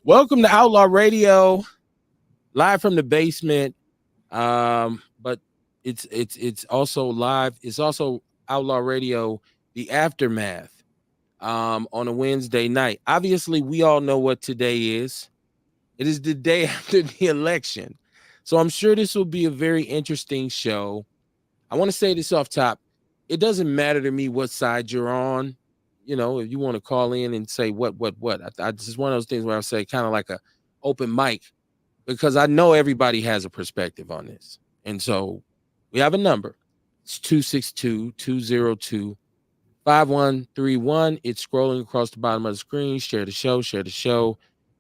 Welcome to Outlaw Radio, live from the basement. But it's also live. It's also Outlaw Radio, the aftermath. On a Wednesday night. Obviously, we all know what today is. It is the day after the election. So I'm sure this will be a very interesting show. I want to say this off top. It doesn't matter to me what side you're on. You know, if you want to call in and say what. I just one of those things where I say kind of like a open mic, because I know everybody has a perspective on this. And so we have a number. It's 262-202-5131. It's scrolling across the bottom of the screen. Share the show.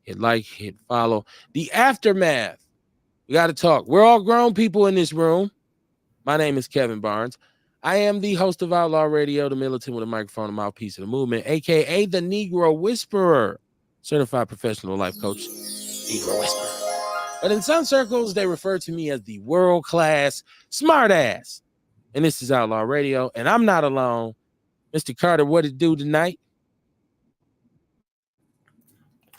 Hit like, hit follow. The aftermath. We got to talk. We're all grown people in this room. My name is Kevin Barnes. I am the host of Outlaw Radio, the militant with a microphone and mouthpiece of the movement, a.k.a. the Negro Whisperer, certified professional life coach, Negro Whisperer. But in some circles, they refer to me as the world-class smartass. And this is Outlaw Radio, and I'm not alone. Mr. Carter, what it do tonight?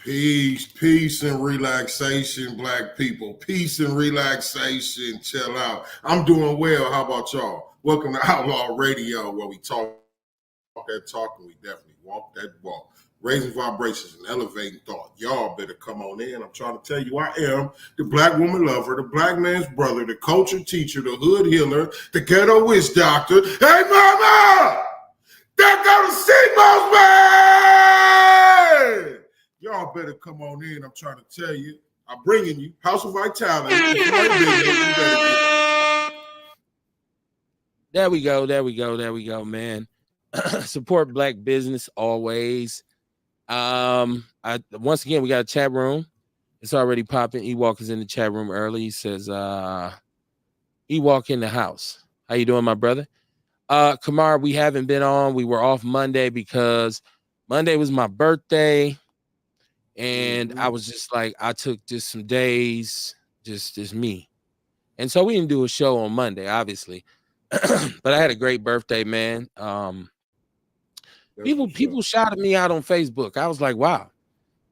Peace and relaxation, black people. Peace and relaxation, chill out. I'm doing well. How about y'all? Welcome to Outlaw Radio, where we talk that talk and we definitely walk that walk. Raising vibrations and elevating thought. Y'all better come on in. I'm trying to tell you, I am the black woman lover, the black man's brother, the culture teacher, the hood healer, the ghetto witch doctor. Hey, mama! There go the Seamo's man! Y'all better come on in. I'm trying to tell you. I'm bringing you House of Vitality. There we go, man. Support black business always. Once again, we got a chat room. It's already popping. Ewalk is in the chat room early. He says, Ewalk in the house. How you doing, my brother? Kamar, we haven't been on. We were off Monday because Monday was my birthday. And I was just like, I took just some days, just me. And so we didn't do a show on Monday, obviously. But I had a great birthday, man. People shouted me out on Facebook. I was like, wow.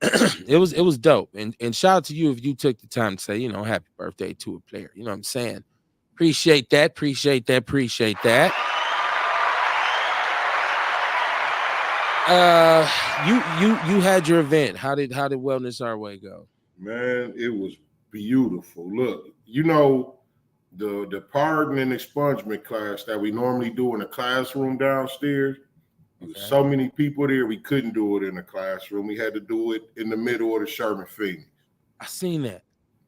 it was dope. And shout out to you if you took the time to say, you know, happy birthday to a player. You know what I'm saying? Appreciate that. You had your event. How did Wellness Our Way go? Man, it was beautiful. Look, you know, the pardon and expungement class that we normally do in the classroom downstairs. Okay. So many people there, we couldn't do it in the classroom. We had to do it in the middle of the Sherman Phoenix. I seen that.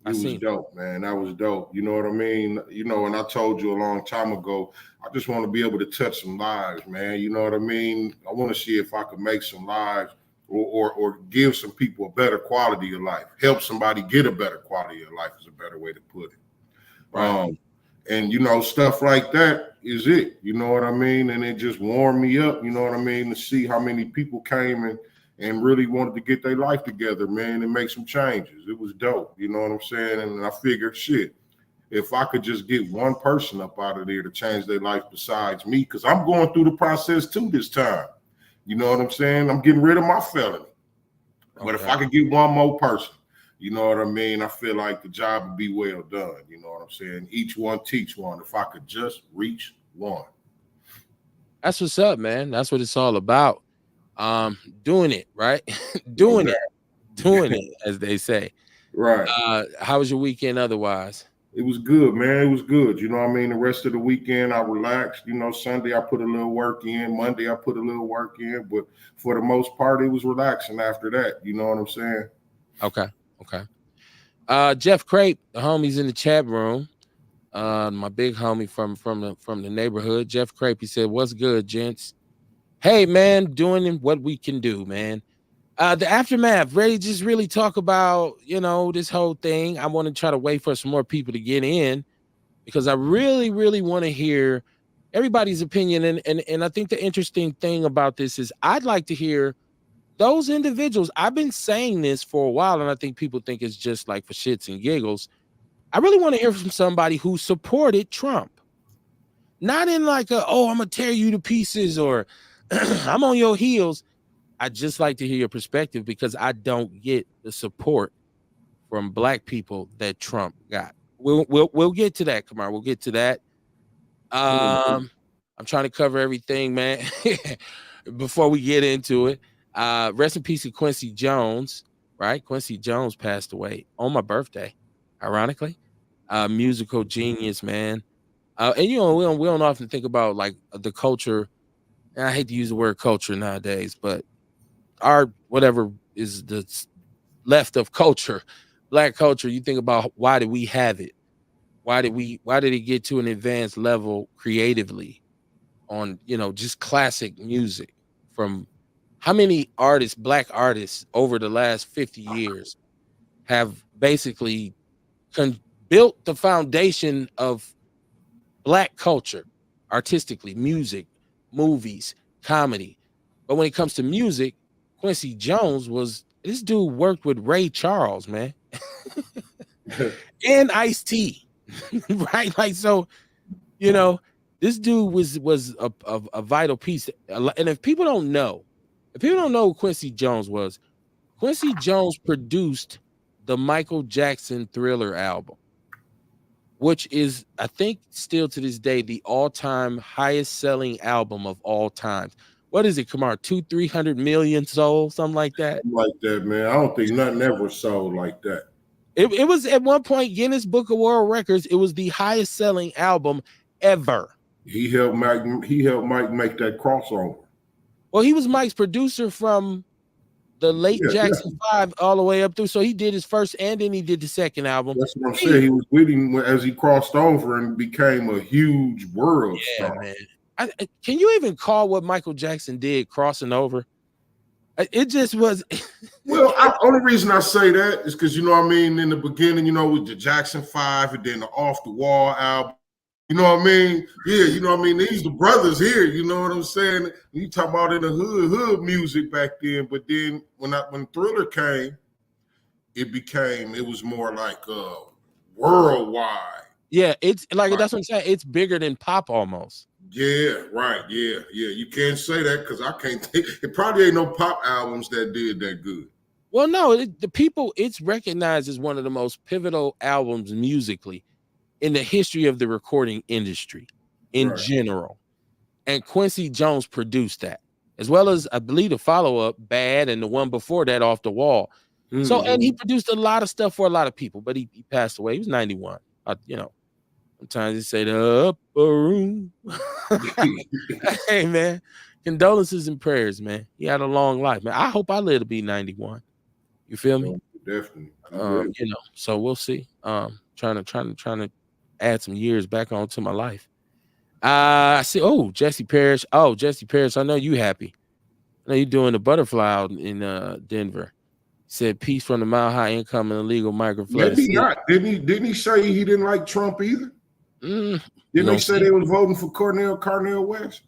It was dope, man. That was dope. You know what I mean? You know, and I told you a long time ago, I just want to be able to touch some lives, man. You know what I mean? I want to see if I could make some lives or give some people a better quality of life. Help somebody get a better quality of life is a better way to put it. Right. And, you know, stuff like that is it. You know what I mean? And it just warmed me up, you know what I mean, to see how many people came and really wanted to get their life together, man, and make some changes. It was dope, you know what I'm saying? And I figured, shit, if I could just get one person up out of there to change their life besides me, because I'm going through the process too this time. You know what I'm saying? I'm getting rid of my felony. Okay. But if I could get one more person, you know what I mean? I feel like the job would be well done. You know what I'm saying? Each one teach one. If I could just reach one. That's what's up, man. That's what it's all about. Doing it, right? doing it, as they say. Right. How was your weekend otherwise? It was good, man. It was good. You know what I mean? The rest of the weekend, I relaxed. You know, Sunday, I put a little work in. Monday, I put a little work in. But for the most part, it was relaxing after that. You know what I'm saying? Okay. Jeff Crape, the homie's in the chat room. My big homie from the neighborhood. Jeff Crape, he said, "What's good, gents? Hey, man, doing what we can do, man. The aftermath, ready to just really talk about, you know, this whole thing. I want to try to wait for some more people to get in because I really, really want to hear everybody's opinion. And I think the interesting thing about this is I'd like to hear those individuals. I've been saying this for a while, and I think people think it's just like for shits and giggles. I really want to hear from somebody who supported Trump. Not in like I'm going to tear you to pieces or I'm on your heels. I just like to hear your perspective because I don't get the support from black people that Trump got. We'll get to that, Kamar. We'll get to that. I'm trying to cover everything, man. Before we get into it, rest in peace to Quincy Jones. Right, Quincy Jones passed away on my birthday. Ironically, musical genius, man. And you know, we don't often think about like the culture. And I hate to use the word culture nowadays, but our whatever is the left of culture, black culture. You think about why did we have it? Why did it get to an advanced level creatively on, you know, just classic music? From how many artists, black artists over the last 50 years have basically built the foundation of black culture artistically, music, movies, comedy. But when it comes to music, Quincy Jones was this dude worked with Ray Charles, man. And Ice-T. Right? Like, so, you know, this dude was a vital piece. And if people don't know who Quincy Jones was, Quincy Jones produced the Michael Jackson Thriller album, which is, I think, still to this day, the all-time highest selling album of all time. What is it, Kamar? 300 million sold, something like that? Like that, man. I don't think nothing ever sold like that. It was at one point Guinness Book of World Records. It was the highest selling album ever. He helped Mike make that crossover. Well, he was Mike's producer from the late Jackson 5 all the way up through. So he did his first and then he did the second album. That's what I'm saying. He was with him as he crossed over and became a huge world star. Man. Can you even call what Michael Jackson did crossing over? It just was. Well, only reason I say that is because, you know what I mean, in the beginning, you know, with the Jackson 5 and then the Off the Wall album, you know what I mean? Yeah, you know what I mean? These the brothers here, you know what I'm saying? You talk about in the hood music back then, but then when Thriller came, it was more like worldwide. Yeah, it's like that's what I'm saying. It's bigger than pop almost. Yeah, right. Yeah. You can't say that because I can't think. It probably ain't no pop albums that did that good. Well, no, it's recognized as one of the most pivotal albums musically in the history of the recording industry in general. And Quincy Jones produced that, as well as I believe the follow-up, Bad, and the one before that, Off the Wall. Mm-hmm. So, and he produced a lot of stuff for a lot of people, but he passed away. He was 91. You know, sometimes they say the upper room. Hey, man, condolences and prayers, man. He had a long life, man. I hope I live to be 91. You feel me? Definitely. You know, so we'll see. Trying to add some years back onto my life. I see. Oh, Jesse Parrish. I know you happy. I know you doing the butterfly out in Denver. Said peace from the Mile High Income and Illegal Migrant Flood. Maybe not. Didn't he say he didn't like Trump either? Didn't they say they was voting for Cornel West?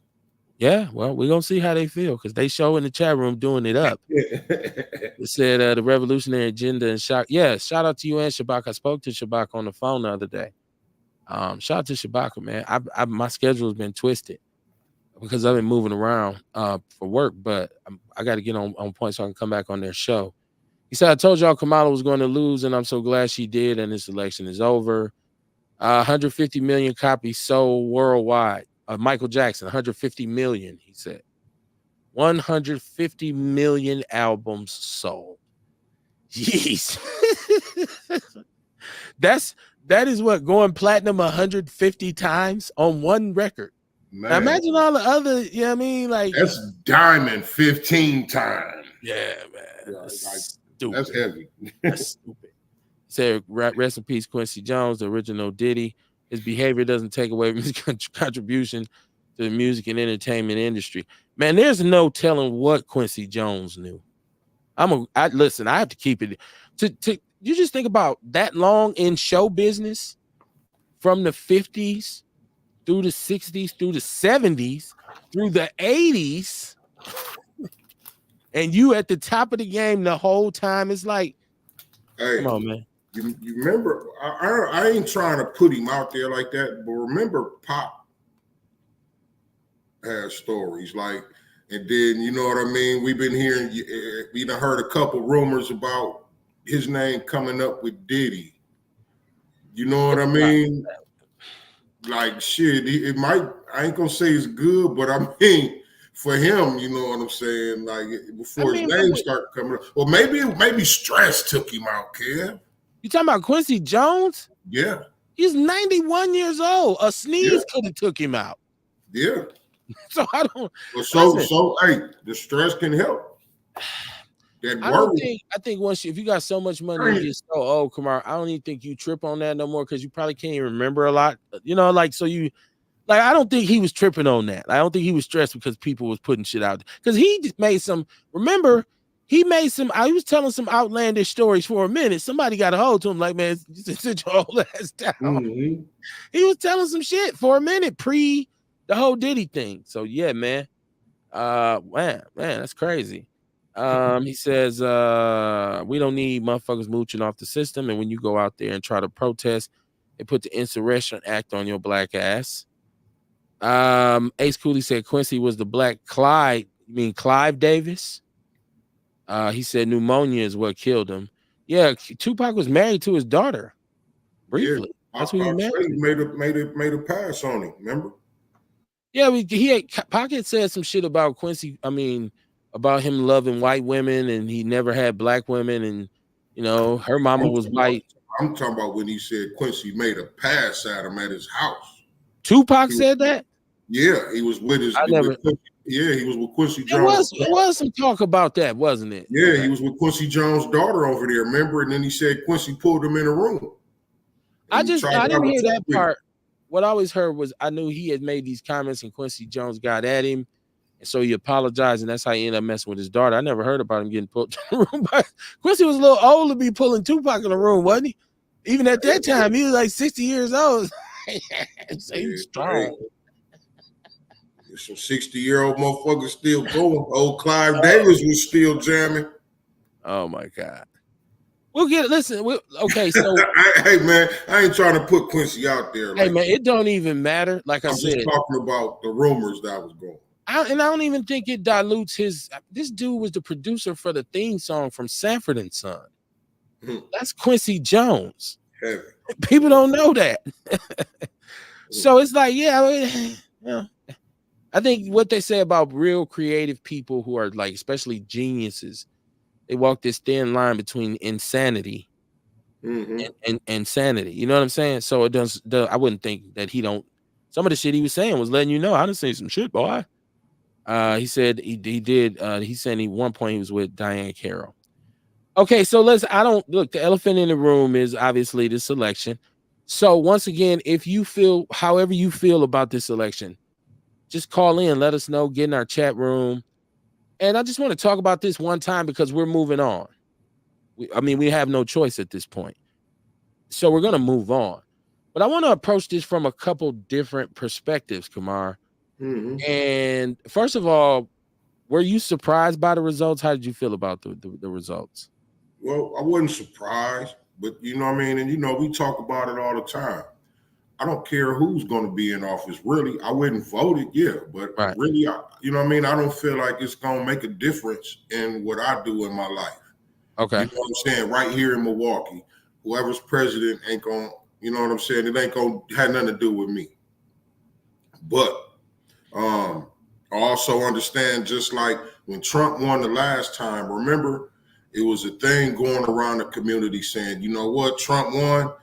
Yeah, well, we're gonna see how they feel because they show in the chat room doing it up. It said the revolutionary agenda and shock. Yeah, shout out to you and Shabak. I spoke to Shabak on the phone the other day. Shout out to Shabaka, man. My schedule has been twisted because I've been moving around for work, but I got to get on point so I can come back on their show. He said, I told y'all Kamala was going to lose, and I'm so glad she did, and this election is over. 150 million copies sold worldwide. Michael Jackson, 150 million, he said. 150 million albums sold. Jeez. That is what, going platinum 150 times on one record. Man. Now imagine all the other, you know what I mean? Like that's diamond 15 times. Yeah, man. That's stupid. That's heavy. That's stupid. Said rest in peace, Quincy Jones, the original Diddy. His behavior doesn't take away from his contribution to the music and entertainment industry. Man, there's no telling what Quincy Jones knew. Listen, I have to keep it to you just think about that long in show business from the 50s through the 60s, through the 70s, through the 80s, and you at the top of the game the whole time. It's like, hey, come on, man. You remember, I ain't trying to put him out there like that, but remember Pop has stories. Like And then, you know what I mean? We've been hearing, we done heard a couple rumors about his name coming up with Diddy. You know what I mean? Like, shit, it might, I ain't gonna say it's good, but I mean, for him, you know what I'm saying? Like, before his name started coming up. Well, maybe stress took him out, Kev. You talking about Quincy Jones? Yeah. He's 91 years old. A sneeze could have took him out. Yeah. So I don't. So hey, the stress can help. I think once if you got so much money and get so old, Kamar, I don't even think you trip on that no more because you probably can't even remember a lot. You know, like so you. Like, I don't think he was tripping on that. I don't think he was stressed because people was putting shit out. Because he just made some, remember, he was telling some outlandish stories for a minute. Somebody got a hold to him like, man, sit your old ass down. Mm-hmm. He was telling some shit for a minute pre the whole Diddy thing. So, yeah, man. Man, that's crazy. He says, we don't need motherfuckers mooching off the system. And when you go out there and try to protest, they put the Insurrection Act on your black ass. Ace Cooley said Quincy was the black Clyde. You mean Clive Davis? He said pneumonia is what killed him. Yeah, Tupac was married to his daughter briefly. Yeah, that's what he made a pass on him. Remember? Yeah, Pocket said some shit about Quincy. I mean, about him loving white women and he never had black women, and you know her mama was white. I'm talking about when he said Quincy made a pass at him at his house. Tupac said that? Yeah, he was with his. He was with Quincy Jones. It was some talk about that, wasn't it? Yeah, okay. He was with Quincy Jones' daughter over there. Remember? And then he said Quincy pulled him in a room. I didn't hear that part. What I always heard was I knew he had made these comments and Quincy Jones got at him, and so he apologized, and that's how he ended up messing with his daughter. I never heard about him getting pulled to the room. But Quincy was a little old to be pulling Tupac in the room, wasn't he? Even at that time, he was like 60 years old. So he was strong. Some 60-year-old motherfuckers still going. Old Clive Davis was still jamming. Oh my God. We'll get it. Listen, okay, so hey man, I ain't trying to put Quincy out there. Hey man, it don't even matter. Like I said, just talking about the rumors that was going. I don't even think it dilutes his. This dude was the producer for the theme song from Sanford and Son. That's Quincy Jones. Heavy. People don't know that. So it's like, I think what they say about real creative people who are like, especially geniuses, they walk this thin line between insanity and sanity. You know what I'm saying? So it does. I wouldn't think that he don't. Some of the shit he was saying was letting you know. I done say some shit, boy. He said he did. He said at one point he was with Diane Carroll. Okay, so look. The elephant in the room is obviously this election. So once again, if you feel however you feel about this election, just call in, let us know, get in our chat room. And I just want to talk about this one time because we're moving on. We have no choice at this point. So we're going to move on. But I want to approach this from a couple different perspectives, Kamar. And first of all, were you surprised by the results? How did you feel about the results? Well, I wasn't surprised, but you know what I mean? And, you know, we talk about it all the time. I don't care who's going to be in office. Really, I wouldn't vote it, but really, you know what I mean? I don't feel like it's going to make a difference in what I do in my life. Okay. You know what I'm saying? Right here in Milwaukee, whoever's president ain't going to, you know what I'm saying? It ain't going to have nothing to do with me. But I also understand, just like when Trump won the last time, remember, it was a thing going around the community saying, you know what, Trump won.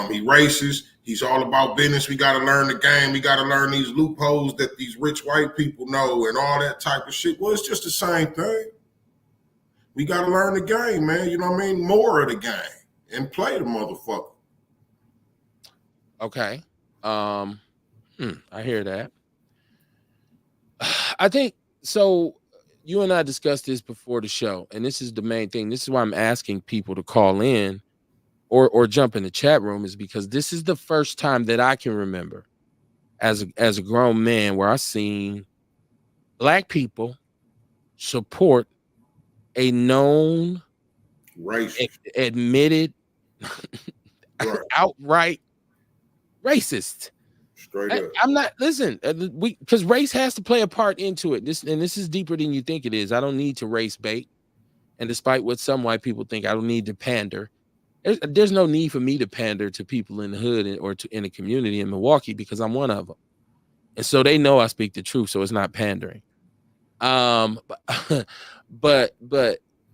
He racist. He's all about business. We got to learn the game. We got to learn these loopholes that these rich white people know and all that type of shit. Well, it's just the same thing. We got to learn the game, man. You know what I mean? More of the game and play the motherfucker. Okay. I hear that. I think so. You and I discussed this before the show, and this is the main thing. This is why I'm asking people to call in or jump in the chat room, is because this is the first time that I can remember as a grown man where I've seen black people support a known, admitted, outright racist. Straight up. I'm not listen. Because race has to play a part into it. This is deeper than you think it is. I don't need to race bait, and despite what some white people think, I don't need to pander. There's no need for me to pander to people in the hood or in the community in Milwaukee because I'm one of them, and so they know I speak the truth. So it's not pandering. But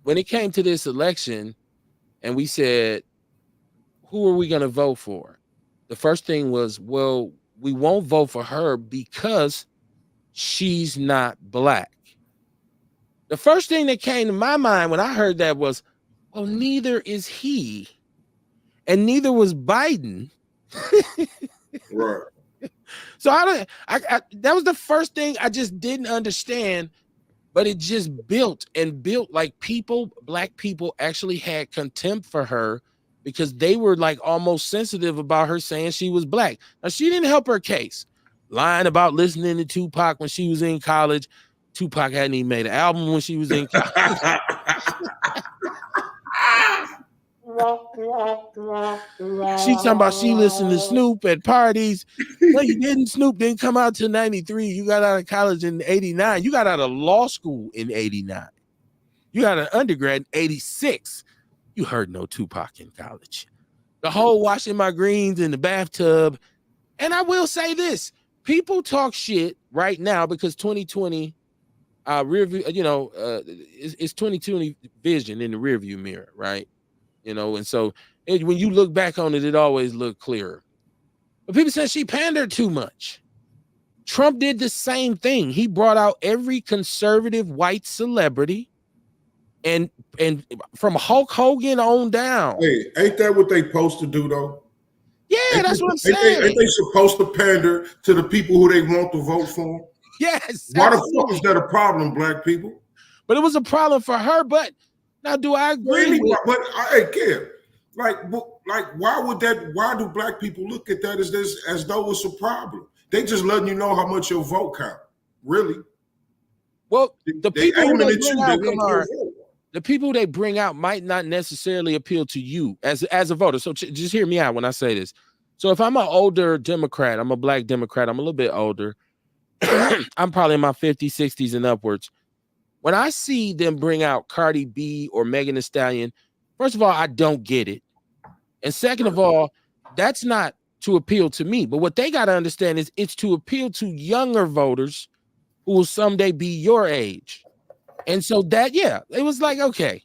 when it came to this election, and we said, who are we going to vote for? The first thing was, well, we won't vote for her because she's not black. The first thing that came to my mind when I heard that was, well, neither is he, and neither was Biden. Right. So that was the first thing I just didn't understand, but it just built like black people actually had contempt for her because they were like almost sensitive about her saying she was black. Now, she didn't help her case, lying about listening to Tupac when she was in college. Tupac hadn't even made an album when she was in college. She's talking about she listened to Snoop at parties. No, you didn't. Snoop didn't come out till 93. You got out of college in 89. You got out of law school in 89. You got an undergrad in 86. You heard no Tupac in college. The whole washing my greens in the bathtub. And I will say this. People talk shit right now because 2020 rear view, it's 2020 vision in the rear view mirror, right? And so when you look back on it, it always looked clearer. But people said she pandered too much. Trump did the same thing. He brought out every conservative white celebrity, and from Hulk Hogan on down. Hey, ain't that what they supposed to do though? Yeah, that's what I'm saying. Ain't they supposed to pander to the people who they want to vote for? Yes. Why the fuck is that a problem, black people? But it was a problem for her. But now, do I agree? But I care. Like, why do black people look at that as though it's a problem? They just letting you know how much your vote count. Really? Well, the people they bring out might not necessarily appeal to you as a voter. So just hear me out when I say this. So if I'm an older Democrat, I'm a black Democrat, I'm a little bit older. I'm probably in my 50s, 60s and upwards. When I see them bring out Cardi B or Megan Thee Stallion, first of all, I don't get it. And second of all, that's not to appeal to me. But what they got to understand is it's to appeal to younger voters who will someday be your age. And so that, it was like, okay.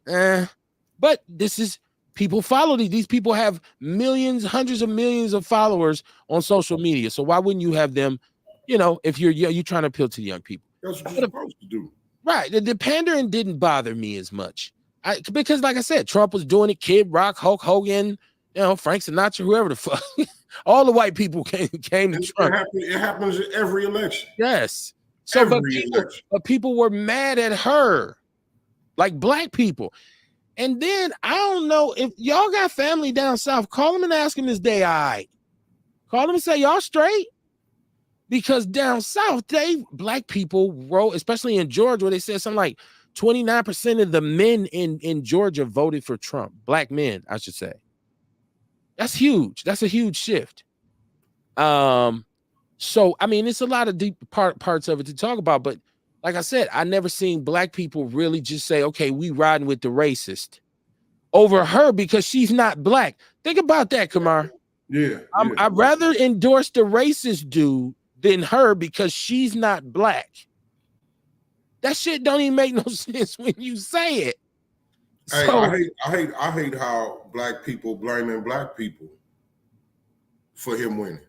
But this is, people follow these people have millions, hundreds of millions of followers on social media. So why wouldn't you have them, if you're trying to appeal to the young people? That's what you're supposed to do. Right. The pandering didn't bother me as much. Because like I said, Trump was doing it, Kid Rock, Hulk Hogan, Frank Sinatra, whoever the fuck. All the white people came to Trump. It happens in every election. Yes. So but people were mad at her, like black people. And then I don't know if y'all got family down south, call them and ask them, is they all right? Call them and say, y'all straight? Because down south, black people wrote, especially in Georgia, where they said something like 29% of the men in Georgia voted for Trump. Black men, I should say. That's huge. That's a huge shift. So, I mean, it's a lot of deep parts of it to talk about. But like I said, I never seen black people really just say, okay, we riding with the racist over her because she's not black. Think about that, Kamar. Yeah. I'd rather endorse the racist dude than her because she's not black. That shit don't even make no sense when you say it. Hey, So, I hate how black people blaming black people for him winning.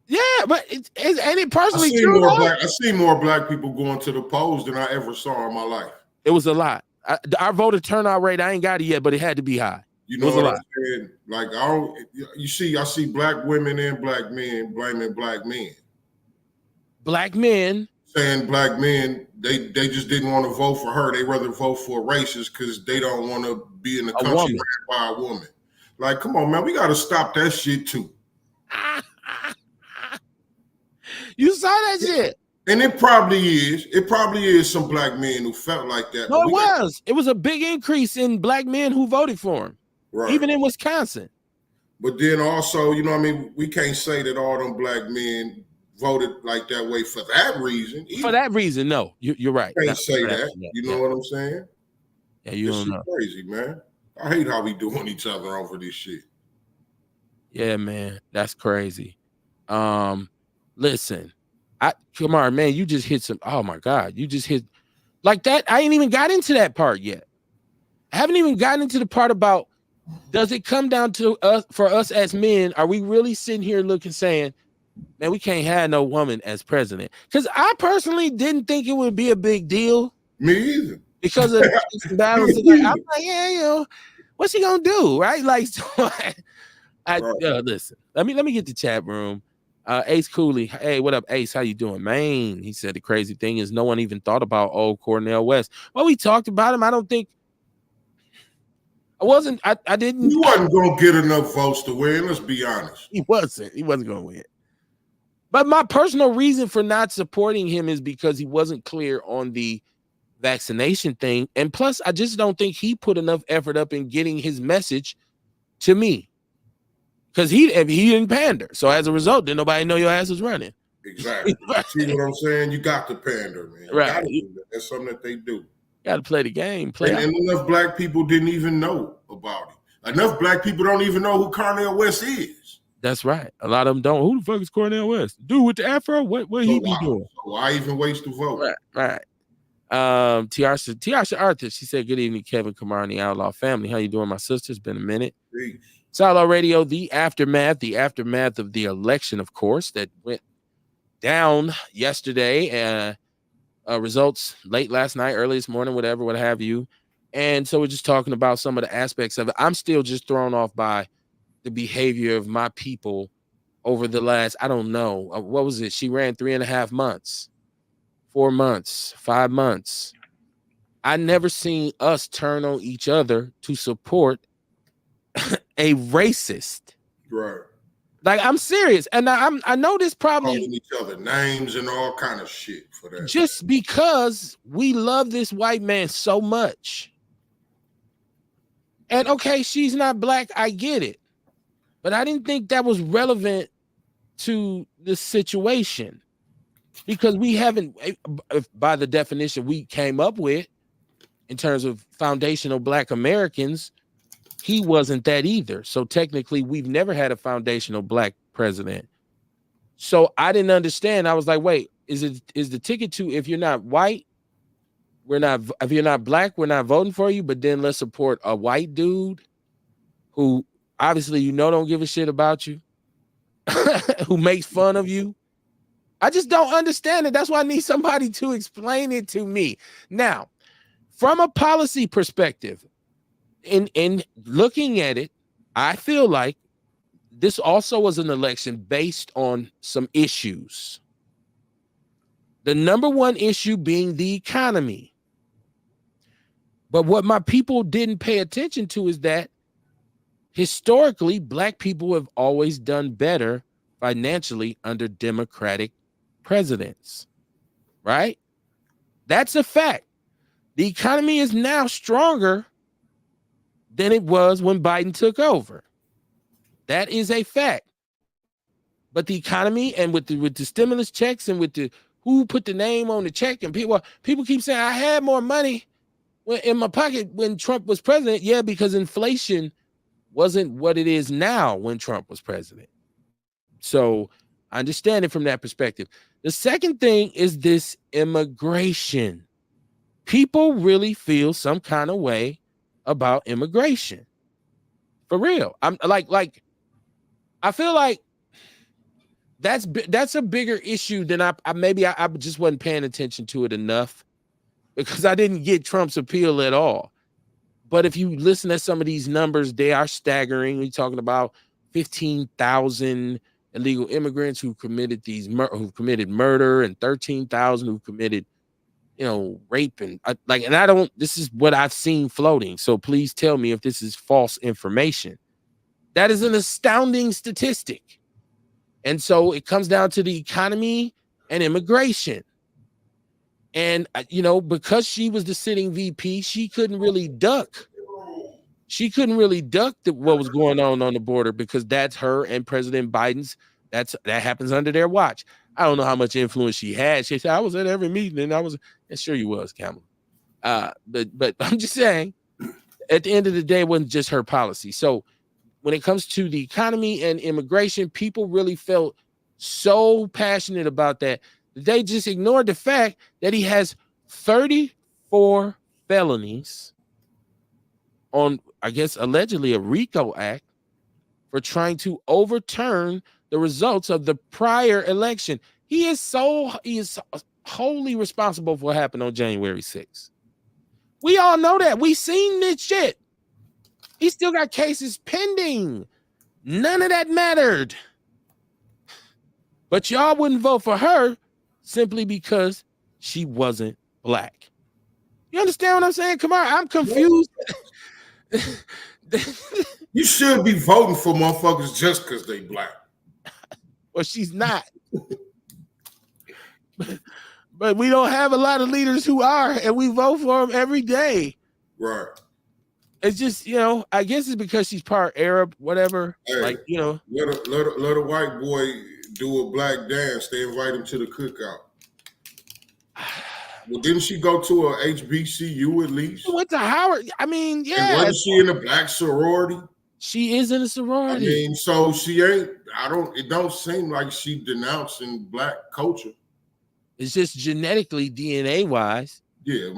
Yeah, but ain't it personally true? I see more black people going to the polls than I ever saw in my life. It was a lot. Our voter turnout rate, I ain't got it yet, but it had to be high. You know what I'm saying? Like, I see black women and black men blaming black men. Black men saying black men, they just didn't want to vote for her. They rather vote for a racist because they don't want to be in the country ran by a woman. Like, come on, man, we got to stop that shit too. You saw that shit. And it probably is some black men who felt like that. No, it was a big increase in black men who voted for him, right? Even in Wisconsin. But then also, we can't say that all them black men voted like that way for that reason. Either. For that reason, no, you're right. You can't say that. You know what I'm saying? Yeah, you don't know. Crazy, man. I hate how we doing each other over this shit. Yeah, man, that's crazy. Listen, come on, man, you just hit some. Oh my God, you just hit like that. I ain't even got into that part yet. I haven't even gotten into the part about, does it come down to us, for us as men? Are we really sitting here looking, saying, man, we can't have no woman as president? Because I personally didn't think it would be a big deal. Me either. Because of battles, like, I'm like, yeah, you know, what's he gonna do, right? Like, so listen. Let me get the chat room. Ace Cooley, hey, what up, Ace? How you doing, man? He said the crazy thing is no one even thought about old Cornel West. Well, we talked about him. I don't think. I didn't. He wasn't gonna get enough votes to win. Let's be honest. He wasn't gonna win. But my personal reason for not supporting him is because he wasn't clear on the vaccination thing, and plus, I just don't think he put enough effort up in getting his message to me. Because he didn't pander, so as a result, didn't nobody know your ass was running. Exactly. See what I'm saying? You got to pander, man. Right. That's something that they do. Got to play the game. And enough black people didn't even know about it. Enough black people don't even know who Cornel West is. That's right. A lot of them don't. Who the fuck is Cornel West? Dude with the afro? What he be doing? So why even waste the vote? Right. Tiasha Arthur, she said, good evening, Kevin, Kamar, and the Outlaw family. How you doing, my sister? It's been a minute. Peace. It's Outlaw Radio, the aftermath of the election, of course, that went down yesterday. Results late last night, early this morning, whatever, what have you. And so we're just talking about some of the aspects of it. I'm still just thrown off by the behavior of my people over the last, I don't know, what was it? She ran 3.5 months, 4 months, 5 months. I never seen us turn on each other to support a racist. Right. Like, I'm serious. And I know this probably calling each other names and all kind of shit for that. Just because we love this white man so much. And okay, she's not black, I get it. But I didn't think that was relevant to the situation. Because we haven't, by the definition we came up with in terms of foundational black Americans, he wasn't that either. So technically, we've never had a foundational black president. So I didn't understand. I was like, wait, is the ticket to, if you're not white, if you're not black, we're not voting for you, but then let's support a white dude who obviously don't give a shit about you, who makes fun of you. I just don't understand it. That's why I need somebody to explain it to me. Now, from a policy perspective, in looking at it, I feel like this also was an election based on some issues. The number one issue being the economy. But what my people didn't pay attention to is that historically, black people have always done better financially under Democratic presidents, right? That's a fact. The economy is now stronger than it was when Biden took over. That is a fact. But the economy, and with the stimulus checks, and with the who put the name on the check, and people keep saying I had more money in my pocket when Trump was president. Yeah, because inflation wasn't what it is now when Trump was president. So I understand it from that perspective. The second thing is this immigration. People really feel some kind of way about immigration. For real. I'm like I feel like that's a bigger issue than I just wasn't paying attention to it enough, because I didn't get Trump's appeal at all. But if you listen to some of these numbers, they are staggering. We're talking about 15,000 illegal immigrants who committed murder, and 13,000 who committed rape, and this is what I've seen floating. So please tell me if this is false information. That is an astounding statistic. And so it comes down to the economy and immigration. And, because she was the sitting VP, she couldn't really duck. What was going on the border, because that's her and President Biden's, that happens under their watch. I don't know how much influence she had. She said, I was at every meeting and I was, and sure you was, Kamala. But I'm just saying, at the end of the day, it wasn't just her policy. So when it comes to the economy and immigration, people really felt so passionate about that. They just ignored the fact that he has 34 felonies on, I guess, allegedly a RICO act for trying to overturn the results of the prior election. He is wholly responsible for what happened on January 6th. We all know that. We seen this shit. He still got cases pending. None of that mattered. But y'all wouldn't vote for her simply because she wasn't black. You understand what I'm saying? Come on, I'm confused. You should be voting for motherfuckers just because they black. Well, she's not. But we don't have a lot of leaders who are, and we vote for them every day. Right. It's just, I guess it's because she's part Arab, whatever. Hey, like, let a white boy do a black dance. They invite him to the cookout. Well, didn't she go to a HBCU at least? She went to Howard. I mean, yeah. And wasn't she in a black sorority? She is in a sorority. I mean, so she ain't. It don't seem like she denouncing black culture. It's just genetically, DNA wise. Yeah.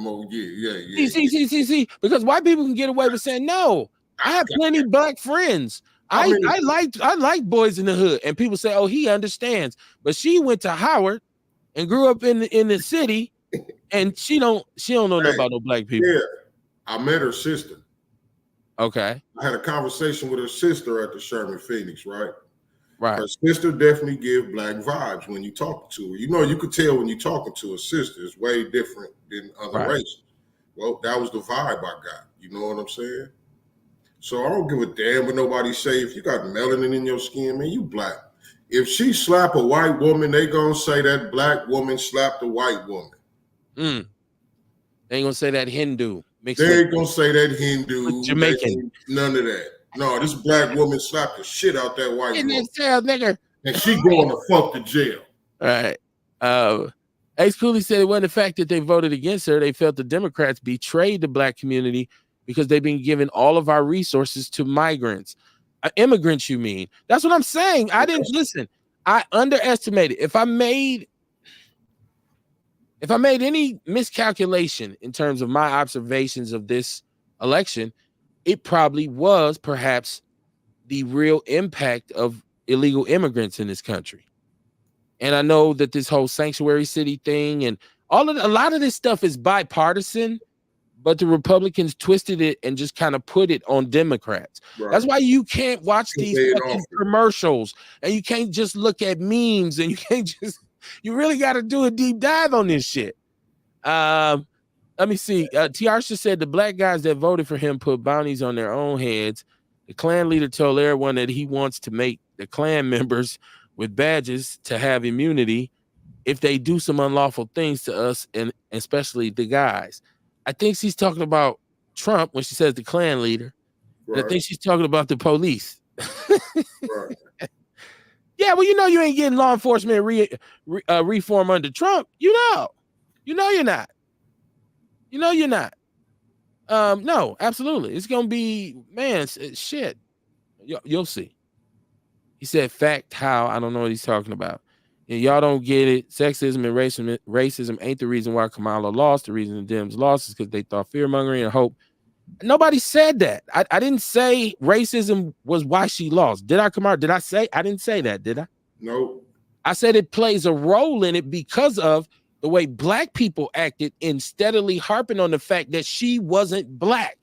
See. Because white people can get away with saying no. I have plenty of black friends. I like boys in the hood, and people say, "Oh, he understands." But she went to Howard and grew up in the city, and she don't know nothing about no black people. Yeah, I met her sister. Okay. I had a conversation with her sister at the Sherman Phoenix, right? Right. Her sister definitely give black vibes when you talk to her. You could tell when you're talking to a sister, it's way different than other races. Well, that was the vibe I got. You know what I'm saying? So I don't give a damn what nobody say. If you got melanin in your skin, man, you black. If she slap a white woman, they gonna say that black woman slapped a white woman. They ain't gonna say that Hindu. They ain't gonna say that Hindu. Jamaican. None of that. No, this black woman slapped the shit out that white woman. Nigga. And she going to fuck to jail. All right. Ace Cooley said it wasn't the fact that they voted against her. They felt the Democrats betrayed the black community because they've been giving all of our resources to migrants. Immigrants, you mean? That's what I'm saying. I didn't listen. I underestimated. If I made any miscalculation in terms of my observations of this election, it probably was perhaps the real impact of illegal immigrants in this country. And I know that this whole sanctuary city thing and a lot of this stuff is bipartisan, but the Republicans twisted it and just kind of put it on Democrats. Right. That's why you can't watch these commercials and you can't just look at memes and you really got to do a deep dive on this shit. Let me see. Tiarsha said the black guys that voted for him put bounties on their own heads. The Klan leader told everyone that he wants to make the Klan members with badges to have immunity if they do some unlawful things to us, and especially the guys. I think she's talking about Trump when she says the Klan leader. Right. I think she's talking about the police. Right. Yeah, well, you ain't getting law enforcement reform under Trump. You're not. No, absolutely. It's gonna be, man, shit. You'll see. He said, "Fact how?" I don't know what he's talking about. And y'all don't get it. Sexism and racism ain't the reason why Kamala lost. The reason the Dems lost is because they thought fear mongering and hope. Nobody said that. I didn't say racism was why she lost. Did I, Kamala? Did I say? I didn't say that, did I? No. I said it plays a role in it because of the way black people acted in steadily harping on the fact that she wasn't black.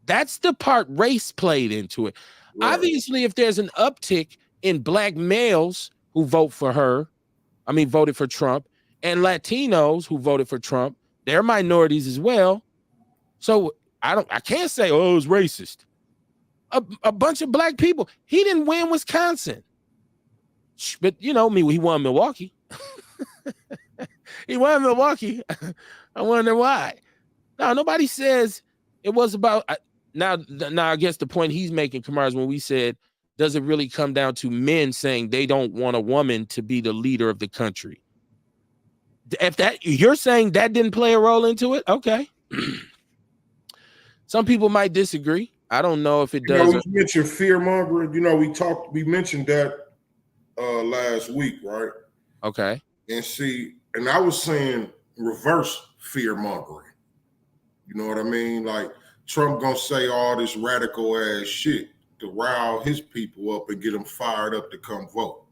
That's the part race played into it. Right. Obviously, if there's an uptick in black males who voted for Trump, and Latinos who voted for Trump, they're minorities as well. So I can't say, oh, it was racist. A bunch of black people. He didn't win Wisconsin. But you know me, he won Milwaukee. He won Milwaukee. I wonder why. No, nobody says it was about. Now, I guess the point he's making, Kamar, is when we said does it really come down to men saying they don't want a woman to be the leader of the country? If that you're saying that didn't play a role into it, okay. Some people might disagree. I don't know if it does. You mentioned fear mongering. We mentioned that last week, right? Okay. And I was saying reverse fear mongering. You know what I mean? Like Trump gonna say all this radical ass shit to rile his people up and get them fired up to come vote.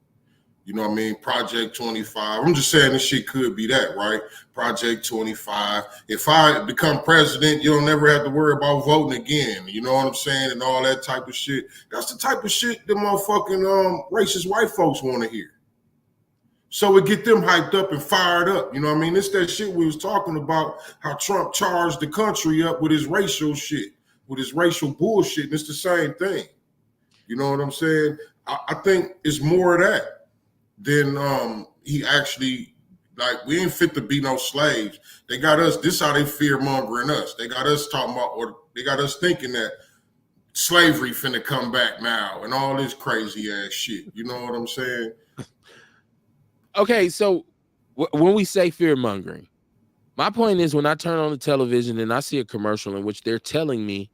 You know what I mean? Project 25. I'm just saying this shit could be that, right? Project 25. If I become president, you'll never have to worry about voting again. You know what I'm saying? And all that type of shit. That's the type of shit the motherfucking racist white folks want to hear. So it get them hyped up and fired up. You know what I mean? It's that shit we was talking about, how Trump charged the country up with his racial shit, with his racial bullshit. And it's the same thing. You know what I'm saying? I think it's more of that than he actually, like, we ain't fit to be no slaves. They got us, this how they fear mongering us. They got us talking about, or they got us thinking that slavery finna come back now and all this crazy ass shit. You know what I'm saying? Okay, so when we say fear mongering, my point is when I turn on the television and I see a commercial in which they're telling me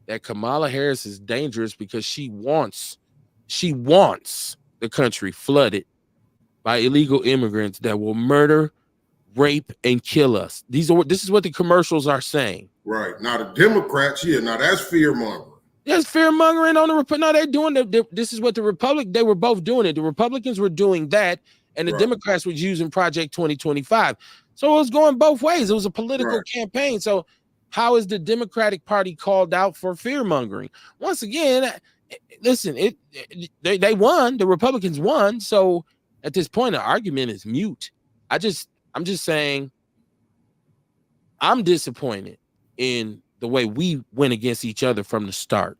that Kamala Harris is dangerous because she wants the country flooded by illegal immigrants that will murder, rape, and kill us. This is what the commercials are saying. Right. Now the Democrats, now that's fear mongering. That's fear mongering on the no, they're doing this is what they were both doing it. The Republicans were doing that, and the Democrats were using Project 2025. So it was going both ways. It was a political campaign. So how is the Democratic Party called out for fear mongering? Once again, listen, they won. The Republicans won. So at this point, the argument is mute. I'm just saying I'm disappointed in the way we went against each other from the start.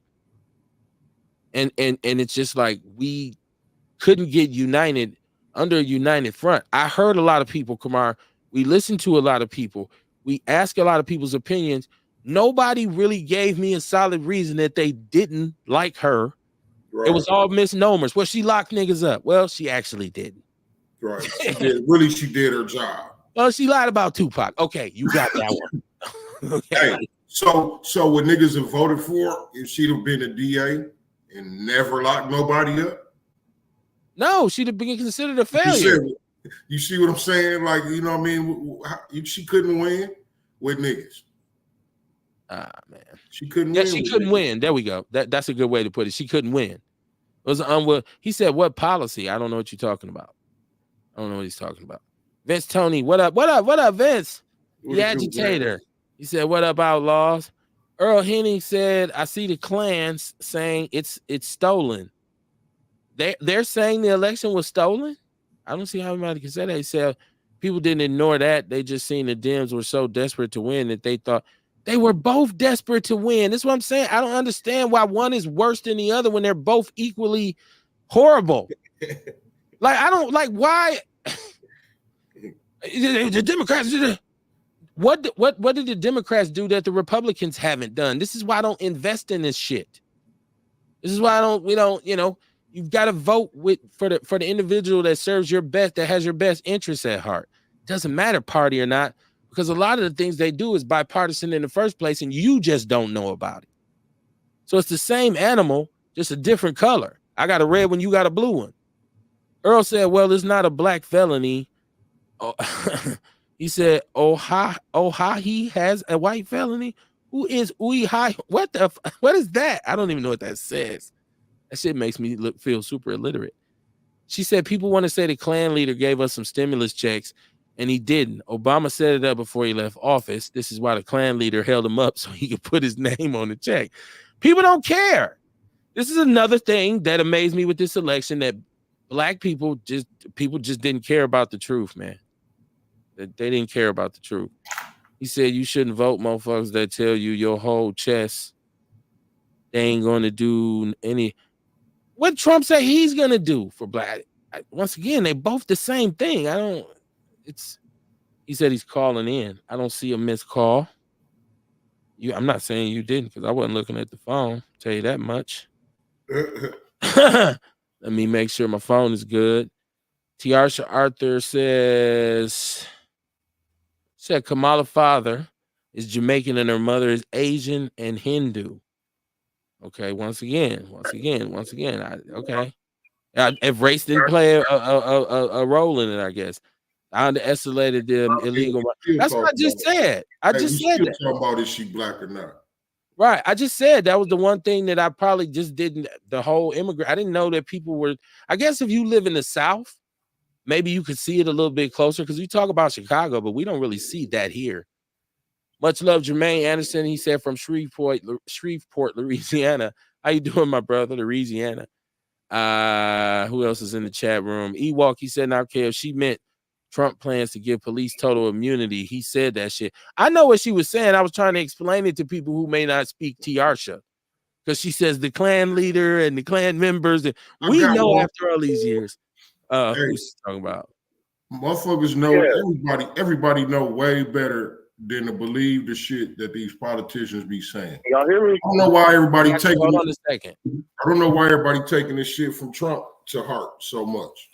And it's just like we couldn't get united under a united front. I heard a lot of people, Kamar. We listened to a lot of people. We asked a lot of people's opinions. Nobody really gave me a solid reason that they didn't like her. Right. It was all misnomers. Well, she locked niggas up. Well, she actually didn't. Right. She did her job. Well, she lied about Tupac. Okay, you got that one. Okay. Hey, so what niggas have voted for, if she'd have been a DA and never locked nobody up? No, she'd have been considered a failure. You see what I'm saying? Like, you know what I mean? She couldn't win with niggas. Ah, man. She couldn't win. Yeah, she couldn't win. There we go. That's a good way to put it. She couldn't win. It was he said, what policy? I don't know what you're talking about. I don't know what he's talking about. Vince Tony, what up? What up, Vince? The agitator. He said, what up, Outlaws? Earl Henning said, I see the Klans saying it's stolen. They're saying the election was stolen? I don't see how anybody can say that. He said people didn't ignore that. They just seen the Dems were so desperate to win that they thought they were both desperate to win. That's what I'm saying. I don't understand why one is worse than the other when they're both equally horrible. Like, I don't like why the Democrats did it. What did the Democrats do that the Republicans haven't done? This is why I don't invest in this shit. This is why we don't, you've got to vote for the individual that serves your best, that has your best interests at heart. Doesn't matter party or not, because a lot of the things they do is bipartisan in the first place, and you just don't know about it. So it's the same animal, just a different color. I got a red one, you got a blue one. Earl said, well, it's not a black felony. Oh, he said, he has a white felony. Who is Uihai? What is that? I don't even know what that says. That shit makes me feel super illiterate. She said, people want to say the Klan leader gave us some stimulus checks, and he didn't. Obama set it up before he left office. This is why the Klan leader held him up so he could put his name on the check. People don't care. This is another thing that amazed me with this election, that black people just didn't care about the truth, man. They didn't care about the truth. He said you shouldn't vote motherfuckers that tell you your whole chest they ain't going to do any. What Trump said he's going to do for black. Once again, they both the same thing. He said he's calling in. I don't see a missed call. I'm not saying you didn't, because I wasn't looking at the phone. Tell you that much. Let me make sure my phone is good. Tiarsha Arthur said Kamala's father is Jamaican and her mother is Asian and Hindu. Okay, once again. Okay. If race didn't play a role in it, I guess. I underestimated the illegal. That's what I just said. I just said that. Talking about is she black or not? Right. I just said that was the one thing that I probably just didn't. The whole immigrant. I didn't know that people were. I guess if you live in the South, maybe you could see it a little bit closer because we talk about Chicago, but we don't really see that here. Much love, Jermaine Anderson. He said from Shreveport, Louisiana. How you doing, my brother? Louisiana. Who else is in the chat room? Ewok, he said, now, okay, if she meant Trump plans to give police total immunity, he said that shit. I know what she was saying. I was trying to explain it to people who may not speak Tiarsha, because she says the Klan leader and the Klan members. And we know after all these years, who's she talking about? Motherfuckers know everybody know way better than to believe the shit that these politicians be saying. Y'all hear me? I don't know why everybody taking. Hold on a second. I don't know why everybody taking this shit from Trump to heart so much.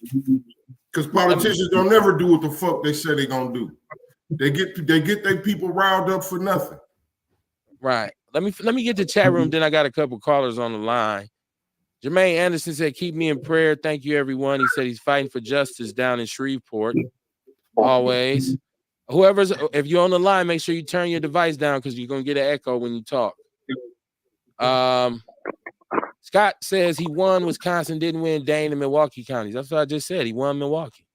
Because politicians don't never do what the fuck they say they gonna do. They get their people riled up for nothing. Right. Let me get the chat room. Then I got a couple callers on the line. Jermaine Anderson said, "Keep me in prayer. Thank you, everyone." He said he's fighting for justice down in Shreveport. Always. If you're on the line, make sure you turn your device down because you're gonna get an echo when you talk. Scott says he won Wisconsin, didn't win Dane and Milwaukee counties. That's what I just said. He won Milwaukee.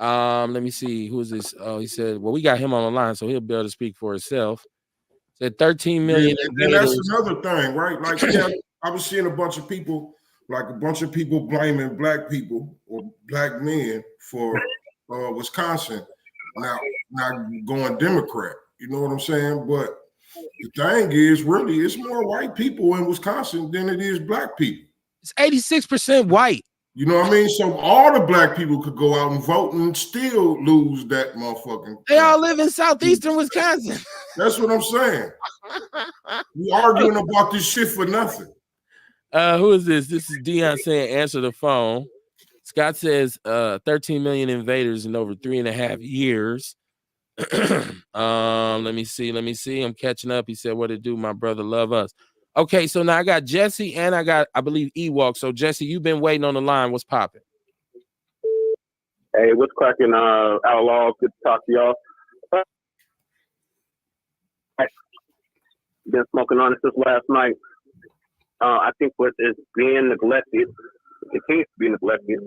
Let me see. Who is this? Oh, he said, well, we got him on the line, so he'll be able to speak for himself. Said 13 million. And that's another thing, right? Like, I was seeing a bunch of people blaming black people or black men for Wisconsin now going Democrat. You know what I'm saying? But the thing is, really, it's more white people in Wisconsin than it is black people. It's 86% white. You know what I mean? So all the black people could go out and vote and still lose that motherfucking. They all live in southeastern Wisconsin. That's what I'm saying. We arguing about this shit for nothing. Who is this? This is Dion saying, answer the phone. Scott says 13 million invaders in over 3.5 years. Let me see. I'm catching up. He said, what it do? My brother love us. Okay, so now I got Jesse and I got, I believe, Ewok. So Jesse, you've been waiting on the line. What's popping? Hey, what's cracking? Outlaw, good to talk to y'all. Been smoking on it since last night. I think what is being neglected, continues to be neglected,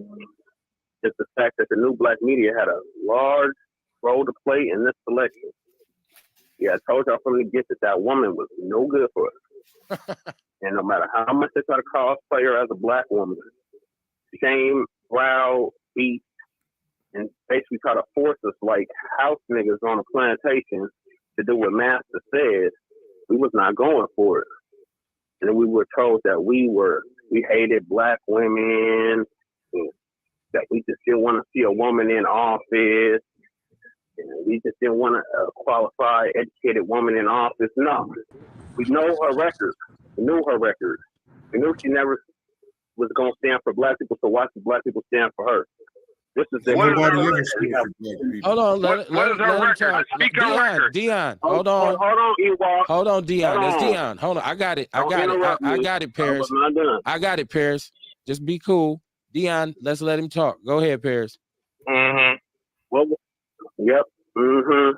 is the fact that the new black media had a large role to play in this election. Yeah, I told y'all from the get that woman was no good for us. And no matter how much they try to cosplay her as a black woman, shame, brow, beat, and basically try to force us like house niggas on a plantation to do what Master said, we was not going for it. And then we were told that we hated black women, that we just didn't want to see a woman in office, and we just didn't want a qualified, educated woman in office. No, we know her record. We knew her record. We knew she never was going to stand for black people, so why should black people stand for her? This is the Hold on, let him talk. Dion, hold on. Hold on, Ewok. Hold on, Dion. That's Dion. Hold on. I got it, Paris. I got it, Paris. Just be cool. Dion, let's let him talk. Go ahead, Paris. Mm-hmm. Well, yep. Mm-hmm.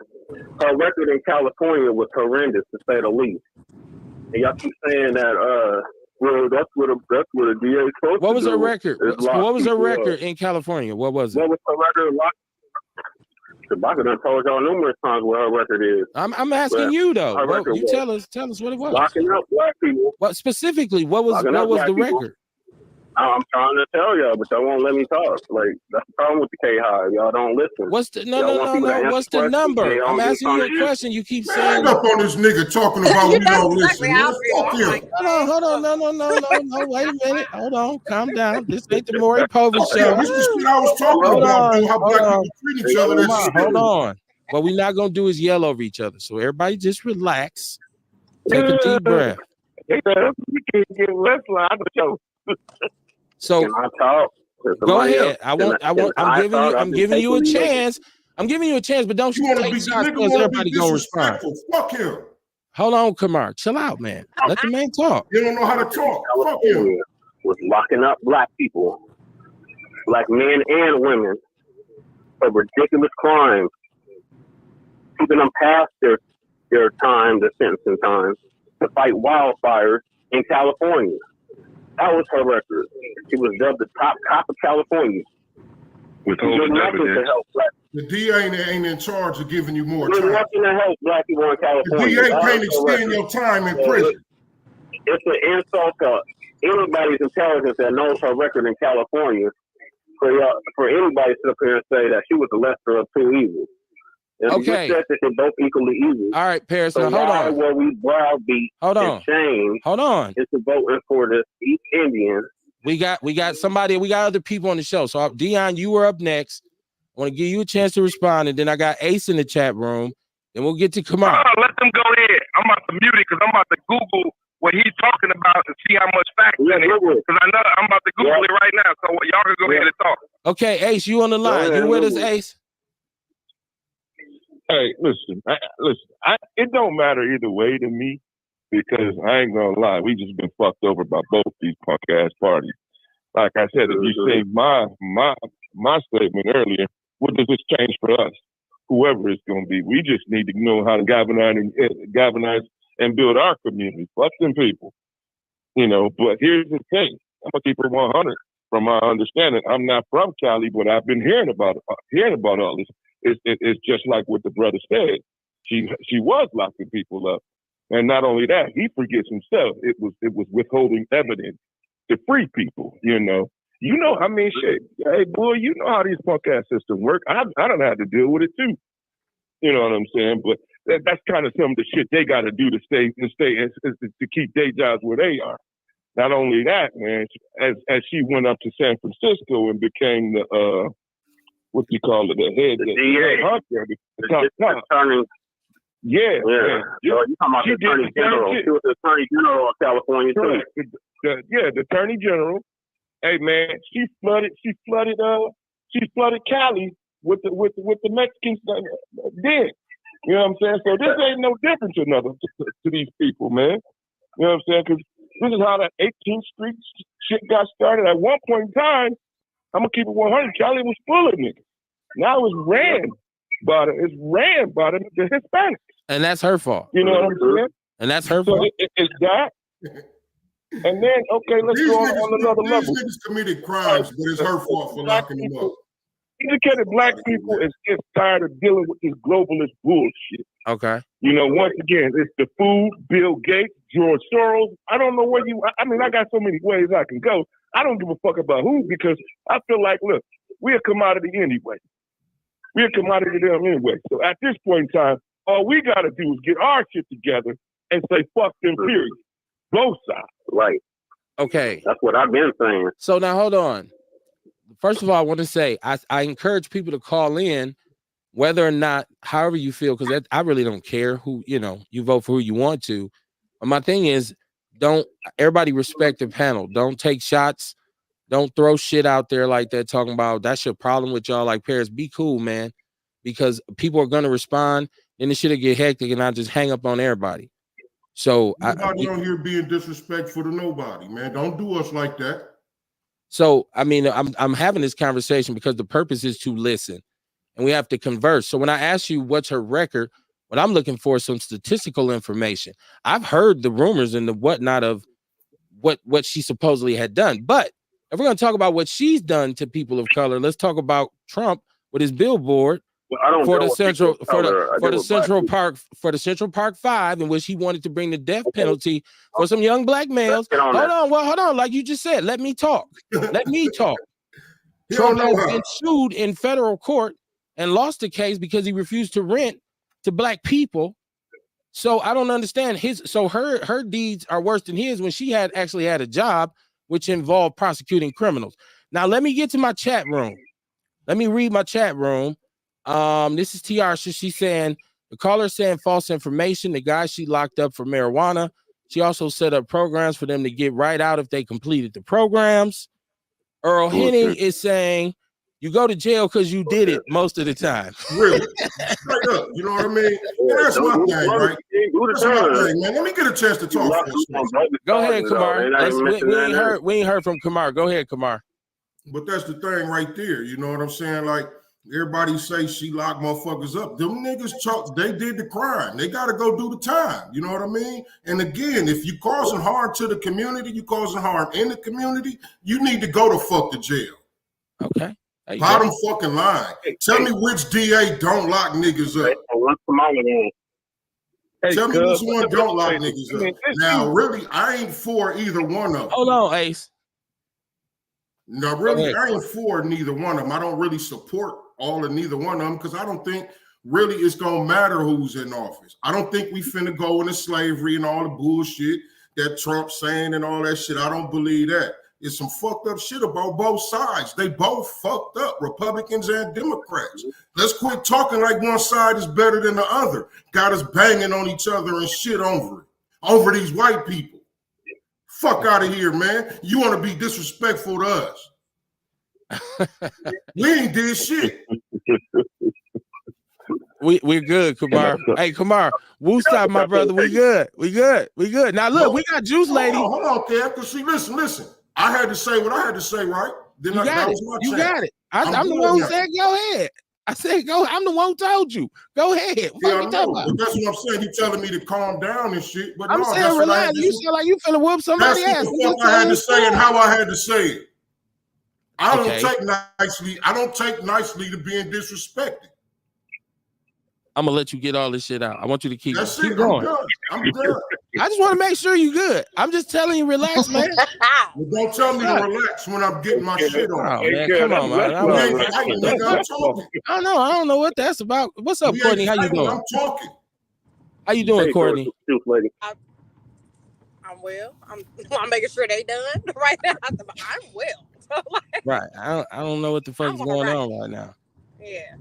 Her record in California was horrendous, to say the least. And y'all keep saying that, well, that's what a DA supposed What was to her do. record? What was her record in California? What was it? What was her record? Shabaka done told y'all numerous times what her record is. I'm asking you though. You tell us what it was. Locking up black people. What specifically? What was the record? I'm trying to tell y'all, but y'all won't let me talk. Like, that's the problem with the K-Hive. Y'all don't listen. What's the no? What's the number? I'm asking you a question. You keep saying. Hang up on this nigga talking about we don't listen. Hold on. No. Wait a minute. Hold on. Calm down. This ain't the Maury Povich show. This is what I was talking about. How black people treat each other. Hold on. What we're not gonna do is yell over each other. So everybody just relax. Take a deep breath. Hey, man, you can't get less line on the show. So Can I talk? go ahead. I'm giving you a chance. I'm giving you a chance, but don't You want to take be shots nigga because want to be everybody gonna respond. disrespectful? Fuck him. Hold on, Kamar. Chill out, man. Let the man talk. You don't know how to talk. Fuck him. Was locking up black people, black men and women, for ridiculous crimes, keeping them past their time, their sentencing time, to fight wildfires in California. That was her record. She was dubbed the top cop of California. Withholding evidence. The DA ain't in charge of giving you more There's time. nothing to help black people in The California. DA can't extend your time in prison. It's an insult to anybody's intelligence that knows her record in California for anybody to sit up here and say that she was the lesser of two evils. And Okay. you said that they're both equally evil. All right, Paris. So now hold why on. were we browbeat and shamed Hold on. into voting for this East Indian? We got other people on the show. So Dion, you were up next. I want to give you a chance to respond, and then I got Ace in the chat room. Then we'll get to Kamar. Let them go ahead. I'm about to mute it because I'm about to Google what he's talking about and see how much facts in it. Because I know I'm about to Google it right now. So y'all can go ahead and talk. Okay, Ace, you on the line. You with us, Ace? Hey, listen. It don't matter either way to me because I ain't gonna lie. We just been fucked over by both these punk ass parties. Like I said, if you say my statement earlier, what does this change for us? Whoever it's gonna be, we just need to know how to galvanize and build our community. Fuck them people, you know. But here's the thing: I'm gonna keep it 100. From my understanding, I'm not from Cali, but I've been hearing about all this. It's just like what the brother said. She was locking people up, and not only that, he forgets himself. It was withholding evidence to free people. You know. I mean, shit. Hey, boy, you know how these punk ass systems work. I don't have to deal with it too. You know what I'm saying? But that's kind of some of the shit they got to do to stay to keep their jobs where they are. Not only that, man, as she went up to San Francisco and became the what do you call it, the head hunter, the top. Attorney. Yeah. You're talking about the Attorney General. She was the Attorney General of California too. The Attorney General. Hey man, she flooded Cali with the Mexicans then. You know what I'm saying? So this ain't no different to these people, man. You know what I'm saying? Because this is how that 18th Street shit got started. At one point in time, I'm gonna keep it 100. Cali was full of niggas. Now it's ran by the Hispanics. And that's her fault. You know what I'm saying? And that's her fault. It's that. And then, okay, let's go on another level. These niggas committed crimes, but it's her fault for locking them up. Educated black people is just tired of dealing with this globalist bullshit. Okay. You know, once again, it's the food, Bill Gates, George Soros. I don't know where I got so many ways I can go. I don't give a fuck about who because I feel like, look, we're a commodity anyway. We're a commodity to them anyway. So at this point in time, all we got to do is get our shit together and say, fuck them, period. Both sides. Right. Okay. That's what I've been saying. So now hold on. First of all, I want to say I encourage people to call in, whether or not, however you feel, because I really don't care who, you vote for who you want to. But my thing is, everybody respect the panel. Don't take shots. Don't throw shit out there like that, talking about that's your problem with y'all. Like Paris, be cool, man, because people are gonna respond, and the shit'll get hectic, and I just hang up on everybody. So nobody on here being disrespectful to nobody, man. Don't do us like that. So I mean, I'm having this conversation because the purpose is to listen, and we have to converse. So when I ask you what's her record, what I'm looking for is some statistical information. I've heard the rumors and the whatnot of what she supposedly had done, but if we're going to talk about what she's done to people of color, let's talk about Trump with his billboard for the Central Park 5, in which he wanted to bring the death penalty for some young black males. Hold on. Like you just said, let me talk. Trump has been sued in federal court and lost the case because he refused to rent to black people. So I don't understand her deeds are worse than his when she actually had a job which involved prosecuting criminals. Now let me get to my chat room. Let me read my chat room. This is TR. She's saying the caller saying false information. The guy she locked up for marijuana She also set up programs for them to get right out if they completed the programs. Earl Henning is saying you go to jail because you did it most of the time. Really? Straight up. You know what I mean? And that's my thing, right? That's my thing, man. Let me get a chance to talk for a second. Go ahead, Kamar. We ain't heard from Kamar. Go ahead, Kamar. But that's the thing right there. You know what I'm saying? Like, everybody say she locked motherfuckers up. Them niggas they did the crime. They got to go do the time. You know what I mean? And again, if you causing harm to the community, you causing harm in the community, you need to go to fuck the jail. Okay. Bottom fucking line. Tell me which DA don't lock niggas up. Tell me which one don't lock niggas up. Now, really, I ain't for either one of them. Hold on, Ace. No, really, I ain't for neither one of them. I don't really support all of neither one of them because I don't think really it's gonna matter who's in office. I don't think we finna go into slavery and all the bullshit that Trump's saying and all that shit. I don't believe that. It's some fucked up shit about both sides. They both fucked up, Republicans and Democrats. Let's quit talking like one side is better than the other. Got us banging on each other and shit over these white people. Fuck out of here, man. You want to be disrespectful to us. We ain't did shit. We're good, Kamar. Hey, Kamar, Woosop, my brother. We good. Now look, we got Juice Lady. Hold on, Kev, because see, listen. I had to say what I had to say, right? Then you got it. I'm the one who said go ahead. I said go. I'm the one who told you. Go ahead. Yeah, I know, but that's what I'm saying. You telling me to calm down and shit. But I'm saying relax. You feel like you finna whoop somebody ass. That's what I had to say and how I had to say it. I don't take nicely to being disrespected. I'm gonna let you get all this shit out. I want you to keep going. I'm done. I just want to make sure you good. I'm just telling you, relax, man. Well, don't tell me to relax when I'm getting my shit on. Oh, man, come on, man. I don't know what that's about. What's up, Courtney? How you doing? I'm talking. How you doing, Courtney? I'm well. I'm making sure they done right now. I'm well. Right. I don't know what the fuck is going on right now. Yeah.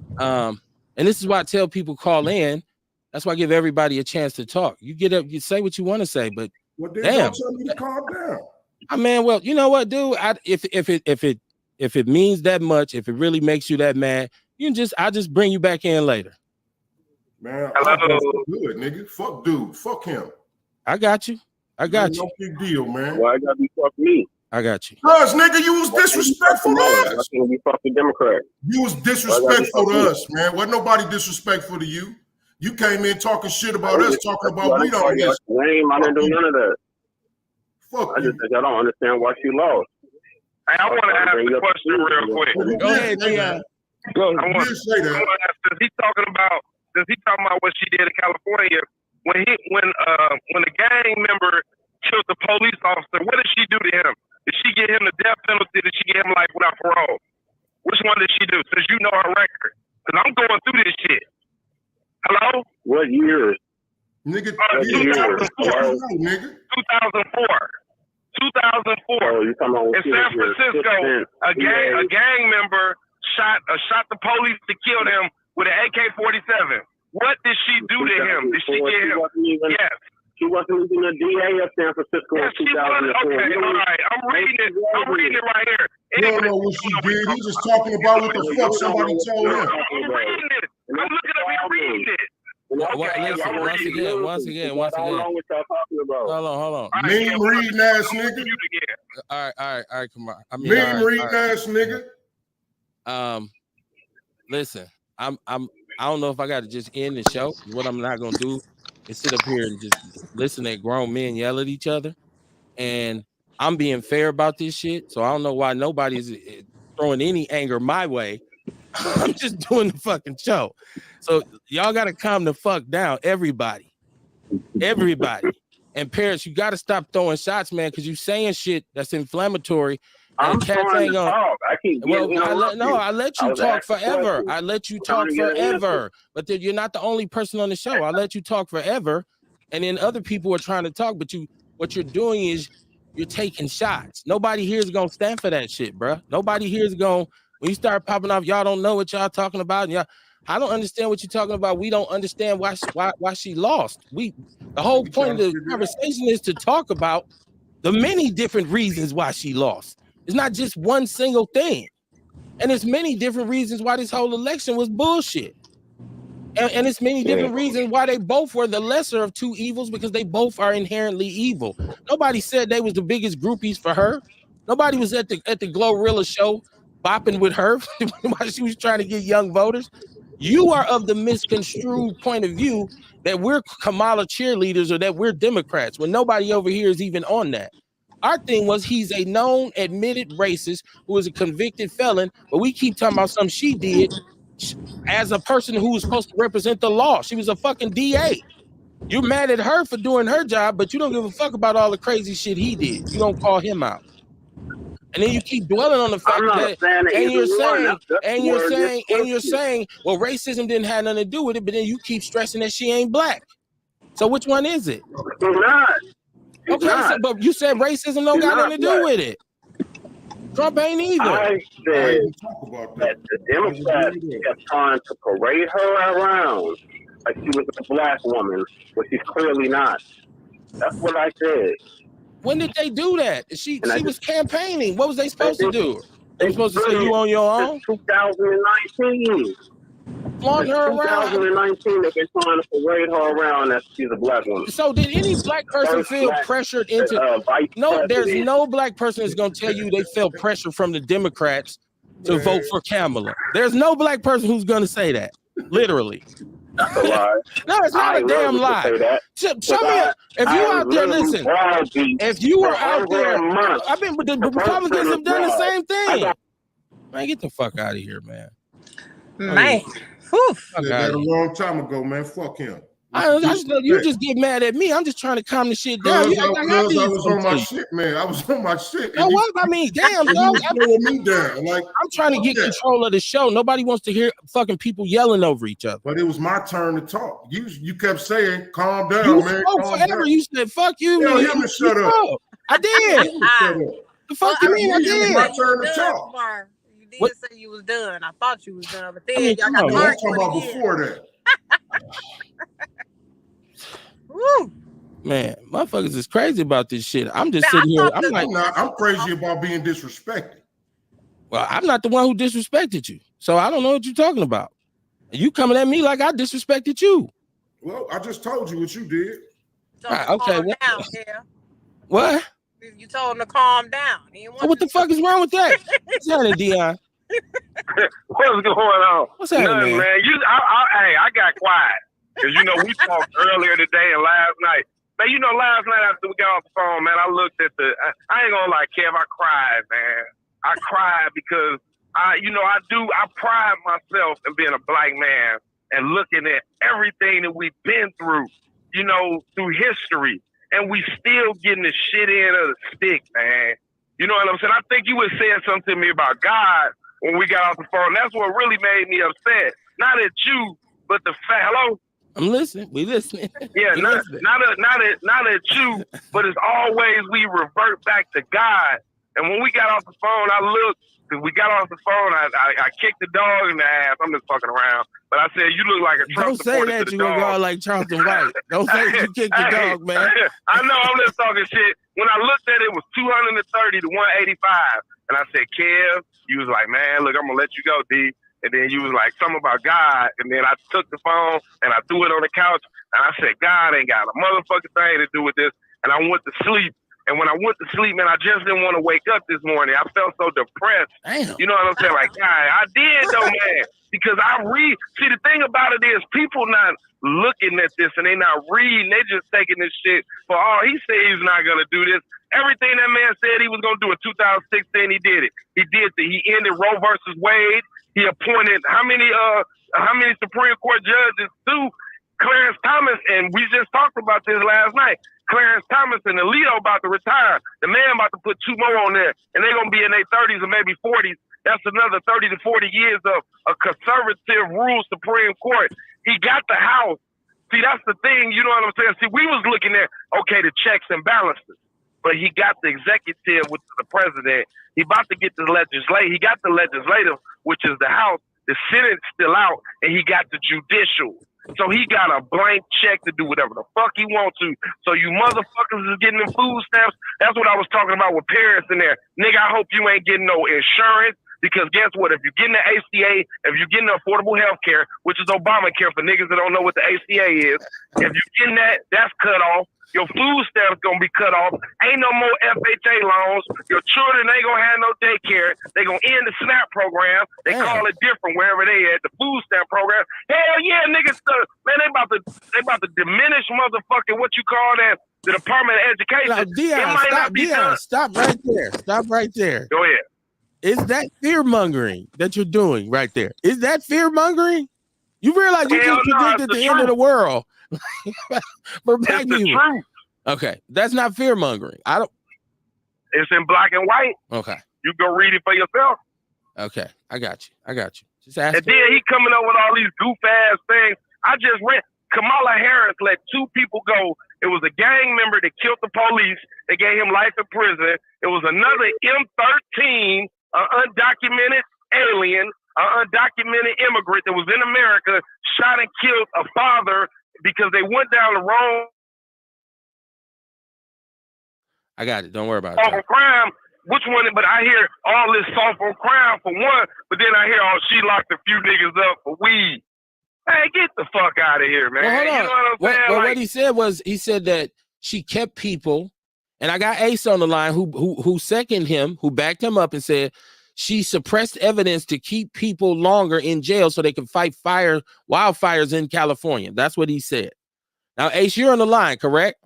And this is why I tell people call in. That's why I give everybody a chance to talk. You get up, you say what you want to say, but damn, tell me to calm down. I mean, well, you know what, dude? If it means that much, if it really makes you that mad, I'll just bring you back in later. Man, good, nigga. Fuck dude. Fuck him. I got you. No big deal, man. Why gotta be fuck me? I got you. Cause nigga, you was disrespectful to us. You fucking Democrat. You was disrespectful to us, man. Wasn't nobody disrespectful to you. You came in talking shit about us, talking about we don't get. I didn't do none of that. Fuck I just think I don't understand why she lost. Hey, I want to ask a question real quick. Go ahead, Dion. I want to ask, does he talking about what she did in California when the gang member killed the police officer? What did she do to him? Did she get him the death penalty? Did she get him life without parole? Which one did she do? Since you know her record, because I'm going through this shit. Hello? What year? Nigga, 2004. 2004. 2004. Oh, you talking about in San Francisco, a gang member shot the police to kill them with an AK-47. What did she do to him? Did she get him? Yes. She wasn't even a DA of San Francisco in 2004. Okay, all right. I'm reading it right here. You don't know what she did. He's just talking about what the fuck somebody told him. I'm reading it. I'm looking up here reading it. Listen, once again. Hold on. Mean reading ass nigga. All right, come on. I mean, mean reading ass nigga. Listen, I don't know if I got to just end the show. What I'm not gonna do is sit up here and just listen at grown men yell at each other. And I'm being fair about this shit, so I don't know why nobody's throwing any anger my way. I'm just doing the fucking show. So y'all got to calm the fuck down, everybody. And parents, you got to stop throwing shots, man, because you saying shit that's inflammatory. I'm trying to talk. I keep I let you talk forever. I let you talk forever. But then you're not the only person on the show. I let you talk forever, and then other people are trying to talk. But what you're doing is you're taking shots. Nobody here is gonna stand for that shit, bro. Nobody here is gonna. When you start popping off, y'all don't know what y'all talking about. And y'all, I don't understand what you're talking about. We don't understand why she lost. The whole point of the conversation is to talk about the many different reasons why she lost. It's not just one single thing. And it's many different reasons why this whole election was bullshit. And it's many different reasons why they both were the lesser of two evils, because they both are inherently evil. Nobody said they was the biggest groupies for her. Nobody was at the Glorilla show bopping with her while she was trying to get young voters. You are of the misconstrued point of view that we're Kamala cheerleaders or that we're Democrats, when nobody over here is even on that. Our thing was he's a known, admitted racist who is a convicted felon, but we keep talking about something she did as a person who was supposed to represent the law. She was a fucking DA. You're mad at her for doing her job, but you don't give a fuck about all the crazy shit he did. You don't call him out. And then you keep dwelling on the fact that, and you're saying, well, racism didn't have nothing to do with it, but then you keep stressing that she ain't black. So which one is it? She's not. Okay, so, but you said racism don't got nothing to do with it. Trump ain't either. I said that the Democrats kept trying to parade her around like she was a black woman, but she's clearly not. That's what I said. When did they do that? She was campaigning. What was they supposed to do? They were supposed to say you on your own? 2019. Flaunt her around. 2019, they've been trying to parade her around as she's a black woman. So did any black person feel pressured into? No, there's no black person that's going to tell you they felt pressure from the Democrats to vote for Kamala. There's no black person who's going to say that. Literally. That's a lie. No, it's not a damn lie. Show me if you out there, listen. If you were out there, I've been. But the Republicans have done the same thing. Man, get the fuck out of here, man. Man, that a long time ago, man. Fuck him. You just get mad at me. I'm just trying to calm the shit down. I was on my shit, man. I was on my shit. You know what? I mean, damn, dog. Me down. Like, I'm trying to get control of the show. Nobody wants to hear fucking people yelling over each other. But it was my turn to talk. You kept saying, "Calm down, you man." Spoke forever. Down. You said, "Fuck you, man." Him to shut up. I did. The fuck you mean? I did. It was my turn to talk. You did say you was done. I thought you was done, but then y'all got I'm talking about before that. Woo. Man, motherfuckers is crazy about this shit. I'm just sitting here. I'm crazy about being disrespected. Well, I'm not the one who disrespected you, so I don't know what you're talking about. And you coming at me like I disrespected you. Well, I just told you what you did. So okay. What? You told him to calm down. So what the fuck is wrong with that? What's happening, Dion? What's going on? What's happening, man? I got quiet. Because, we talked earlier today and last night. Man, last night after we got off the phone, man, I looked at I ain't gonna lie, Kev, I cried, man. I cried because I pride myself in being a black man and looking at everything that we've been through, through history. And we still getting the shit end of the stick, man. You know what I'm saying? I think you were saying something to me about God when we got off the phone. That's what really made me upset. Not at you, but the fact, hello? I'm listening. We listening. Yeah, not at you, but it's always we revert back to God. And when we got off the phone, I looked, because we got off the phone, I kicked the dog in the ass. I'm just fucking around. But I said, you look like a Trump supporter. Don't say that you gonna go like Charleston White. Don't say you kicked the dog, man. I know, I'm just talking shit. When I looked at it, it was 230 to 185. And I said, Kev, you was like, man, look, I'm gonna let you go, D. And then you was like, something about God. And then I took the phone and I threw it on the couch. And I said, God ain't got a motherfucking thing to do with this. And I went to sleep. And when I went to sleep, man, I just didn't want to wake up this morning. I felt so depressed. Damn. You know what I'm saying? Like, God, I did though, man. Because see, the thing about it is people not looking at this and they not reading. They just taking this shit for all he said he's not going to do this. Everything that man said he was going to do in 2016, he did it. He ended Roe versus Wade. He appointed how many Supreme Court judges to Clarence Thomas, and we just talked about this last night. Clarence Thomas and Alito about to retire. The man about to put 2 more on there, and they're going to be in their 30s or maybe 40s. That's another 30 to 40 years of a conservative rule Supreme Court. He got the House. See, that's the thing. You know what I'm saying? See, we was looking at, okay, the checks and balances. But he got the executive, which is the president. He about to get the legislative. He got the legislative, which is the House. the Senate's still out, and he got the judicial. So he got a blank check to do whatever the fuck he wants to. So you motherfuckers is getting them food stamps. That's what I was talking about with parents in there. Nigga, I hope you ain't getting no insurance, because guess what? If you're getting the ACA, if you're getting affordable health care, which is Obamacare for niggas that don't know what the ACA is, if you're getting that, that's cut off. Your food stamps gonna be cut off. Ain't no more FHA loans. Your children ain't gonna have no daycare. They gonna end the SNAP program. They call it different wherever they at. The food stamp program. Hell yeah, niggas. Man, they about to diminish motherfucking what you call that, the Department of Education. Now, Dion, stop right there. Stop right there. Go ahead. Is that fear mongering that you're doing right there? Is that fear mongering? You realize you just predicted the end of the world for black people. Truth. Okay, that's not fear mongering. I don't. It's in black and white. Okay, you go read it for yourself. Okay, I got you. Just ask. And then he coming up with all these goof ass things. I just read Kamala Harris let 2 people go. It was a gang member that killed the police. They gave him life in prison. It was another M13, an undocumented alien, an undocumented immigrant that was in America, shot and killed a father because they went down the wrong. I got it. Don't worry about it. Crime. Which one? But I hear all this soft on crime for one, but then I hear, oh, she locked a few niggas up for weed. Hey, get the fuck out of here, man. Well, hold on. You know what I'm saying? Well, what he said was, he said that she kept people, and I got Ace on the line who seconded him, who backed him up and said she suppressed evidence to keep people longer in jail so they can fight wildfires in California. That's what he said. Now, Ace, you're on the line, correct?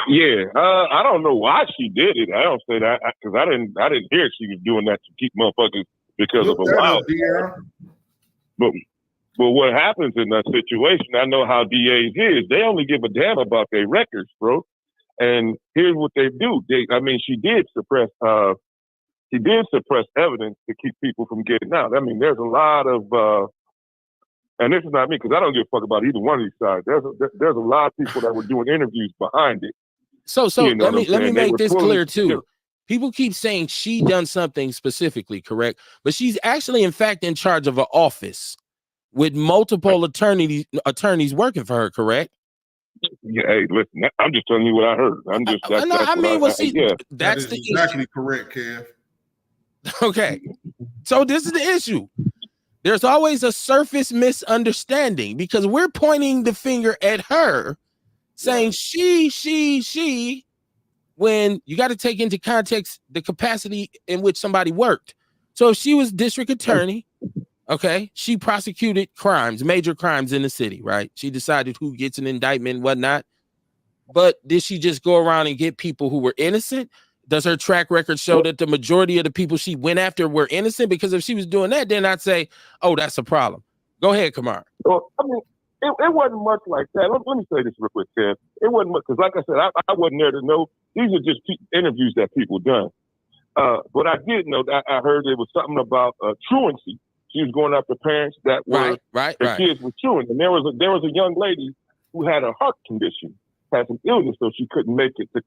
Yeah, I don't know why she did it. I don't say that because I didn't hear she was doing that to keep motherfuckers because of a wildfire. But what happens in that situation, I know how DAs is. They only give a damn about their records, bro. And here's what they do. She did suppress evidence to keep people from getting out. I mean, there's a lot of, and this is not me because I don't give a fuck about either one of these sides. There's a lot of people that were doing interviews behind it. So let me make this clear too. People keep saying she done something specifically, correct? But she's actually, in fact, in charge of an office with multiple attorneys working for her, correct? Yeah, hey, listen, I'm just telling you what I heard. That's exactly correct, Kev. Okay, so this is the issue. There's always a surface misunderstanding because we're pointing the finger at her, saying she, when you got to take into context the capacity in which somebody worked. So if she was district attorney, okay, she prosecuted major crimes in the city, right? She decided who gets an indictment and whatnot. But did she just go around and get people who were innocent? Does her track record show that the majority of the people she went after were innocent? Because if she was doing that, then I'd say, oh, that's a problem. Go ahead, Kamar. Well, I mean, it wasn't much like that. Let me say this real quick, Kev. It wasn't much, because like I said, I wasn't there to know. These are just interviews that people done. But I did know that I heard there was something about truancy. She was going after parents that were their kids were truant. And there was a young lady who had a heart condition, had some illness, so she couldn't make it to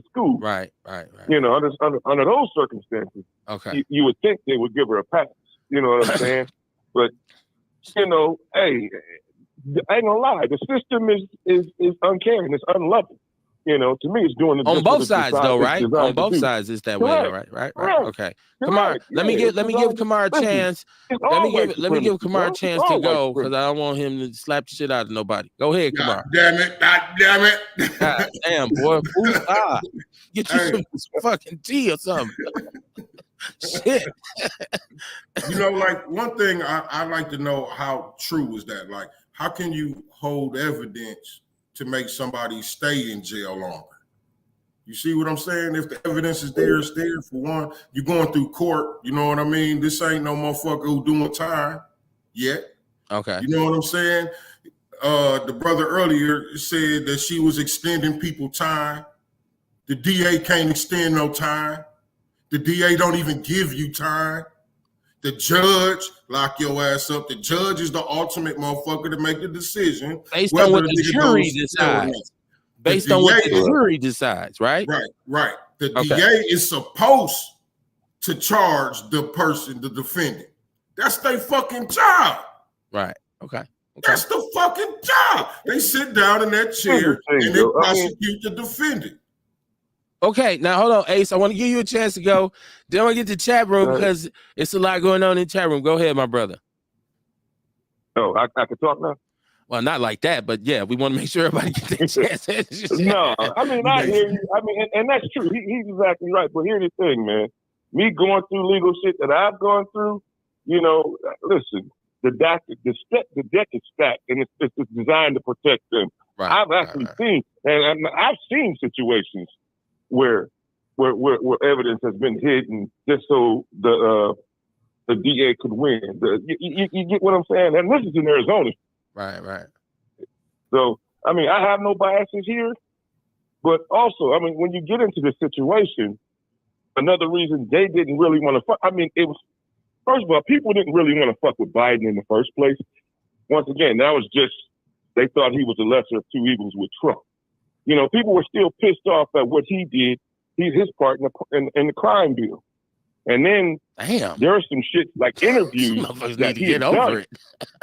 school. Right. You know, under those circumstances, okay, you would think they would give her a pass. You know what I'm saying? But you know, hey, I ain't gonna lie, the system is uncaring, it's unloving. You know, to me, it's doing the on both sides though, right? On both sides, it's that way, right. Okay, Kamar, let me give Kamar a chance. Let me give Kamar a chance to go because I don't want him to slap the shit out of nobody. Go ahead, Kamar. God damn it! God damn, boy, get you some fucking tea or something. Shit. You know, like one thing I like to know, how true is that? Like, how can you hold evidence to make somebody stay in jail longer? You see what I'm saying? If the evidence is there, it's there. For one, you're going through court. You know what I mean? This ain't no motherfucker who doing time yet. Okay. You know what I'm saying? The brother earlier said that she was extending people time. The DA can't extend no time. The DA don't even give you time. The judge lock your ass up. The judge is the ultimate motherfucker to make the decision. Based on what the jury decides. Based on what the jury decides, right? Right. The DA is supposed to charge the person, the defendant. That's their fucking job. Right. Okay. That's the fucking job. They sit down in that chair and they prosecute the defendant. Okay, now hold on, Ace. I want to give you a chance to go. Then I want to get to the chat room because it's a lot going on in the chat room. Go ahead, my brother. Oh, I can talk now? Well, not like that, but yeah, we want to make sure everybody gets their chance. No, I mean, I hear you. I mean, and that's true. He's exactly right. But here's the thing, man. Me going through legal shit that I've gone through, you know, listen, the deck is stacked, and it's designed to protect them. Right, I've actually seen, and I've seen situations where evidence has been hidden just so the DA could win. You get what I'm saying? And this is in Arizona. Right. So, I mean, I have no biases here, but also, I mean, when you get into this situation, another reason they didn't really want to fuck, I mean, it was, first of all, people didn't really want to fuck with Biden in the first place. Once again, that was just, they thought he was the lesser of two evils with Trump. You know, people were still pissed off at what he did, his part in the crime bill. And then there are some shit like interviews that he had done,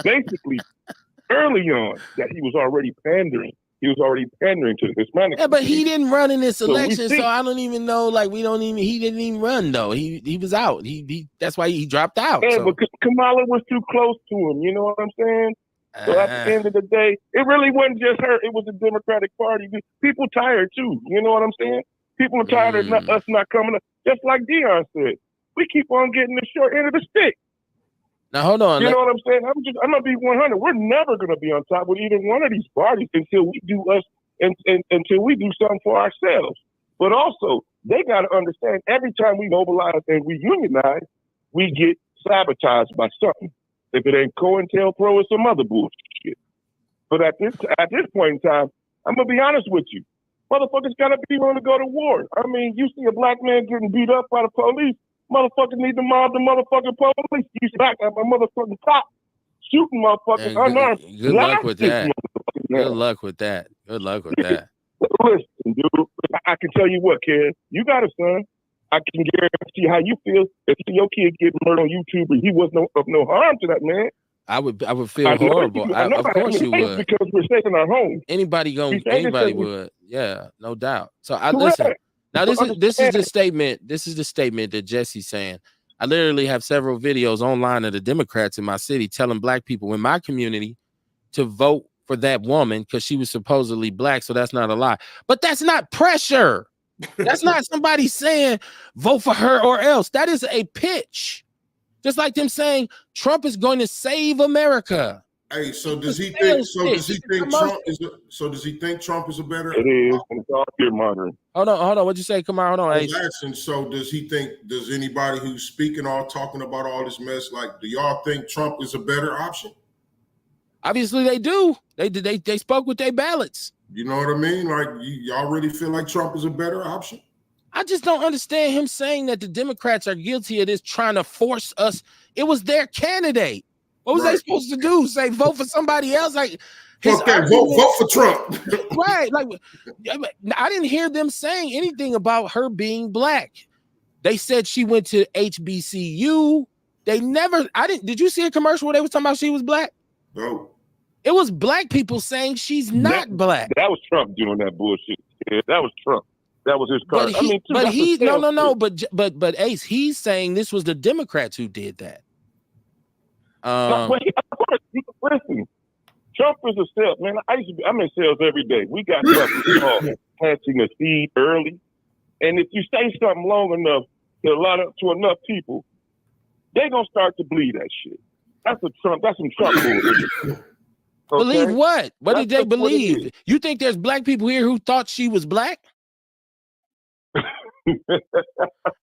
basically early on, that he was already pandering. He was already pandering to the Hispanic. Yeah, but he didn't run in this election, so I don't even know. Like, he didn't even run though. He was out. He that's why he dropped out. Yeah, but Kamala was too close to him. You know what I'm saying? So at the end of the day, it really wasn't just her. It was the Democratic Party. People tired too. You know what I'm saying? People are tired of us not coming up. Just like Dion said, we keep on getting the short end of the stick. Now hold on. You know what I'm saying? I'm gonna be 100. We're never gonna be on top with either one of these parties until we do us and until we do something for ourselves. But also, they gotta understand every time we mobilize and we unionize, we get sabotaged by something. If it ain't COINTELPRO or some other bullshit. But at this point in time, I'm gonna be honest with you. Motherfuckers gotta be willing to go to war. I mean, you see a black man getting beat up by the police, motherfuckers need to mob the motherfucking police. You see back at my motherfucking cop shooting motherfuckers unarmed. Good luck with that. Good luck with that. Listen, dude, I can tell you what, kid. You got a son. I can guarantee how you feel if your kid get murdered on YouTube and he was of no harm to that man. I would feel horrible. Of course you would. Because we're safe in our home. Anybody would. Yeah, no doubt. So I listen. Now this is the statement. This is the statement that Jesse's saying. I literally have several videos online of the Democrats in my city telling black people in my community to vote for that woman because she was supposedly black. So that's not a lie. But that's not pressure. That's not somebody saying vote for her or else. That is a pitch. Just like them saying Trump is going to save America. Hey, so does he think Trump is a better? It is. It's all fear mongering. Hold on. What'd you say? Come on, hold on. So does anybody who's speaking or talking about all this mess, like, do y'all think Trump is a better option? Obviously they do. They spoke with their ballots. You know what I mean? Like, y'all really feel like Trump is a better option? I just don't understand him saying that the Democrats are guilty of this, trying to force us. It was their candidate. What was they supposed to do? Say vote for somebody else? Like, vote for Trump. Right. Like, I didn't hear them saying anything about her being black. They said she went to HBCU. Did you see a commercial where they was talking about she was black? No. It was black people saying she's not black. That was Trump doing that bullshit. Yeah, that was Trump. That was his card. But Ace, he's saying this was the Democrats who did that. Listen, Trump is a sales man. I'm in sales every day. We got planting a seed early, and if you say something long enough to enough people, they're gonna start to believe that shit. That's some Trump bullshit. Okay? Believe what? What did they believe? You think there's black people here who thought she was black?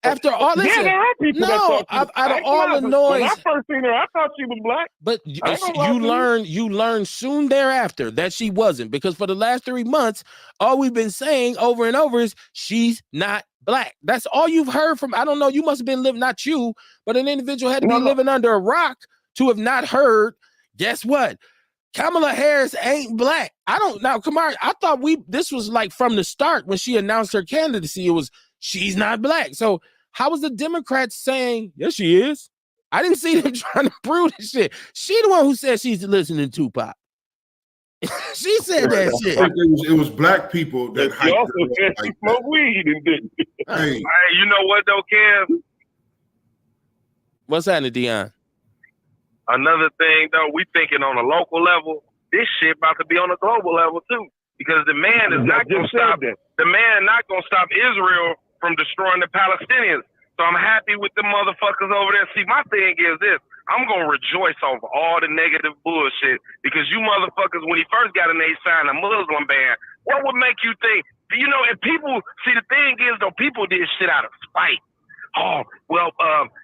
After all this, there are people out of all the noise. When I first seen her, I thought she was black. But you learn soon thereafter that she wasn't, because for the last 3 months, all we've been saying over and over is she's not black. That's all you've heard from. I don't know. You must have been living, not you, but an individual had to be living under a rock to have not heard. Guess what? Kamala Harris ain't black. Kamar, I thought this was like from the start when she announced her candidacy. It was she's not black. So how was the Democrats saying, yes, she is? I didn't see them trying to prove this shit. She the one who said she's listening to Tupac. She said that shit. I think it was black people that She hyped also her up said she like smoked that. weed and didn't. Hey, Hey, you know what though, Kev? What's happening, Dion? Another thing though, we thinking on a local level. This shit about to be on a global level too, because the man is not gonna stop. The man not gonna stop Israel from destroying the Palestinians. So I'm happy with the motherfuckers over there. See, my thing is this. I'm going to rejoice over all the negative bullshit because you motherfuckers, when he first got in there, he signed a Muslim ban. What would make you think, you know, and people, see, the thing is, though, people did shit out of spite. Oh, well,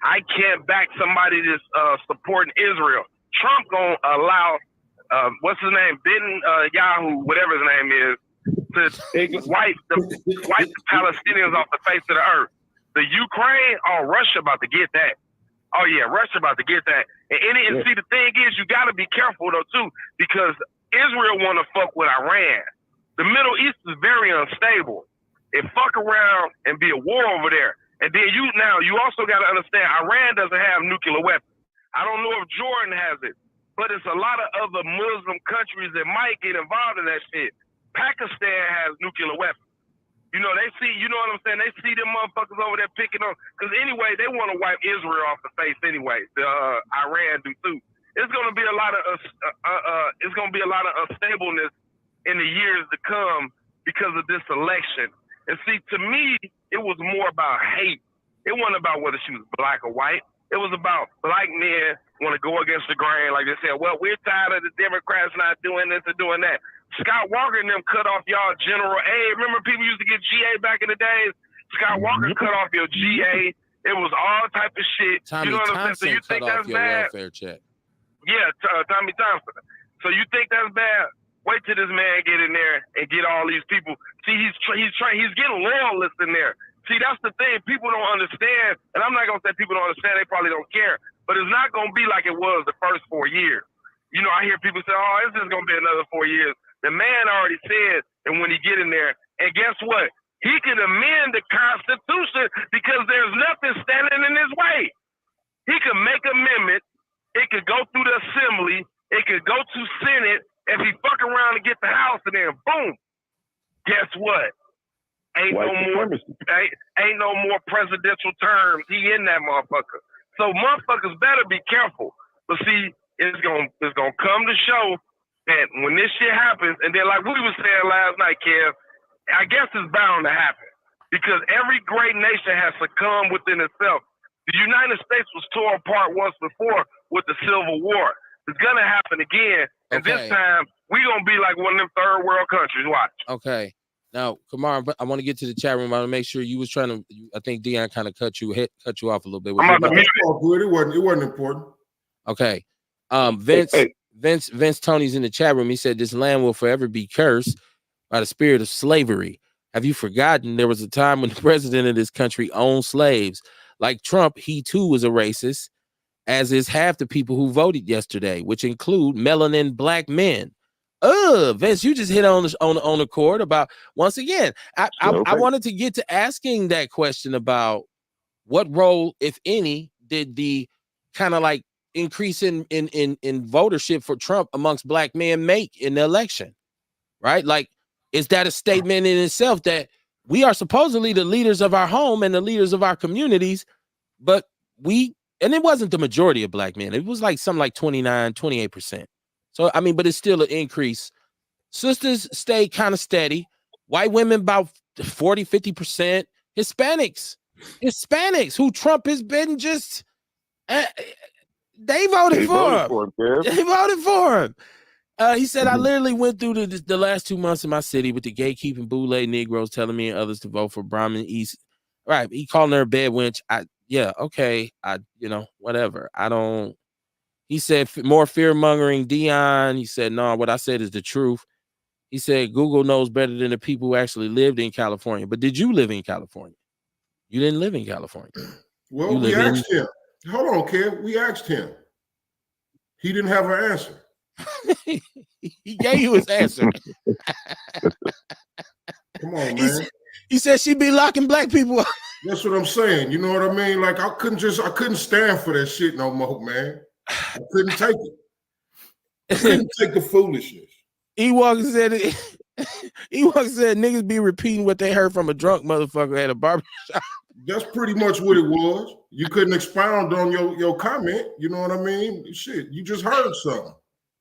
I can't back somebody that's supporting Israel. Trump going to allow, what's his name, Yahoo, whatever his name is, to wipe the Palestinians off the face of the earth. The Ukraine, Russia about to get that. Oh yeah, Russia about to get that. And see, the thing is, you got to be careful though too, because Israel want to fuck with Iran. The Middle East is very unstable. It fuck around and be a war over there. And then you also got to understand, Iran doesn't have nuclear weapons. I don't know if Jordan has it, but it's a lot of other Muslim countries that might get involved in that shit. Pakistan has nuclear weapons. You know, they see, you know what I'm saying? They see them motherfuckers over there picking on, because anyway, they want to wipe Israel off the face anyway. Iran do too. It's going to be a lot of unstableness in the years to come because of this election. And see, to me, it was more about hate. It wasn't about whether she was black or white. It was about black men want to go against the grain. Like they said, well, we're tired of the Democrats not doing this and doing that. Scott Walker and them cut off y'all general aid. Remember people used to get GA back in the days? Scott Walker cut off your GA. It was all type of shit. Tommy you know what I'm saying? So you think that's bad? Welfare check. Yeah, Tommy Thompson. So you think that's bad? Wait till this man get in there and get all these people. See, he's getting loyalists in there. See, that's the thing. People don't understand, and I'm not gonna say people don't understand. They probably don't care, but it's not gonna be like it was the first 4 years. You know, I hear people say, "Oh, it's just gonna be another 4 years." The man already said, and when he get in there, and guess what? He could amend the Constitution because there's nothing standing in his way. He could make amendments. It could go through the Assembly. It could go to Senate. If he fuck around and get the House, and then boom, guess what? Ain't no more presidential terms. He in that motherfucker. So motherfuckers better be careful. But see, it's gonna come to show that when this shit happens, and then like we was saying last night, Kev, I guess it's bound to happen because every great nation has succumbed within itself. The United States was torn apart once before with the Civil War. It's gonna happen again, and this time we gonna be like one of them third world countries. Watch. Okay. Now, Kamar, I want to get to the chat room. I want to make sure you was trying to. I think Dion kind of cut you off a little bit. It wasn't important. Okay. Vince Tony's in the chat room. He said this land will forever be cursed by the spirit of slavery. Have you forgotten there was a time when the president of this country owned slaves? Like Trump, he too was a racist, as is half the people who voted yesterday, which include melanin black men. Vince, you just hit on the chord about, once again, I wanted to get to asking that question about what role, if any, did the kind of like increase in votership for Trump amongst black men make in the election, right? Like, is that a statement in itself that we are supposedly the leaders of our home and the leaders of our communities, but and it wasn't the majority of black men. It was like something like 28%. So, I mean, but it's still an increase. Sisters stay kind of steady. White women about 40-50%. Hispanics who Trump has been just, they voted for him. They voted for him. He said, I literally went through the last 2 months in my city with the gatekeeping boule Negroes telling me and others to vote for Brahmin East. Right. He calling her a bed wench. Whatever. He said more fear mongering Dion. He said, no, what I said is the truth. He said, Google knows better than the people who actually lived in California. But did you live in California? You didn't live in California. Well, we asked him. Hold on, Kev. We asked him. He didn't have an answer. He gave you his answer. Come on, man. He said she'd be locking black people up. That's what I'm saying. You know what I mean? Like I couldn't stand for that shit no more, man. I couldn't take it. I couldn't take the foolishness. Ewok said niggas be repeating what they heard from a drunk motherfucker at a barbershop. That's pretty much what it was. You couldn't expound on your comment. You know what I mean? Shit, you just heard something.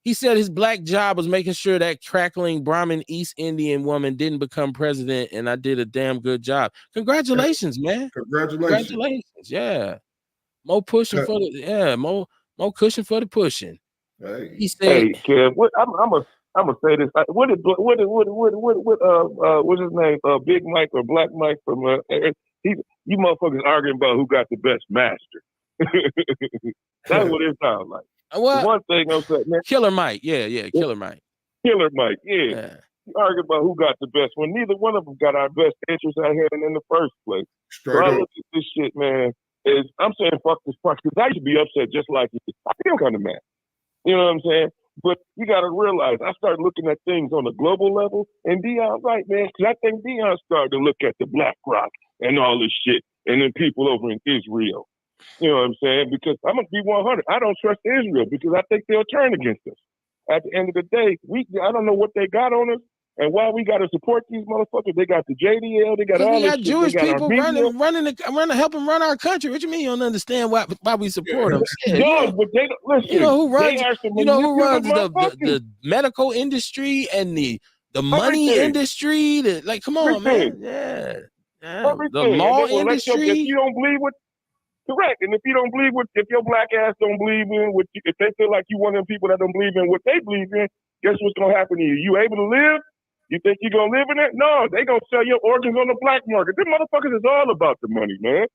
He said his black job was making sure that crackling Brahmin East Indian woman didn't become president, and I did a damn good job. Congratulations, man. Congratulations. Yeah. More pushing for the more cushion for the pushing. Hey. He said, "Hey, Kev, I'm gonna say this. What's his name? Big Mike or Black Mike from you motherfuckers arguing about who got the best master. That's what it sounds like. What? One thing I'm saying, man. Killer Mike. Yeah, Killer Mike. Killer Mike, yeah. You argue about who got the best when neither one of them got our best interests out here in the first place. Straight so I up. look at this shit, man. I'm saying fuck this part because I used to be upset just like you. I feel kind of mad. You know what I'm saying? But you got to realize, I started looking at things on a global level, and Dion's right, man, because I think Dion started to look at the Black Rock and all this shit, and then people over in Israel. You know what I'm saying? Because I'm going to be 100. I don't trust Israel because I think they'll turn against us. At the end of the day, I don't know what they got on us and why we got to support these motherfuckers. They got the JDL, they got all we this got shit. Jewish They got people running help them run our country. What you mean you don't understand why we support them? No, but they listen. You know who runs? You know who runs the medical industry and the money industry? Like, come on, man. Yeah. The law industry. If you don't believe what. Correct. And if you don't believe if your black ass don't believe in what, if they feel like you one of them people that don't believe in what they believe in, guess what's going to happen to you? You able to live? You think you're going to live in it? No, they going to sell your organs on the black market. Them motherfuckers is all about the money, man.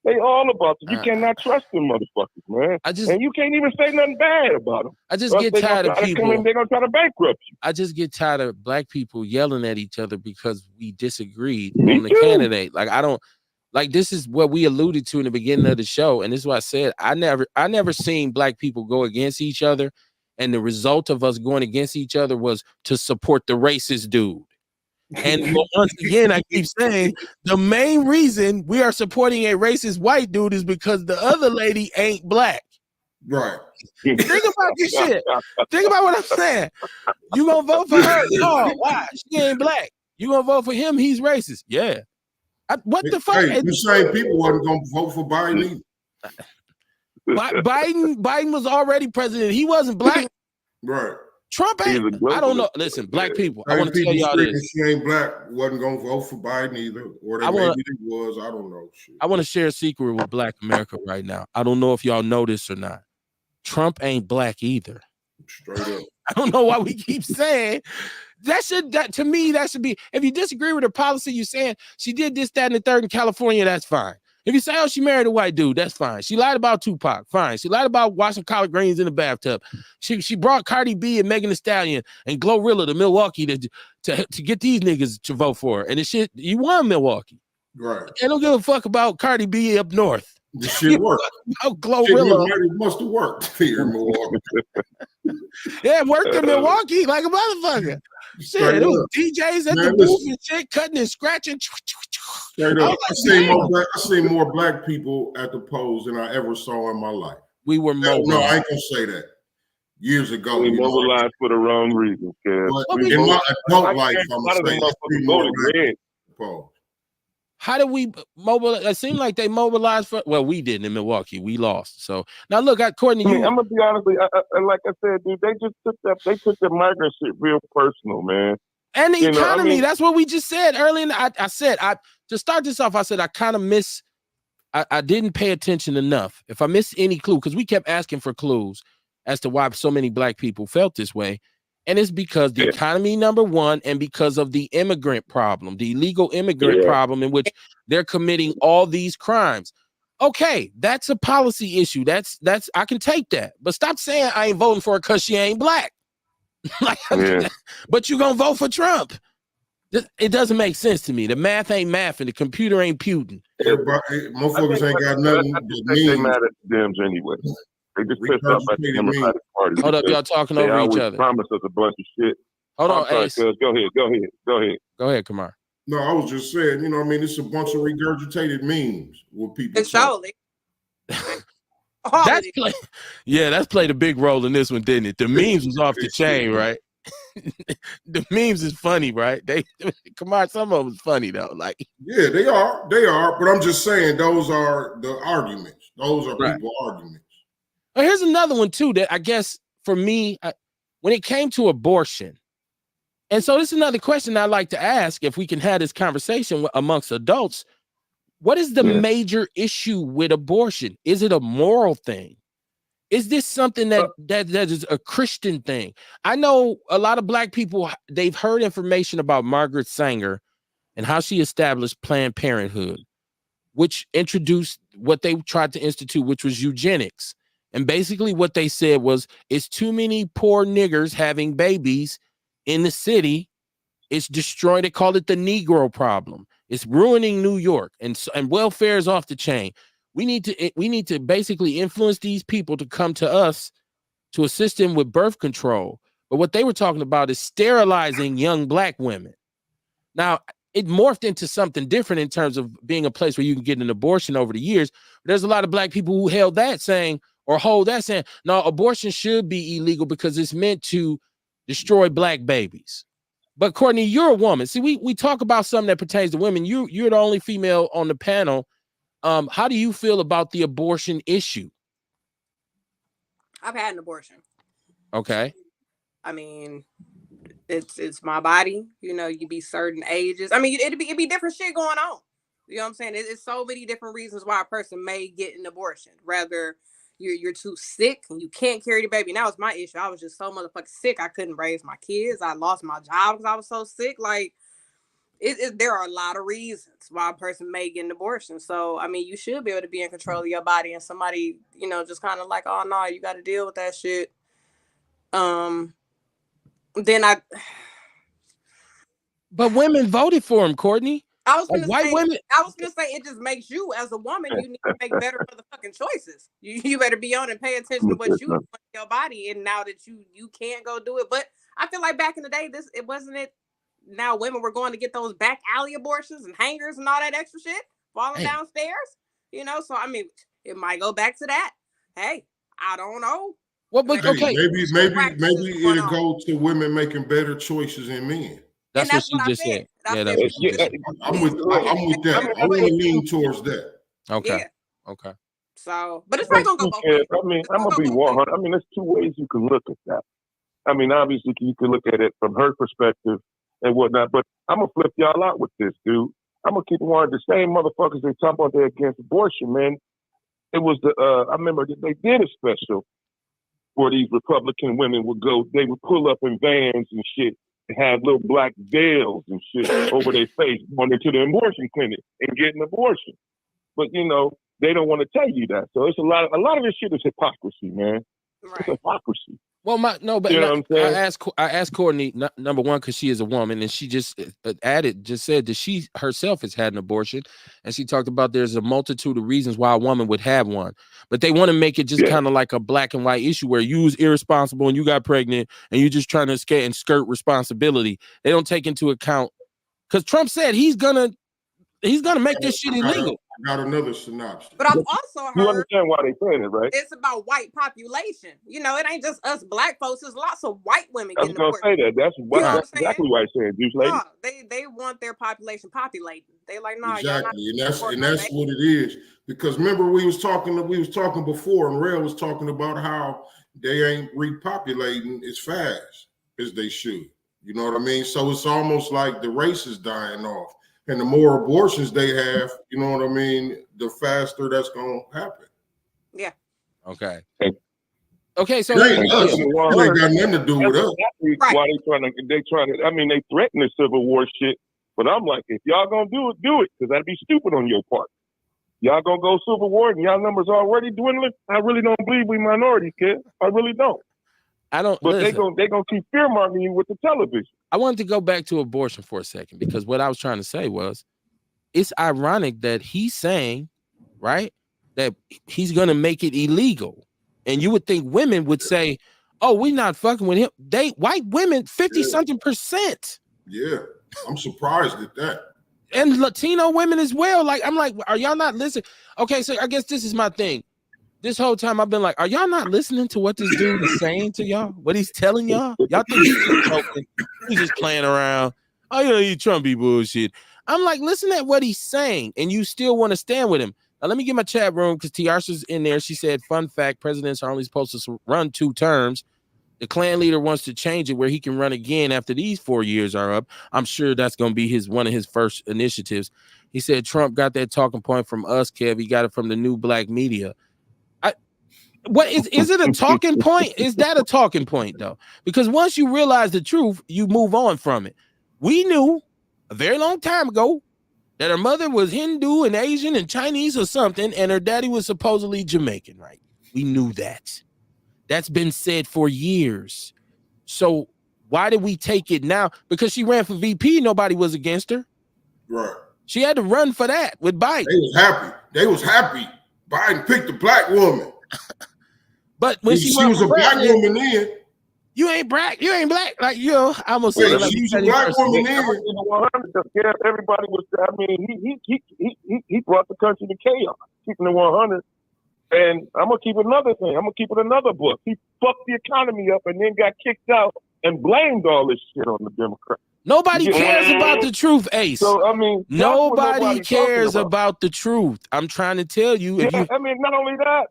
They all about it. You cannot trust them motherfuckers, man. And you can't even say nothing bad about them. I just get tired of people. They're going to try to bankrupt you. I just get tired of black people yelling at each other because we disagreed on the candidate. Like, I don't. Like, this is what we alluded to in the beginning of the show. And this is what I said. I never seen black people go against each other. And the result of us going against each other was to support the racist dude. And once again, I keep saying the main reason we are supporting a racist white dude is because the other lady ain't black. Right. Think about this shit. Think about what I'm saying. You gonna vote for her? No, why? She ain't black. You gonna vote for him? He's racist. Yeah. What the fuck? Hey, the same people wasn't going to vote for Biden either. Biden was already president. He wasn't black. Right. Trump ain't. I don't know. Listen, black people. I want to tell y'all this. She ain't black. Wasn't going to vote for Biden either. Or maybe it was. I don't know. Shit. I want to share a secret with Black America right now. I don't know if y'all know this or not. Trump ain't black either. Straight up. I don't know why we keep saying that to me, that should be, if you disagree with her policy, you're saying she did this, that, and the third in California, that's fine. If you say, oh, she married a white dude, that's fine. She lied about Tupac, fine. She lied about washing collard greens in the bathtub. She brought Cardi B and Megan Thee Stallion and Glorilla to Milwaukee to get these niggas to vote for her. And the shit, you won Milwaukee. Right. They don't give a fuck about Cardi B up north. The shit worked. Glorilla. It must have worked here in Milwaukee. Yeah, it worked in Milwaukee like a motherfucker. Shit, it was DJs at the booth and shit, cutting and scratching. I seen more black people at the polls than I ever saw in my life. We were mobilized. No, I ain't gonna say that. Years ago, we mobilized for the wrong reasons, Kev. In my adult life, I'm saying more black people. How did we mobilize? It seemed like they mobilized for. Well, we didn't in Milwaukee. We lost. So now, look, according to you, I'm gonna be honest with you. Like I said, dude, they just took that. They took the migrant shit real personal, man. And the economy. That's what we just said earlier. I said, to start this off, I said I kind of miss. I didn't pay attention enough. If I missed any clue, because we kept asking for clues as to why so many black people felt this way. And it's because the economy, number one, and because of the immigrant problem, the illegal immigrant problem in which they're committing all these crimes. Okay, that's a policy issue. That's I can take that. But stop saying I ain't voting for her because she ain't black. But you gonna vote for Trump. It doesn't make sense to me. The math ain't math and the computer ain't putin'. Motherfuckers ain't got nothing but they mad at the Dems anyway. They just pissed off at the Democratic Party. Hold up, y'all talking over each other. Promised us a bunch of shit. Hold on, Ace. Go ahead, Go ahead, Kamar. No, I was just saying, you know what I mean? It's a bunch of regurgitated memes with people It's talk. That's played a big role in this one, didn't it? The memes was off the chain, right? The memes is funny, right? They come on, some of them is funny though. Like, yeah, they are. But I'm just saying those are the arguments. Those are people arguments. Well, here's another one too that I guess for me, when it came to abortion, and so this is another question I'd like to ask if we can have this conversation amongst adults. What is the major issue with abortion? Is it a moral thing? Is this something that is a Christian thing? I know a lot of Black people, they've heard information about Margaret Sanger and how she established Planned Parenthood, which introduced what they tried to institute, which was eugenics. And basically what they said was, it's too many poor niggers having babies in the city. It's destroying, they call it the Negro problem. It's ruining New York, and welfare is off the chain. We need to basically influence these people to come to us to assist them with birth control. But what they were talking about is sterilizing young Black women. Now, it morphed into something different in terms of being a place where you can get an abortion over the years. But there's a lot of Black people who hold that saying, no, abortion should be illegal because it's meant to destroy Black babies. But Courtney, you're a woman. See, we talk about something that pertains to women. You're the only female on the panel. How do you feel about the abortion issue? I've had an abortion. Okay. I mean, it's my body. You know, you be certain ages. I mean, it'd be different shit going on. You know what I'm saying? It's so many different reasons why a person may get an abortion. Rather, you're too sick and you can't carry the baby. And that was my issue. I was just so motherfucking sick. I couldn't raise my kids. I lost my job because I was so sick. Like, there are a lot of reasons why a person may get an abortion. So, I mean, you should be able to be in control of your body, and somebody, you know, just kind of like, oh no, you got to deal with that shit. But women voted for him, Courtney. I was gonna say it just makes you as a woman, you need to make better motherfucking choices. You better be on and pay attention to what you want in your body. And now that you can't go do it, but I feel like back in the day, it wasn't it. Now women were going to get those back alley abortions and hangers and all that extra shit falling downstairs. You know, so I mean, it might go back to that. Hey, I don't know. Well, but okay, maybe it'll go to women making better choices than men. That's what she just said. I'm with that. I want to lean towards that. Okay. Yeah. Okay. So, but it's not gonna go both ways. I mean, I'm gonna be 100. I mean, there's two ways you can look at that. I mean, obviously, you can look at it from her perspective and whatnot, but I'm gonna flip y'all out with this, dude. I'm gonna keep it one of the same motherfuckers they talk about there against abortion, man. It was I remember that they did a special where these Republican women they would pull up in vans and shit. Had little black veils and shit over their face going into the abortion clinic and getting an abortion. But, you know, they don't want to tell you that. So it's a lot of this shit is hypocrisy, man. Right. It's hypocrisy. Well, you know I asked Courtney, number one, because she is a woman, and she just said that she herself has had an abortion, and she talked about there's a multitude of reasons why a woman would have one, but they want to make it just kind of like a black and white issue where you was irresponsible and you got pregnant and you're just trying to skirt responsibility. They don't take into account, because Trump said he's gonna make this shit illegal. I got another synopsis. But I've also heard you understand why they saying it, right? It's about white population. You know, it ain't just us black folks. There's lots of white women getting aborted. I was gonna say that. That's exactly why I said, juice lady. No, they want their population populating. They like, no, exactly, and that's what it is. Because remember, we was talking before, and Rail was talking about how they ain't repopulating as fast as they should. You know what I mean? So it's almost like the race is dying off. And the more abortions they have, you know what I mean, the faster that's going to happen. Yeah. Okay. Okay, so it ain't got nothing to do with us. Right. Why they trying to, I mean, they threaten the Civil War shit, but I'm like, if y'all going to do it, because that'd be stupid on your part. Y'all going to go Civil War and y'all numbers already dwindling? I really don't believe we minorities, kid. I really don't. I don't. But they're gonna keep fear mongering you with the television. I wanted to go back to abortion for a second, because what I was trying to say was, it's ironic that he's saying, right, that he's gonna make it illegal, and you would think women would say, "Oh, we're not fucking with him." White women, 50-something%. Yeah, I'm surprised at that. and Latino women as well. Like, I'm like, are y'all not listening? Okay, so I guess this is my thing. This whole time I've been like, are y'all not listening to what this dude is saying to y'all? What he's telling y'all? Y'all think he's just joking? He's just playing around. Oh, you Trumpy bullshit. I'm like, listen at what he's saying, and you still want to stand with him. Now, let me get my chat room because Tiarsha's in there. She said, fun fact, presidents are only supposed to run 2 terms. The Klan leader wants to change it where he can run again after these 4 years are up. I'm sure that's going to be one of his first initiatives. He said Trump got that talking point from us, Kev. He got it from the new black media. What is it a talking point? Is that a talking point, though? Because once you realize the truth, you move on from it. We knew a very long time ago that her mother was Hindu and Asian and Chinese or something, and her daddy was supposedly Jamaican, right? We knew that. That's been said for years. So why did we take it now? Because she ran for VP, nobody was against her. Right. She had to run for that with Biden. They was happy. Biden picked a black woman. But when she was a black woman then. You ain't black. You ain't black. Like, I almost said like she was a black woman then. Yeah, everybody was. I mean, he brought the country to chaos. Keeping it 100. And I'm gonna keep another thing. I'm gonna keep it another book. He fucked the economy up and then got kicked out and blamed all this shit on the Democrats. Nobody cares about the truth, Ace. So I mean, nobody cares about the truth. I'm trying to tell you. I mean, not only that,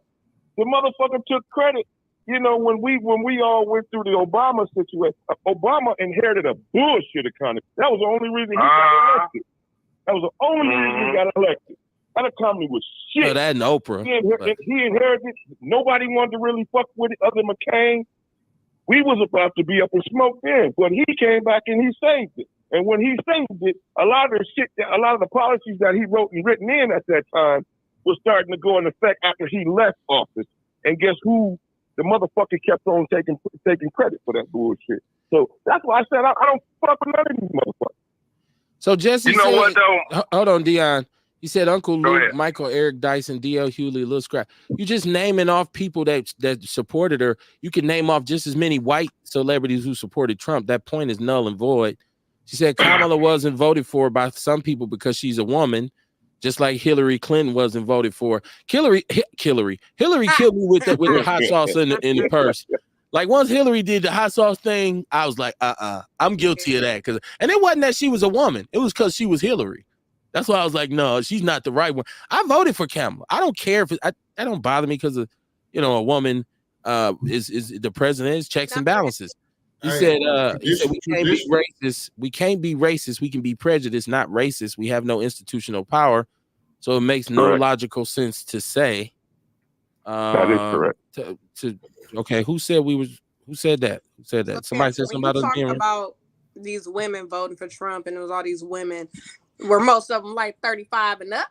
the motherfucker took credit. You know, when we all went through the Obama situation, Obama inherited a bullshit economy. That was the only reason he got elected. That was the only reason he got elected. That economy was shit. No, that and Oprah. He inherited. Nobody wanted to really fuck with it other than McCain. We was about to be up in smoke then, but he came back and he saved it. And when he saved it, a lot of the policies that he wrote and written in at that time was starting to go into effect after he left office. And guess who? The motherfucker kept on taking credit for that bullshit. So that's why I said I don't fuck with none of these motherfuckers. So Jesse, you know what though? Hold on, Dion. He said Uncle Luke, ahead. Michael, Eric Dyson, D.L. Hewley, Lil Scrap. You just naming off people that supported her. You can name off just as many white celebrities who supported Trump. That point is null and void. She said Kamala wasn't voted for by some people because she's a woman, just like Hillary Clinton wasn't voted for. Hillary killed me with the hot sauce in the purse. Like once Hillary did the hot sauce thing, I was like, I'm guilty of that. And it wasn't that she was a woman. It was because she was Hillary. That's why I was like, no, she's not the right one. I voted for Kamala. I don't care if that don't bother me because of, a woman is the president is checks and balances. He said we can't be racist. We can't be racist. We can be prejudiced, not racist. We have no institutional power. So it makes no logical sense to say. That is correct. Okay, who said that? Who said that? Somebody said somebody talking about these women voting for Trump, and it was all these women where most of them like 35 and up.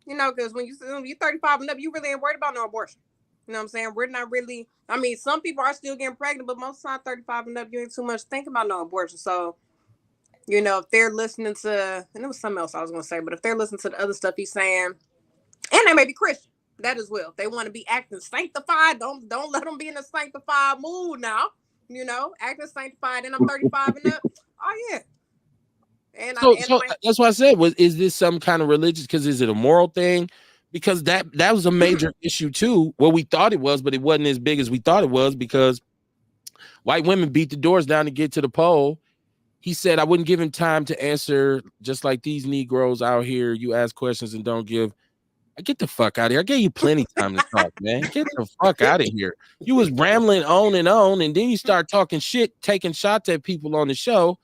Because when you're 35 and up, you really ain't worried about no abortion. You know what I'm saying? We're not really. I mean, some people are still getting pregnant, but most of the time, 35 and up, you ain't too much thinking about no abortion. So, if they're listening to, and it was something else I was going to say, but if they're listening to the other stuff he's saying, and they may be Christian, that as well. If they want to be acting sanctified, don't let them be in a sanctified mood now. Acting sanctified, and I'm 35 and up. Oh yeah. And so that's why I said, is this some kind of religious? Because is it a moral thing? Because that was a major issue too. Well, we thought it was, but it wasn't as big as we thought it was because white women beat the doors down to get to the poll. He said, I wouldn't give him time to answer, just like these Negroes out here. You ask questions and don't give. Get the fuck out of here. I gave you plenty of time to talk, man. Get the fuck out of here. You was rambling on, and then you start talking shit, taking shots at people on the show.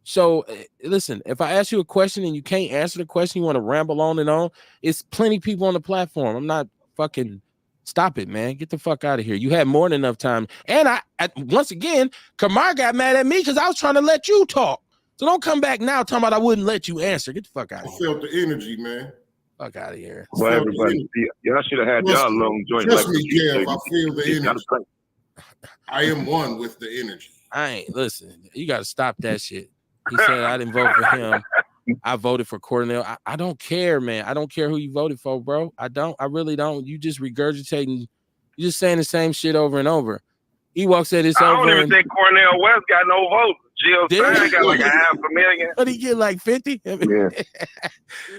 So listen, if I ask you a question and you can't answer the question, you want to ramble on and on, it's plenty of people on the platform. I'm not fucking stop it, man. Get the fuck out of here. You had more than enough time. And I once again, Kamar got mad at me because I was trying to let you talk. So don't come back now talking about I wouldn't let you answer. Get the fuck out of here. I felt the energy, man. Fuck out of here. Well, everybody, y'all should have had y'all long joint. Trust me, Kev, I feel the energy. I am one with the energy. Listen, you got to stop that shit. He said I didn't vote for him. I voted for Cornell. I don't care, man. I don't care who you voted for, bro. I really don't. You just regurgitating. You just saying the same shit over and over. Ewok said it's I over. don't even think Cornel West got no votes. Jill Did Stein he? got like 500,000. But he get like 50. Yeah. Jill Stein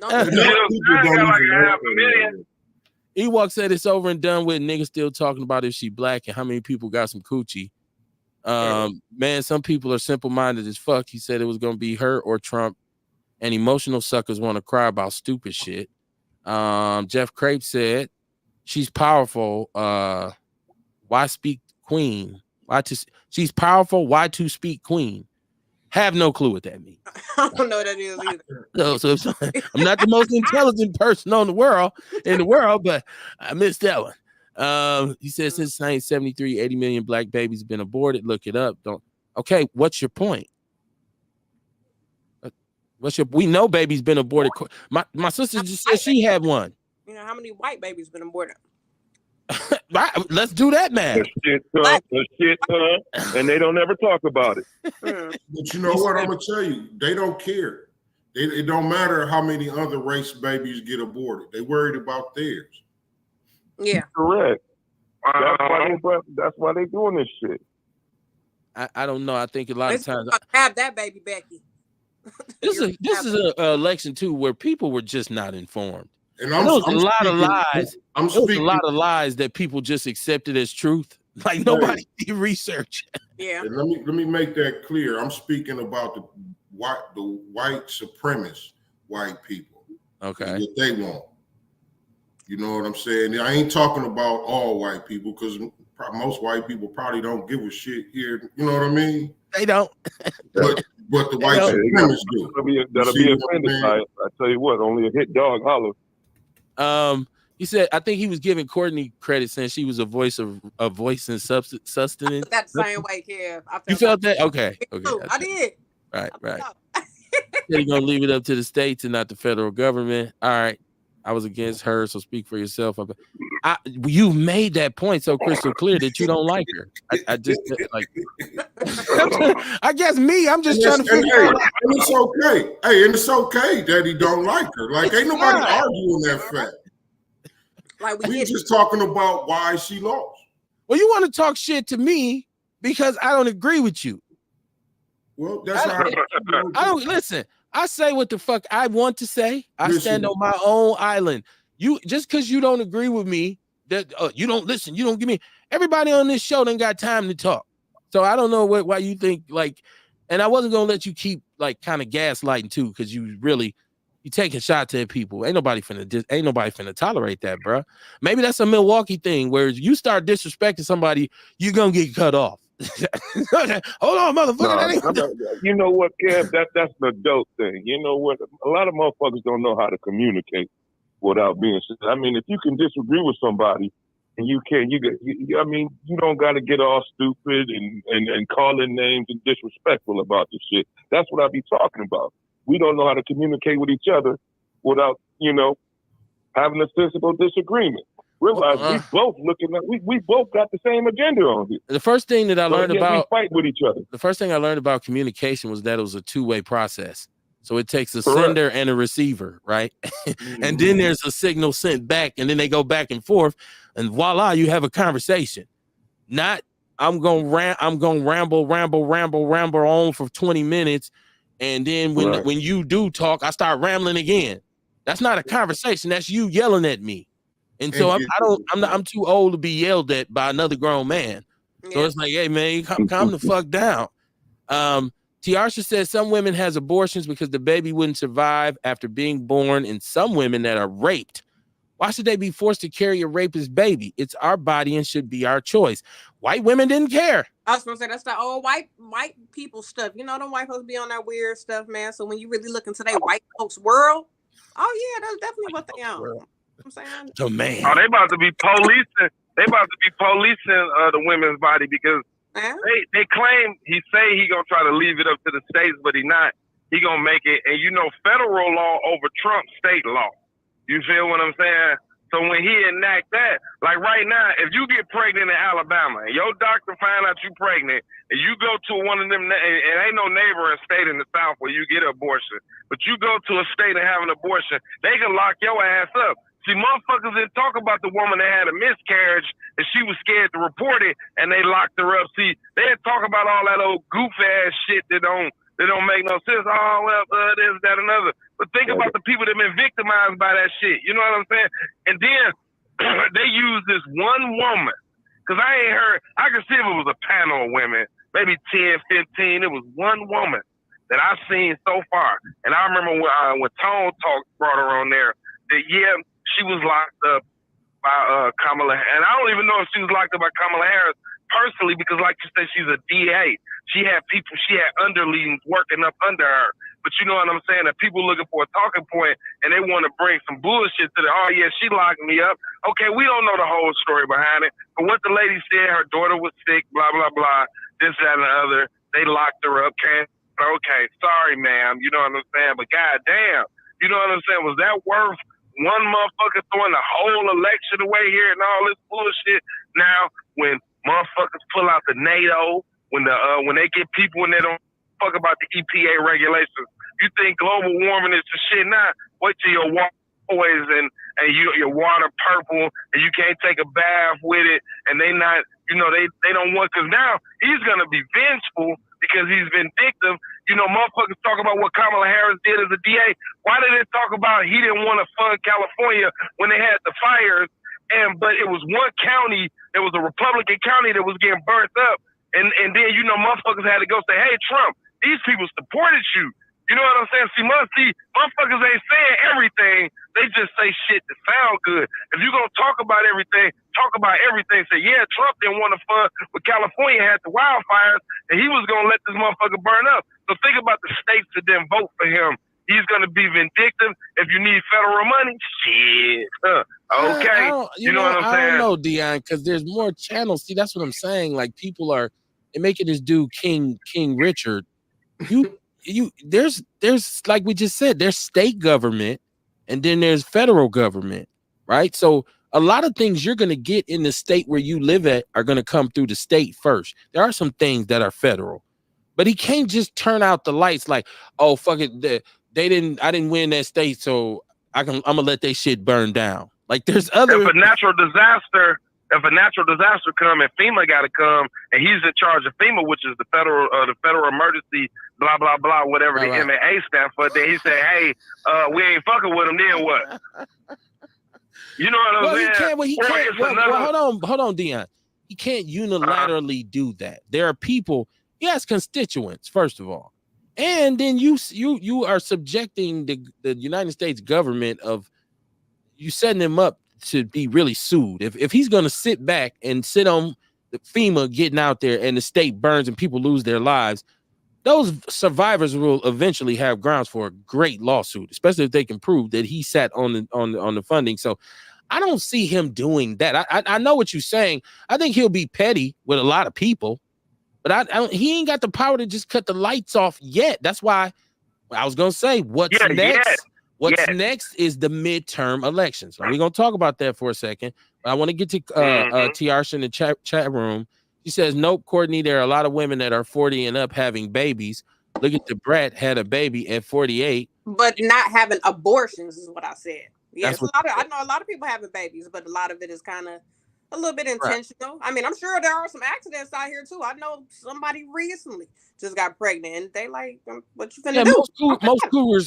got like 500,000. Ewok said it's over and done with. Niggas still talking about if she black and how many people got some coochie. Man, some people are simple-minded as fuck. He said it was gonna be her or Trump, and emotional suckers want to cry about stupid shit. Jeff Crape said she's powerful. Why speak queen? She's powerful. Why to speak queen? Have no clue what that means. I don't know what that is either. So I'm not the most intelligent person in the world, but I missed that one. He said since 1973, 80 million black babies have been aborted. Look it up. Okay, what's your point? We know baby's been aborted. My sister just said she had one. You know how many white babies been aborted? Let's do that, man. The shit, and they don't ever talk about it. But you know what? I'm gonna tell you, they don't care. It don't matter how many other race babies get aborted. They worried about theirs. Yeah, correct. That's why they doing this shit. I don't know. I think a lot of times have that baby, Becky. This is an election too where people were just not informed. And there was a lot of lies. There was a lot of lies that people just accepted as truth. Like nobody did research. Yeah. And let me make that clear. I'm speaking about the white supremacist white people. Okay. What they want. You know what I'm saying? I ain't talking about all white people because most white people probably don't give a shit here. You know what I mean? They don't. But the white supremacists do. That'll be offended by it. I tell you what, only a hit dog holler. He said, I think he was giving Courtney credit saying she was a voice and sustenance. That same way, Kev. You felt that? Okay. I did. Right. They're gonna leave it up to the states and not the federal government. All right. I was against her, so speak for yourself. You made that point so crystal clear that you don't like her. I just like. I guess me. I'm just trying to figure out. And it's okay. Hey, and it's okay that he don't like her. Like, ain't nobody arguing that fact. Like we just talking about why she lost. Well, you want to talk shit to me because I don't agree with you. Well, that's how I don't listen. I say what the fuck I want to say. I stand on my own island. You just because you don't agree with me, that you don't listen. You don't give me. Everybody on this show done got time to talk. So I don't know why you think like. And I wasn't gonna let you keep like kind of gaslighting too, because you taking shots at people. Ain't nobody finna tolerate that, bro. Maybe that's a Milwaukee thing where you start disrespecting somebody, you're gonna get cut off. Hold on, motherfucker. You know what, Kev? That's the dope thing. You know what? A lot of motherfuckers don't know how to communicate without being. I mean, if you can disagree with somebody and you can, I mean, you don't got to get all stupid and calling names and disrespectful about this shit. That's what I be talking about. We don't know how to communicate with each other without, having a sensible disagreement. Realize we both we both got the same agenda on here. The first thing that I learned about we fight with each other. The first thing I learned about communication was that it was a two-way process. So it takes a sender and a receiver, right? And then there's a signal sent back, and then they go back and forth, and voila, you have a conversation. Not I'm gonna ramble on for 20 minutes, and then when you do talk, I start rambling again. That's not a conversation. That's you yelling at me. And so I'm too old to be yelled at by another grown man. Yeah. So it's like, hey man, calm the fuck down. Tiarsha says some women has abortions because the baby wouldn't survive after being born, and some women that are raped. Why should they be forced to carry a rapist baby? It's our body and should be our choice. White women didn't care. I was gonna say that's the old white people stuff. You know, them white folks be on that weird stuff, man. So when you really look into their white folks' world, oh yeah, that's definitely what they own. I'm saying, so man, they about to be policing. They about to be policing the women's body because they claim he gonna try to leave it up to the states, but he not. He gonna make it, and federal law over Trump state law. You feel what I'm saying? So when he enact that, like right now, if you get pregnant in Alabama and your doctor find out you pregnant and you go to one of them, and ain't no neighboring state in the South where you get an abortion, but you go to a state and have an abortion, they can lock your ass up. See, motherfuckers didn't talk about the woman that had a miscarriage and she was scared to report it and they locked her up. See, they didn't talk about all that old goof ass shit that don't make no sense. Oh, well, this, that, another. But think about the people that been victimized by that shit. You know what I'm saying? And then they use this one woman. Because I ain't heard, I can see if it was a panel of women, maybe 10, 15. It was one woman that I've seen so far. And I remember when Tone Talk brought her on there, that, yeah, she was locked up by Kamala. And I don't even know if she was locked up by Kamala Harris personally, because like you said, she's a DA. She had underlings working up under her. But you know what I'm saying? That people looking for a talking point and they want to bring some bullshit to oh yeah, she locked me up. Okay, we don't know the whole story behind it. But what the lady said, her daughter was sick, blah, blah, blah, this, that, and the other. They locked her up. Okay, sorry, ma'am. You know what I'm saying? But goddamn, you know what I'm saying? Was that worth one motherfucker throwing the whole election away here and all this bullshit? Now, when motherfuckers pull out the NATO, when they get people and they don't fuck about the EPA regulations, you think global warming is the shit now? Wait till your water always and your water purple and you can't take a bath with it, and they not, you know, they don't want, because now he's gonna be vengeful because he's vindictive. You know, motherfuckers talk about what Kamala Harris did as a DA. Why did they talk about he didn't want to fund California when they had the fires? But it was one county, it was a Republican county that was getting burnt up. And then, you know, motherfuckers had to go say, hey, Trump, these people supported you. You know what I'm saying? See, motherfuckers ain't saying everything. They just say shit to sound good. If you're going to talk about everything, talk about everything. Say, yeah, Trump didn't want to fund, but California had the wildfires, and he was going to let this motherfucker burn up. So think about the states that didn't vote for him. He's going to be vindictive. If you need federal money, shit. Okay. You know what I'm saying? I don't know, Dion, because there's more channels. See, that's what I'm saying. Like, people are making this dude King Richard. There's like we just said, there's state government and then there's federal government, right? So a lot of things you're going to get in the state where you live at are going to come through the state first. There are some things that are federal, but he can't just turn out the lights like, oh, fuck it. I didn't win that state, so I'm going to let that shit burn down. Like, there's other. If a natural disaster come and FEMA got to come and he's in charge of FEMA, which is the federal emergency, blah, blah, blah, whatever the MAA stands for, then he said, hey, we ain't fucking with him, then what? You know what I'm saying? He can't. Hold on, Dion. He can't unilaterally do that. There are people, he has constituents, first of all. And then you are subjecting the United States government of, you setting him up to be really sued. If he's going to sit back and sit on the FEMA getting out there and the state burns and people lose their lives, those survivors will eventually have grounds for a great lawsuit, especially if they can prove that he sat on the funding. So I don't see him doing that. I know what you're saying. I think he'll be petty with a lot of people, but he ain't got the power to just cut the lights off yet. That's why I was going to say, what's next? What's next is the midterm elections. We're going to talk about that for a second. But I want to get to Tiarsha in the chat room. She says, nope, Courtney, there are a lot of women that are 40 and up having babies. Look at the Brat had a baby at 48. But not having abortions is what I said. Yes, I know a lot of people having babies, but a lot of it is kind of a little bit intentional. Right. I mean, I'm sure there are some accidents out here too. I know somebody recently just got pregnant and they like, what you finna do?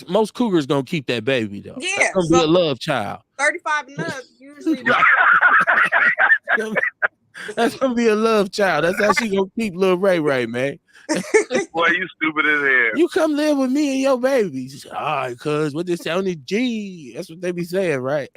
Most cougars gonna keep that baby though. Yeah, that's gonna be a love child. 35 and up usually. That's gonna be a love child. That's how she gonna keep little Ray, man. Boy, you stupid as hell. You come live with me and your babies. All right, cuz what this sound is G. That's what they be saying, right?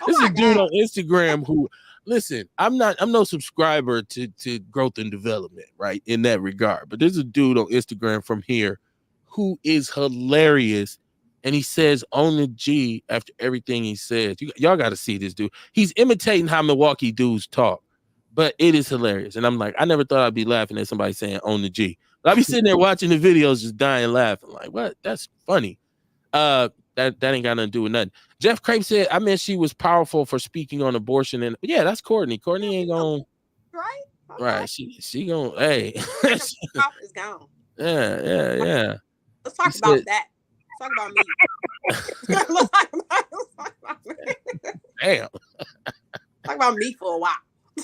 This is a dude on Instagram who, listen, I'm no subscriber to growth and development, right? In that regard. But there's a dude on Instagram from here who is hilarious. And he says on the G after everything he says. Y'all got to see this dude. He's imitating how Milwaukee dudes talk, but it is hilarious. And I'm like, I never thought I'd be laughing at somebody saying on the G. But I'll be sitting there watching the videos just dying laughing. Like, what? That's funny. That ain't got nothing to do with nothing. Jeff Crape said, I meant she was powerful for speaking on abortion. And yeah, that's Courtney. Courtney ain't going. Right? Okay. Right. She going, hey. Is gone. Yeah. Let's talk about that. Talk about me. about me for a while.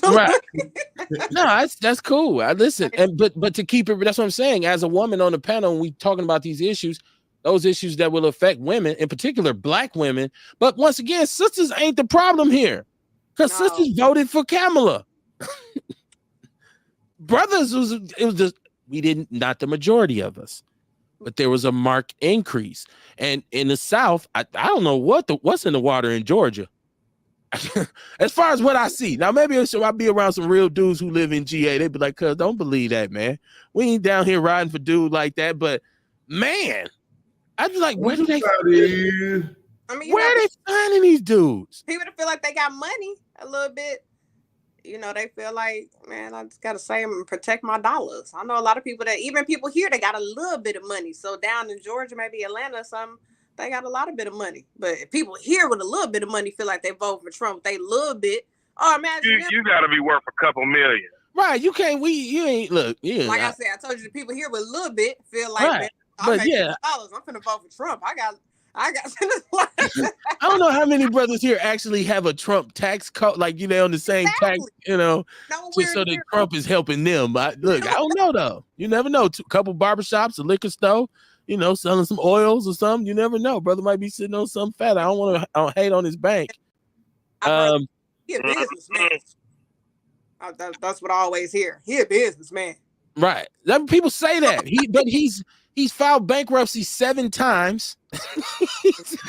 Right. No, that's cool. I listen, and but to keep it, that's what I'm saying. As a woman on the panel, when we talking about these issues, those issues that will affect women, in particular Black women. But once again, sisters ain't the problem here, because sisters voted for Kamala. Brothers we didn't, not the majority of us, but there was a marked increase. And in the South, I don't know what's in the water in Georgia. As far as what I see now, maybe I'll be around some real dudes who live in GA. They'd be like, "Cuz, don't believe that, man. We ain't down here riding for dude like that." But man, I'd be like, where do they? I mean, where are they finding these dudes? People that feel like they got money a little bit. You know, they feel like, man, I just gotta say and protect my dollars. I know a lot of people that, even people here, they got a little bit of money. So down in Georgia, maybe Atlanta or something, they got a lot of bit of money. But if people here with a little bit of money feel like they vote for Trump, they little bit. Oh, imagine you got to be worth a couple million. Right? You can't. You ain't look. Yeah. Like I said, I told you, the people here with a little bit feel like, right. Man, but yeah, $50, I'm finna vote for Trump. I got. I don't know how many brothers here actually have a Trump tax code, like they're on the same tax, so that Trump is helping them. Look, I don't know though. You never know. A couple barbershops, a liquor store, selling some oils or something. You never know. Brother might be sitting on some fat. I don't hate on his bank. He a businessman. That's what I always hear. He a businessman. Right. People say that. He's filed bankruptcy 7 times.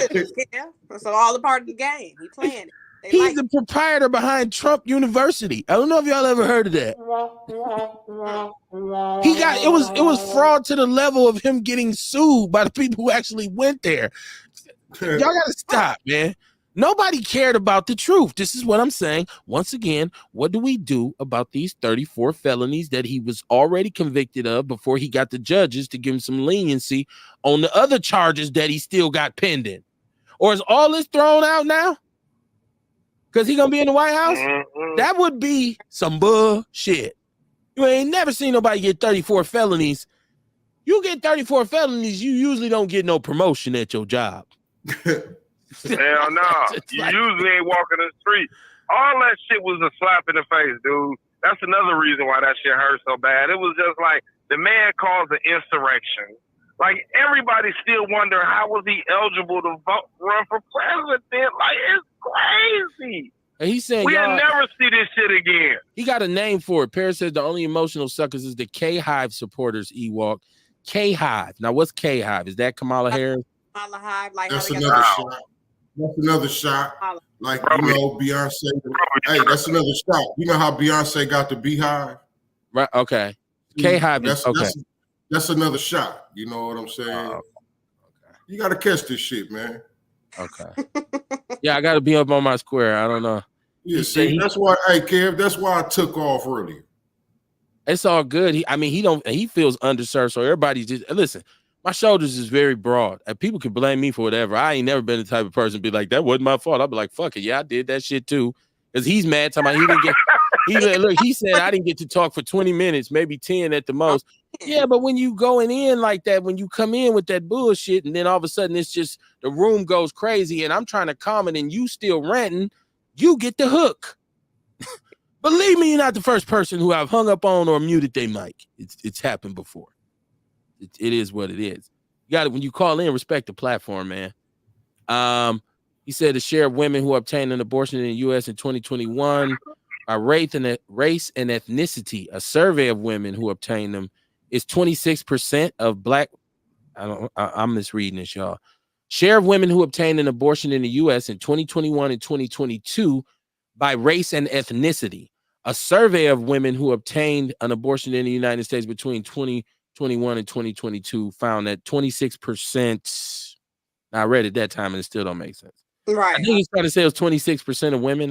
Yeah, that's all a part of the game. He playing it. He's the proprietor behind Trump University. I don't know if y'all ever heard of that. It was fraud to the level of him getting sued by the people who actually went there. Y'all gotta stop, man. Nobody cared about the truth. This is what I'm saying. Once again, what do we do about these 34 felonies that he was already convicted of before he got the judges to give him some leniency on the other charges that he still got pending? Or is all this thrown out now? Because he gonna be in the White House? That would be some bullshit. You ain't never seen nobody get 34 felonies. You get 34 felonies, you usually don't get no promotion at your job. Hell no. You usually ain't walking the street. All that shit was a slap in the face, dude. That's another reason why that shit hurt so bad. It was just like the man caused an insurrection. Like everybody still wonder how was he eligible to run for president? Like it's crazy. And he's saying we'll never see this shit again. He got a name for it. Paris says the only emotional suckers is the K-Hive supporters. Ewok. K-Hive. Now what's K-Hive? Is that Kamala Harris? Kamala Hive, like that's another shot. That's another shot. Like, Beyonce. Hey, that's another shot. You know how Beyonce got the Beehive? Right. Okay. K-Hive. That's another shot. You know what I'm saying? Okay. You got to catch this shit, man. Okay. Yeah, I got to be up on my square. I don't know. Yeah, see, that's why, Kev, that's why I took off earlier. It's all good. He feels underserved. So everybody just, listen, my shoulders is very broad. And people can blame me for whatever. I ain't never been the type of person to be like, that wasn't my fault. I'll be like, fuck it. Yeah, I did that shit too. Because he's mad. Talking about he didn't get, he said I didn't get to talk for 20 minutes, maybe 10 at the most. Yeah, but when you going in like that, when you come in with that bullshit, and then all of a sudden it's just the room goes crazy, and I'm trying to comment and you still ranting, you get the hook. Believe me, you're not the first person who I've hung up on or muted their mic. It's happened before. It is what it is. You got it when you call in, respect the platform, man. He said the share of women who obtained an abortion in the U.S. in 2021 are race and ethnicity. A survey of women who obtained them is 26% of Black. I'm misreading this, y'all. Share of women who obtained an abortion in the U.S. in 2021 and 2022 by race and ethnicity. A survey of women who obtained an abortion in the United States between 2021 and 2022 found that 26%. I read it that time and it still don't make sense. Right. I think he's trying to say it was 26% of women.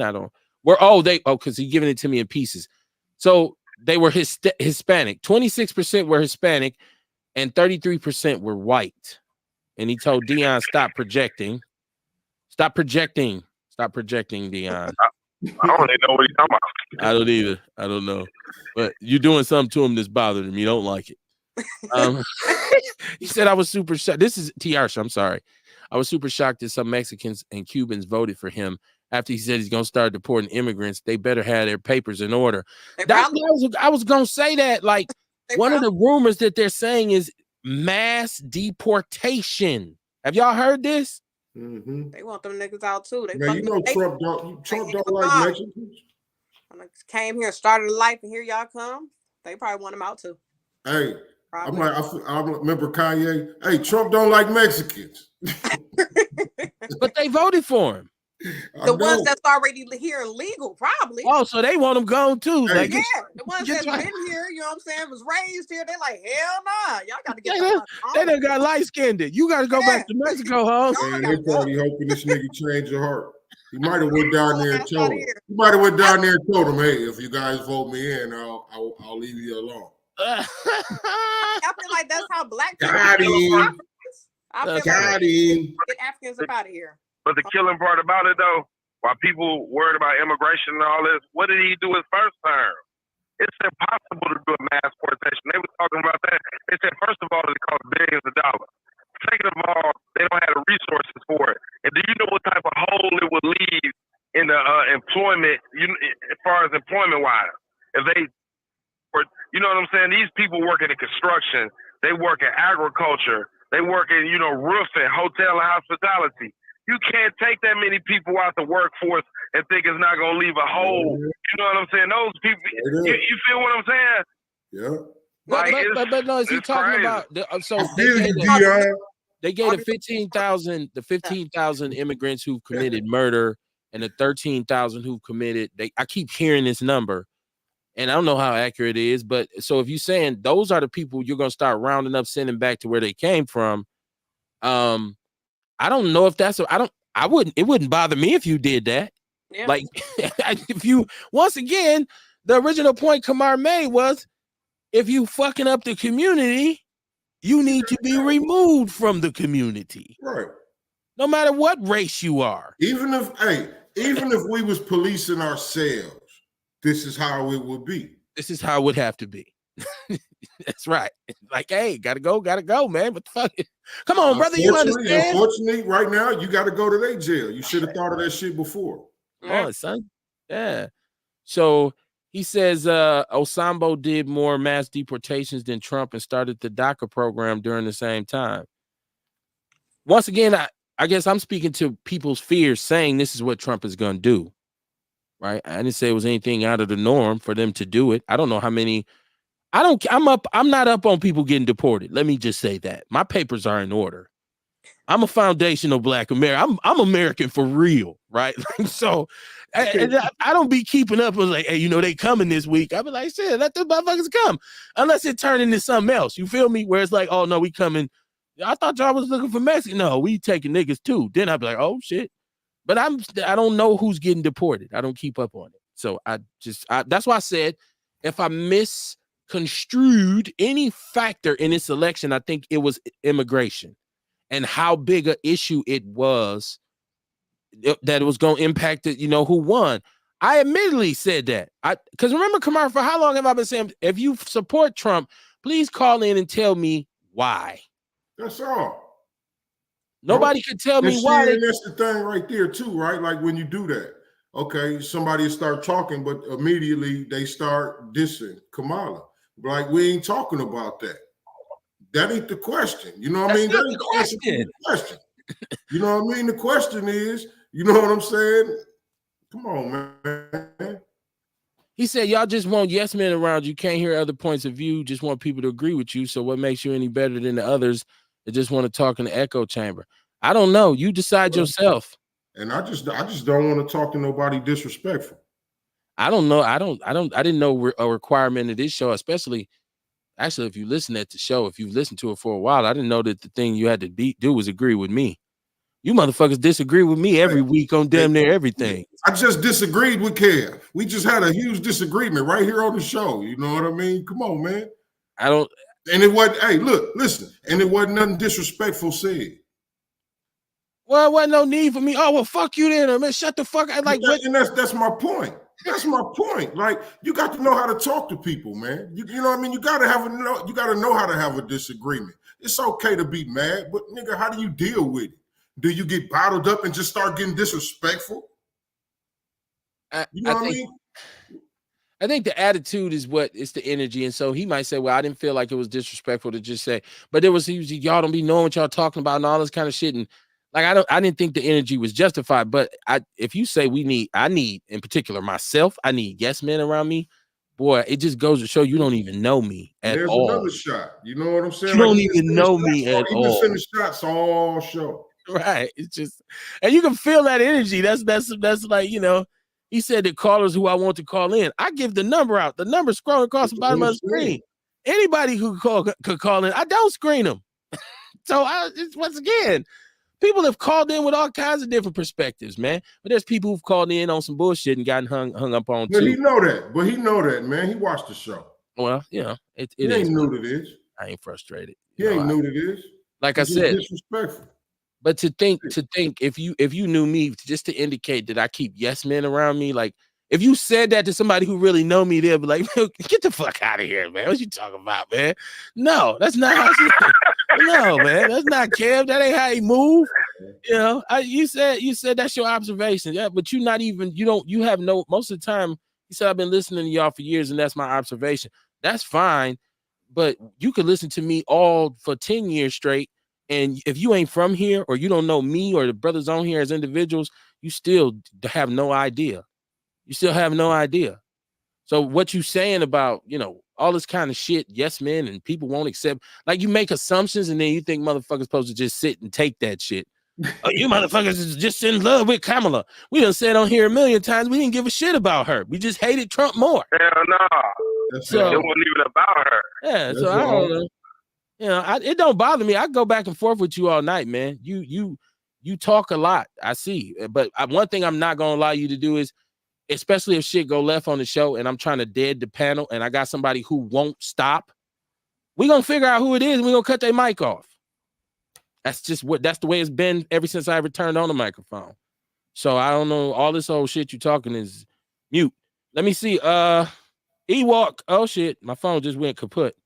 Because he's giving it to me in pieces. So they were Hispanic. 26% were Hispanic and 33% were white. And he told Dion, stop projecting. Stop projecting. Stop projecting, Dion. I don't even know what he's talking about. I don't either. I don't know. But you're doing something to him that's bothering him. You don't like it. He said I was super shocked. This is TR. I'm sorry. I was super shocked that some Mexicans and Cubans voted for him after he said he's going to start deporting immigrants. They better have their papers in order. I was going to say that. Like, one of the rumors that they're saying is mass deportation. Have y'all heard this? Mm-hmm. They want them niggas out too. Man, you know Trump don't like Mexicans. Came here, started a life, and here y'all come. They probably want them out too. Hey, I remember Kanye. Hey, Trump don't like Mexicans. But they voted for him. The ones that's already here and legal, probably. Oh, so they want them gone too. Hey, like, yeah, the ones that's been here, you know what I'm saying, was raised here. They're like, hell nah, y'all got to get they done got light skinned. You got to go back to Mexico, huh? Man, they probably hoping this nigga change your heart. He might have went down there and told him. He might have went down there and told him, hey, if you guys vote me in, I'll leave you alone. I feel like that's how black people got him. I feel like get Africans up out of here. But the killing part about it, though, while people worried about immigration and all this, what did he do his first term? It's impossible to do a mass deportation. They were talking about that. They said, first of all, it costs billions of dollars. Second of all, they don't have the resources for it. And do you know what type of hole it would leave in the employment, as far as employment-wise? If they, you know what I'm saying? These people work in construction. They work in agriculture. They work in, roofing, hotel and hospitality. You can't take that many people out the workforce and think it's not going to leave a hole. You know what I'm saying? Those people, you feel what I'm saying? Yeah. But no, is he talking crazy. about? So they gave the 15,000 immigrants who committed murder and the 13,000 who committed. I keep hearing this number, and I don't know how accurate it is. But so if you're saying those are the people you're going to start rounding up, sending back to where they came from, I don't know if that's. I wouldn't. It wouldn't bother me if you did that. Yeah. Like if you, once again, the original point Kamar made was, if you fucking up the community, you need to be removed from the community. Right. No matter what race you are. Even if we was policing ourselves, this is how it would be. This is how it would have to be. That's right. Like, hey, gotta go, man. What the fuck? Come on, brother. You understand? Unfortunately, right now, you got to go to their jail. You should have thought of that shit before. Come on, son. Yeah. So he says Osambo did more mass deportations than Trump and started the DACA program during the same time. Once again, I guess I'm speaking to people's fears, saying this is what Trump is going to do. Right? I didn't say it was anything out of the norm for them to do it. I don't know how many. I'm not up on people getting deported. Let me just say that. My papers are in order. I'm a foundational Black American. I'm American for real, right? So I don't be keeping up with like, hey, they coming this week. I be like, shit, let the motherfuckers come. Unless it turn into something else. You feel me? Where it's like, oh no, we coming. I thought y'all was looking for Mexico. No, we taking niggas too. Then I'd be like, oh shit. But I don't know who's getting deported. I don't keep up on it. So that's why I said, if I misconstrued any factor in this election, I think it was immigration and how big an issue it was that it was going to impact it, who won. I admittedly said that. Because remember, Kamar, for how long have I been saying, if you support Trump, please call in and tell me why. That's all. Nobody could tell me why. That's the thing right there too, right? Like when you do that, okay, somebody start talking, but immediately they start dissing Kamala. Like, we ain't talking about that. That ain't the question. You know what I mean? That ain't the question. You know what I mean? The question is, you know what I'm saying? Come on, man. He said, y'all just want yes men around you. Can't hear other points of view. Just want people to agree with you. So what makes you any better than the others that just want to talk in the echo chamber? I don't know. You decide yourself. And I just don't want to talk to nobody disrespectful. I don't know. I didn't know a requirement of this show, especially actually, if you listen at the show, if you've listened to it for a while, I didn't know that the thing you had to do was agree with me. You motherfuckers disagree with me every week on damn near everything. I just disagreed with Kev. We just had a huge disagreement right here on the show. You know what I mean? Come on, man. And it wasn't, hey, look, listen, and it wasn't nothing disrespectful said. Well, it wasn't no need for me. Oh, well, fuck you then, man. Shut the fuck up. Like, and that's my point. That's my point. Like, you got to know how to talk to people, man. You know what I mean? You gotta know how to have a disagreement. It's okay to be mad, but nigga, how do you deal with it? Do you get bottled up and just start getting disrespectful? You know what I mean? I think the attitude is what it's the energy. And so he might say, well, I didn't feel like it was disrespectful to just say, but there was usually y'all don't be knowing what y'all talking about and all this kind of shit. And like, I didn't think the energy was justified. But if you say I need in particular myself, I need yes men around me, boy, it just goes to show you don't even know me at There's all. Another shot. You know what I'm saying? You don't even know me at all. Even sending shots all show. Right. It's just, and you can feel that energy. That's like, you know, he said that callers who I want to call in, I give the number out. The number scrolling across the bottom of the screen. Anybody who could call in, I don't screen them. So it's, once again, people have called in with all kinds of different perspectives, man. But there's people who've called in on some bullshit and gotten hung up on too. He know that, man. He watched the show. Well, you know, it he ain't new to this. I ain't frustrated. He ain't new to this. Like I said, disrespectful. But to think if you knew me, just to indicate that I keep yes men around me, like if you said that to somebody who really know me, they'll be like, get the fuck out of here, man. What you talking about, man? No, that's not how no, man. That's not Kev. That ain't how he move. You know, you said that's your observation. Yeah, but you have no, most of the time, you said I've been listening to y'all for years, and that's my observation. That's fine, but you could listen to me all for 10 years straight. And if you ain't from here or you don't know me or the brothers on here as individuals, you still have no idea. You still have no idea. So what you saying about, you know, all this kind of shit, yes, men, and people won't accept, like you make assumptions and then you think motherfuckers supposed to just sit and take that shit. Oh, you motherfuckers is just in love with Kamala. We done said on here a million times, we didn't give a shit about her. We just hated Trump more. Hell no. So, it wasn't even about her. Yeah, so I don't know. You know, it don't bother me. I go back and forth with you all night, man. You talk a lot. I see, but one thing I'm not gonna allow you to do is, especially if shit go left on the show, and I'm trying to dead the panel, and I got somebody who won't stop. We gonna figure out who it is, and we gonna cut their mic off. That's the way it's been ever since I ever turned on the microphone. So I don't know. All this old shit you talking is mute. Let me see. Ewok. Oh shit, my phone just went kaput.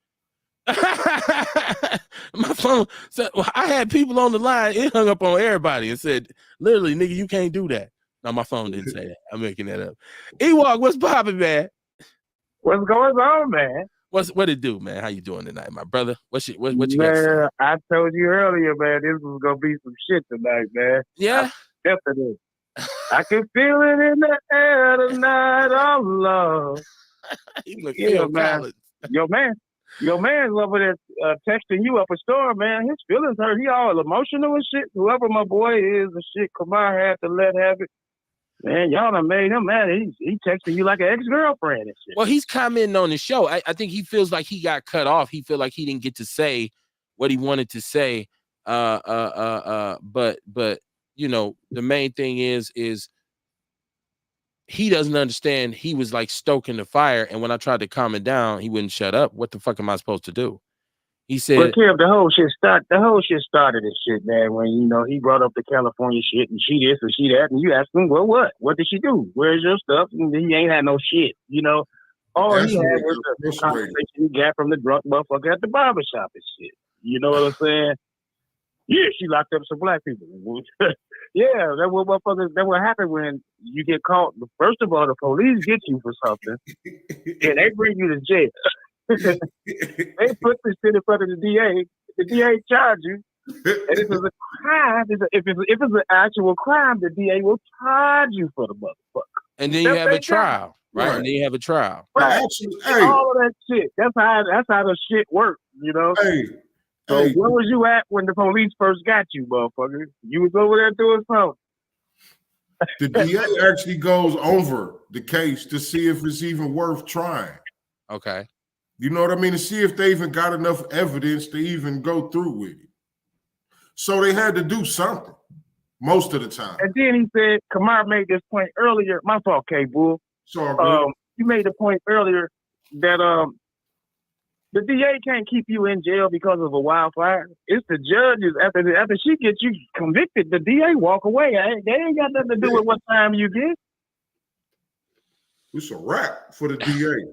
My phone. So I had people on the line. It hung up on everybody and said, "Literally, nigga, you can't do that." No, my phone didn't say that. I'm making that up. Ewok, what's popping, man? What's going on, man? What it do, man? How you doing tonight, my brother? What you man, got to say? I told you earlier, man, this was gonna be some shit tonight, man. Yeah, definitely. I can feel it in the air tonight, oh Lord. Yeah, man. Your man's over there texting you up a storm, man. His feelings hurt. He all emotional and shit. Whoever my boy is and shit, Kamar had to let have it. Man, y'all done made him mad. He texting you like an ex-girlfriend and shit. Well, he's commenting on the show. I think he feels like he got cut off. He feel like he didn't get to say what he wanted to say. But you know, the main thing is he doesn't understand. He was like stoking the fire, and when I tried to calm it down, he wouldn't shut up. What the fuck am I supposed to do? He said, "But Kev, the whole shit started this shit, man. When he brought up the California shit and she this and she that, and you asked him, well, what did she do? Where's your stuff? And he ain't had no shit, All he had was the conversation he got from the drunk motherfucker at the barbershop and shit. You know what I'm saying? Yeah, she locked up some black people. Yeah, that's what happened when you get caught. First of all, the police get you for something, and they bring you to jail. They put this shit in front of the DA. The DA charge you, and if it's a crime, if it's an actual crime, the DA will charge you for the motherfucker. And then you have a trial, right? And then you have a trial. Right. All of that shit. That's how the shit works, So where was you at when the police first got you, motherfucker? You was over there doing something. The DA actually goes over the case to see if it's even worth trying. Okay. You know what I mean? To see if they even got enough evidence to even go through with it. So they had to do something most of the time. And then he said, Kamar made this point earlier. My fault, K-Bull. Sorry, you made the point earlier that the DA can't keep you in jail because of a wildfire. It's the judges. After she gets you convicted, the DA walk away. They ain't got nothing to do with what time you get. It's a wrap for the DA.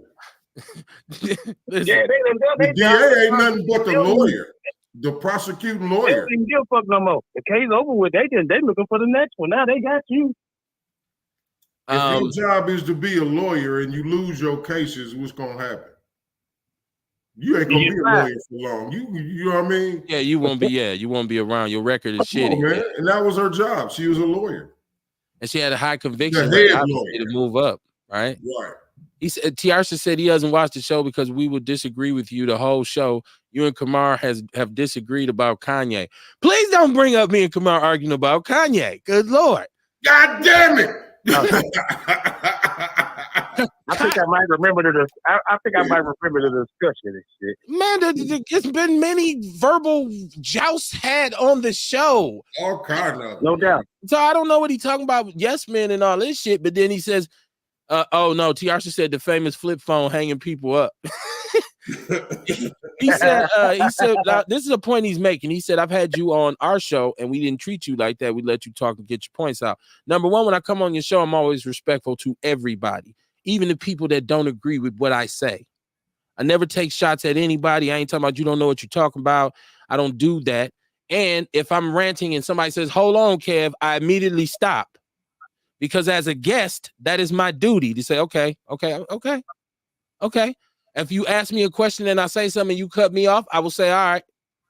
Yeah, the DA ain't nothing but the lawyer. The prosecuting They lawyer. don't even give a fuck no more. The case over with. They looking for the next one. Now they got you. If your job is to be a lawyer and you lose your cases, what's gonna happen? You ain't gonna be a lawyer for long. You know what I mean? Yeah, you won't be. Yeah, you won't be around. Your record is Come on, shitty, man. And that was her job. She was a lawyer. and she had a high conviction The rate head obviously to lawyer. move up, right? Right. He said Tiarsha said he doesn't watch the show because we would disagree with you the whole show. You and Kamar have disagreed about Kanye. Please don't bring up me and Kamar arguing about Kanye. Good Lord. God damn it. I think I might remember I think I might remember the discussion and shit. Man, there's been many verbal jousts had on the show. All kind of. No doubt. So I don't know what he's talking about, yes men and all this shit, but then he says, oh no, Tiarsha said the famous flip phone hanging people up. he said this is a point he's making. He said, I've had you on our show and we didn't treat you like that. We let you talk and get your points out. Number one, when I come on your show, I'm always respectful to everybody, even the people that don't agree with what I say. I never take shots at anybody. I ain't talking about you don't know what you're talking about. I don't do that. And if I'm ranting and somebody says, hold on, Kev, I immediately stop. Because as a guest, that is my duty to say, okay. If you ask me a question and I say something and you cut me off, I will say, all right,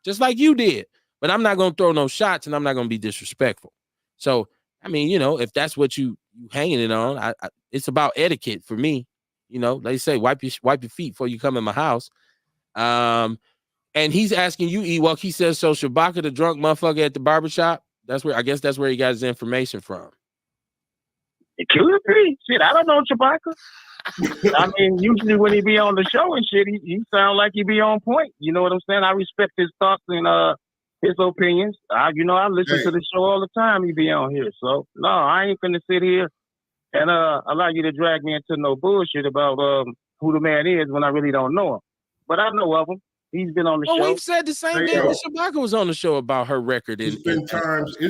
just like you did. But I'm not going to throw no shots and I'm not going to be disrespectful. So, I mean, you know, if that's what you hanging it on, it's about etiquette for me. You know, they say wipe your feet before you come in my house. And he's asking you, Ewok, he says, so Shabaka, the drunk motherfucker at the barbershop, I guess that's where he got his information from. It could be. Shit, I don't know Chewbacca. I mean, usually when he be on the show and shit, he sound like he be on point. You know what I'm saying? I respect his thoughts and his opinions. I listen to the show all the time he be on here. So, no, I ain't finna sit here and allow you to drag me into no bullshit about who the man is when I really don't know him. But I know of him. He's been on the show. Well, we've said the same thing when Shabaka was on the show about her record. It's been times me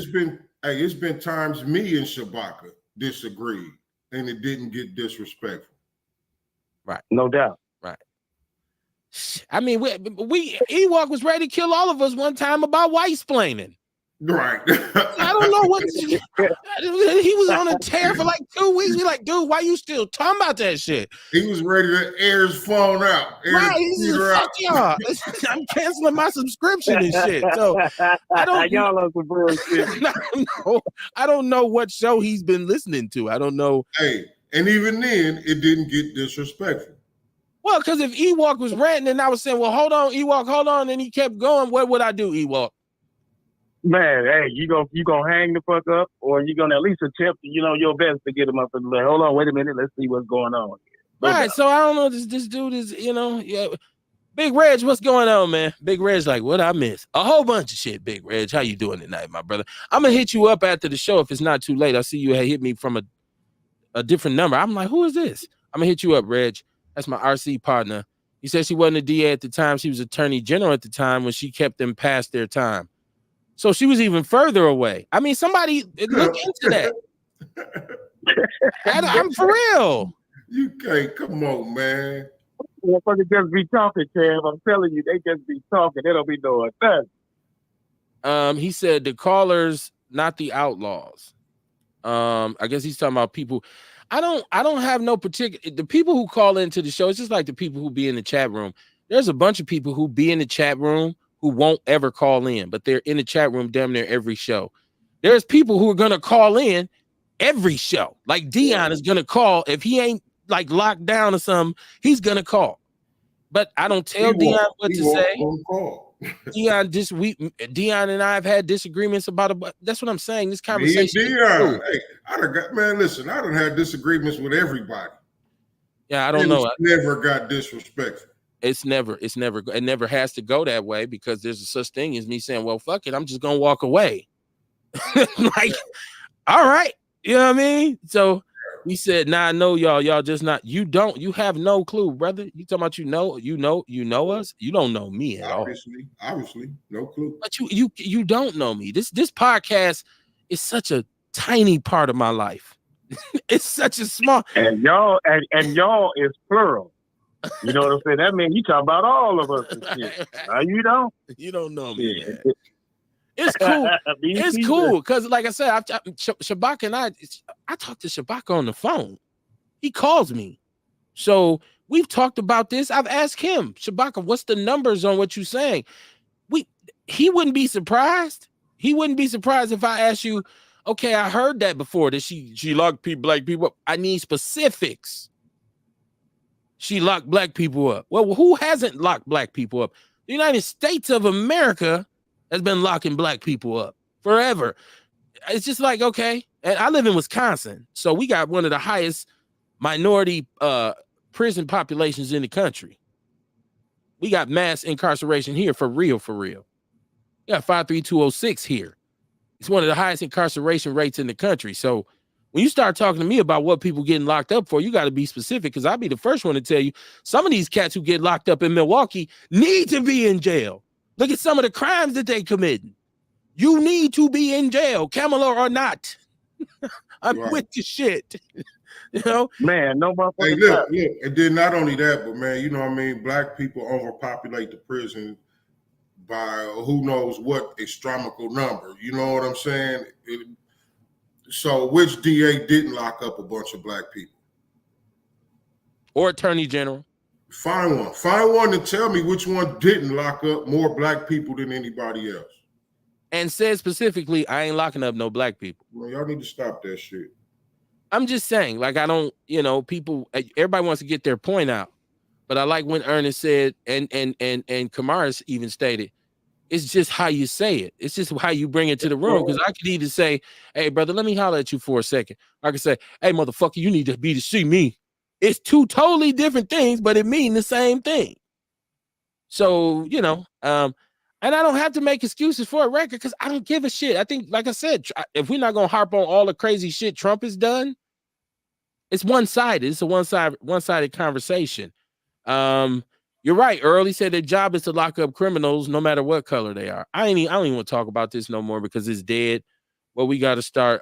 and Shabaka disagreed and it didn't get disrespectful. Right. No doubt. Right. I mean, we Ewok was ready to kill all of us one time about white-splaining. Right. I don't know what he was on a tear for like 2 weeks. We like, dude, why you still talking about that shit? He was ready to air his phone out. Right, he's fuck y'all. I'm canceling my subscription and shit. So I don't y'all on some bullshit. I don't know what show he's been listening to. I don't know. Hey, and even then, it didn't get disrespectful. Well, because if Ewok was ranting and I was saying, well, hold on, Ewok, hold on, and he kept going, what would I do, Ewok? Man, hey, you gonna hang the fuck up, or you gonna at least attempt, your best to get him up and like, hold on, wait a minute, let's see what's going on. Right, so I don't know. This dude is, Big Reg, what's going on, man? Big Reg's like, what I miss? A whole bunch of shit, Big Reg. How you doing tonight, my brother? I'm gonna hit you up after the show if it's not too late. I see you hit me from a different number. I'm like, who is this? I'm gonna hit you up, Reg. That's my RC partner. He said she wasn't a DA at the time. She was Attorney General at the time when she kept them past their time. So she was even further away. I mean, somebody look into that. I'm for real. You can't. Come on, man. Motherfuckers just be talking, Kev. I'm telling you, they just be talking. They don't be doing nothing. He said the callers, not the outlaws. I guess he's talking about people. I don't have no particular. The people who call into the show, it's just like the people who be in the chat room. There's a bunch of people who be in the chat room who won't ever call in, but they're in the chat room damn near every show. There's people who are gonna call in every show. Like Dion is gonna call if he ain't like locked down or something. He's gonna call, but I don't tell Dion what to say. Dion and I have had disagreements about it. That's what I'm saying. This conversation. Dion, hey, I done had disagreements with everybody. Yeah, I don't know. Never got disrespectful. It never has to go that way because there's a such thing as me saying, well, fuck it, I'm just gonna walk away. Like, all right, you know what I mean? So he said, nah, no, y'all just not, you have no clue, brother. You talking about you know us? You don't know me at all. Obviously, no clue. But you don't know me. This podcast is such a tiny part of my life. It's such a small and y'all is plural. You know what I'm saying? That means you talk about all of us and shit. No, you don't. You don't know me, Shit. man. It's cool. Me It's either. cool because, like I said, Shabaka and I talked to Shabaka on the phone. He calls me. So we've talked about this. I've asked him, Shabaka, what's the numbers on what you're saying? He wouldn't be surprised. He wouldn't be surprised if I asked you, okay, I heard that before, that she locked black people up. I need specifics. She locked black people up. Well, who hasn't locked black people up? The United States of America has been locking black people up forever. It's just like, okay, and I live in Wisconsin, so we got one of the highest minority prison populations in the country. We got mass incarceration here for real, for real. We got 53206 here. It's one of the highest incarceration rates in the country. So when you start talking to me about what people getting locked up for, you got to be specific, because I'll be the first one to tell you some of these cats who get locked up in Milwaukee need to be in jail. Look at some of the crimes that they committing. You need to be in jail, Kamala or not. I'm Right. with the shit. You know, Man, no motherfucker. Hey, look, and then not only that, but man, you know what I mean? Black people overpopulate the prison by who knows what astronomical number. You know what I'm saying? So which DA didn't lock up a bunch of black people? or attorney general. Find one. Find one and tell me which one didn't lock up more black people than anybody else. And said specifically, I ain't locking up no black people. Well, y'all need to stop that shit. I'm just saying, like, I don't, people, everybody wants to get their point out. But I like when Ernest said, and Kamaris even stated, it's just how you say it. It's just how you bring it to the room. Because I could either say, hey, brother, let me holler at you for a second. I could say, hey, motherfucker, you need to be to see me. It's two totally different things, but it mean the same thing. So, and I don't have to make excuses for a record because I don't give a shit. I think, like I said, if we're not going to harp on all the crazy shit Trump has done, it's one-sided. It's a one-sided conversation. You're right. Early said their job is to lock up criminals no matter what color they are. I don't even want to talk about this no more because it's dead. What we got to start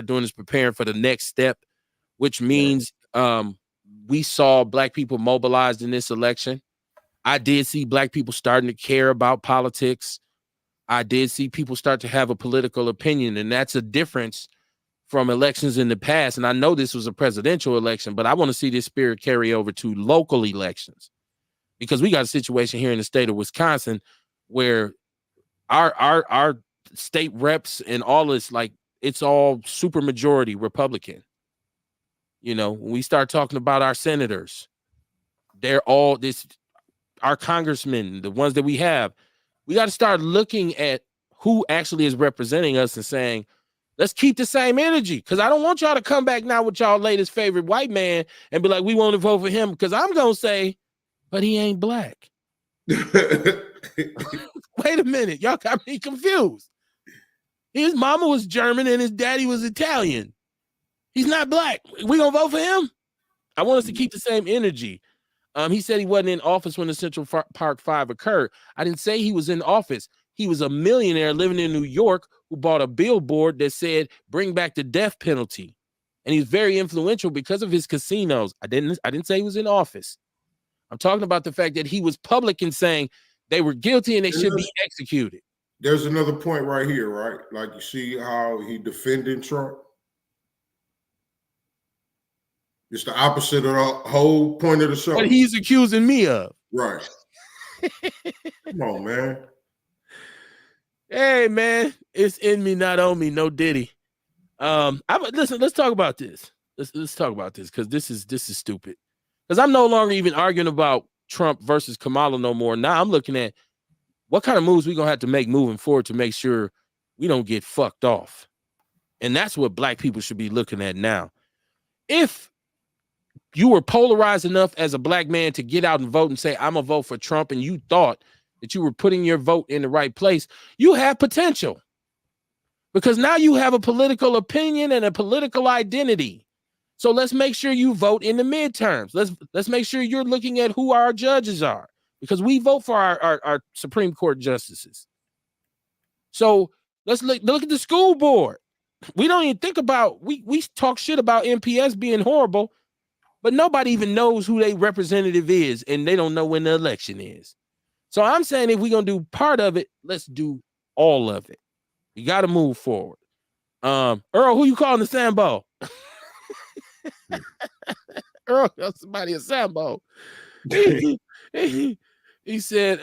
doing is preparing for the next step, which means we saw black people mobilized in this election. I did see black people starting to care about politics. I did see people start to have a political opinion, and that's a difference from elections in the past. And I know this was a presidential election, but I want to see this spirit carry over to local elections, because we got a situation here in the state of Wisconsin where our state reps and all this, like, it's all super majority Republican. When we start talking about our senators, they're all this. Our congressmen, the ones that we have, we got to start looking at who actually is representing us and saying, let's keep the same energy, because I don't want y'all to come back now with y'all latest favorite white man and be like, we want to vote for him, because I'm going to say, but he ain't black. Wait a minute. Y'all got me confused. His mama was German and his daddy was Italian. He's not black. We going to vote for him? I want us to keep the same energy. He said he wasn't in office when the Central Park 5 occurred. I didn't say he was in office. He was a millionaire living in New York who bought a billboard that said, bring back the death penalty. And he's very influential because of his casinos. I didn't say he was in office. I'm talking about the fact that he was public in saying they were guilty and they should be executed. There's another point right here, right? Like, you see how he defended Trump? It's the opposite of the whole point of the show. What he's accusing me of. Right. Come on, man. Hey, man, it's in me, not on me. No Diddy. Listen, let's talk about this. Let's talk about this, because this is stupid. Because I'm no longer even arguing about Trump versus Kamala no more. Now I'm looking at what kind of moves we're going to have to make moving forward to make sure we don't get fucked off. And that's what black people should be looking at now. If you were polarized enough as a black man to get out and vote and say, I'm going to vote for Trump, and you thought that you were putting your vote in the right place, you have potential. Because now you have a political opinion and a political identity. So let's make sure you vote in the midterms. Let's make sure you're looking at who our judges are, because we vote for our Supreme Court justices. So let's look at the school board. We don't even think about, we talk shit about MPS being horrible. but nobody even knows who their representative is, and they don't know when the election is. So I'm saying if we're gonna do part of it, let's do all of it. You got to move forward. Earl, who you calling the Sambo? Earl, somebody a Sambo. He said,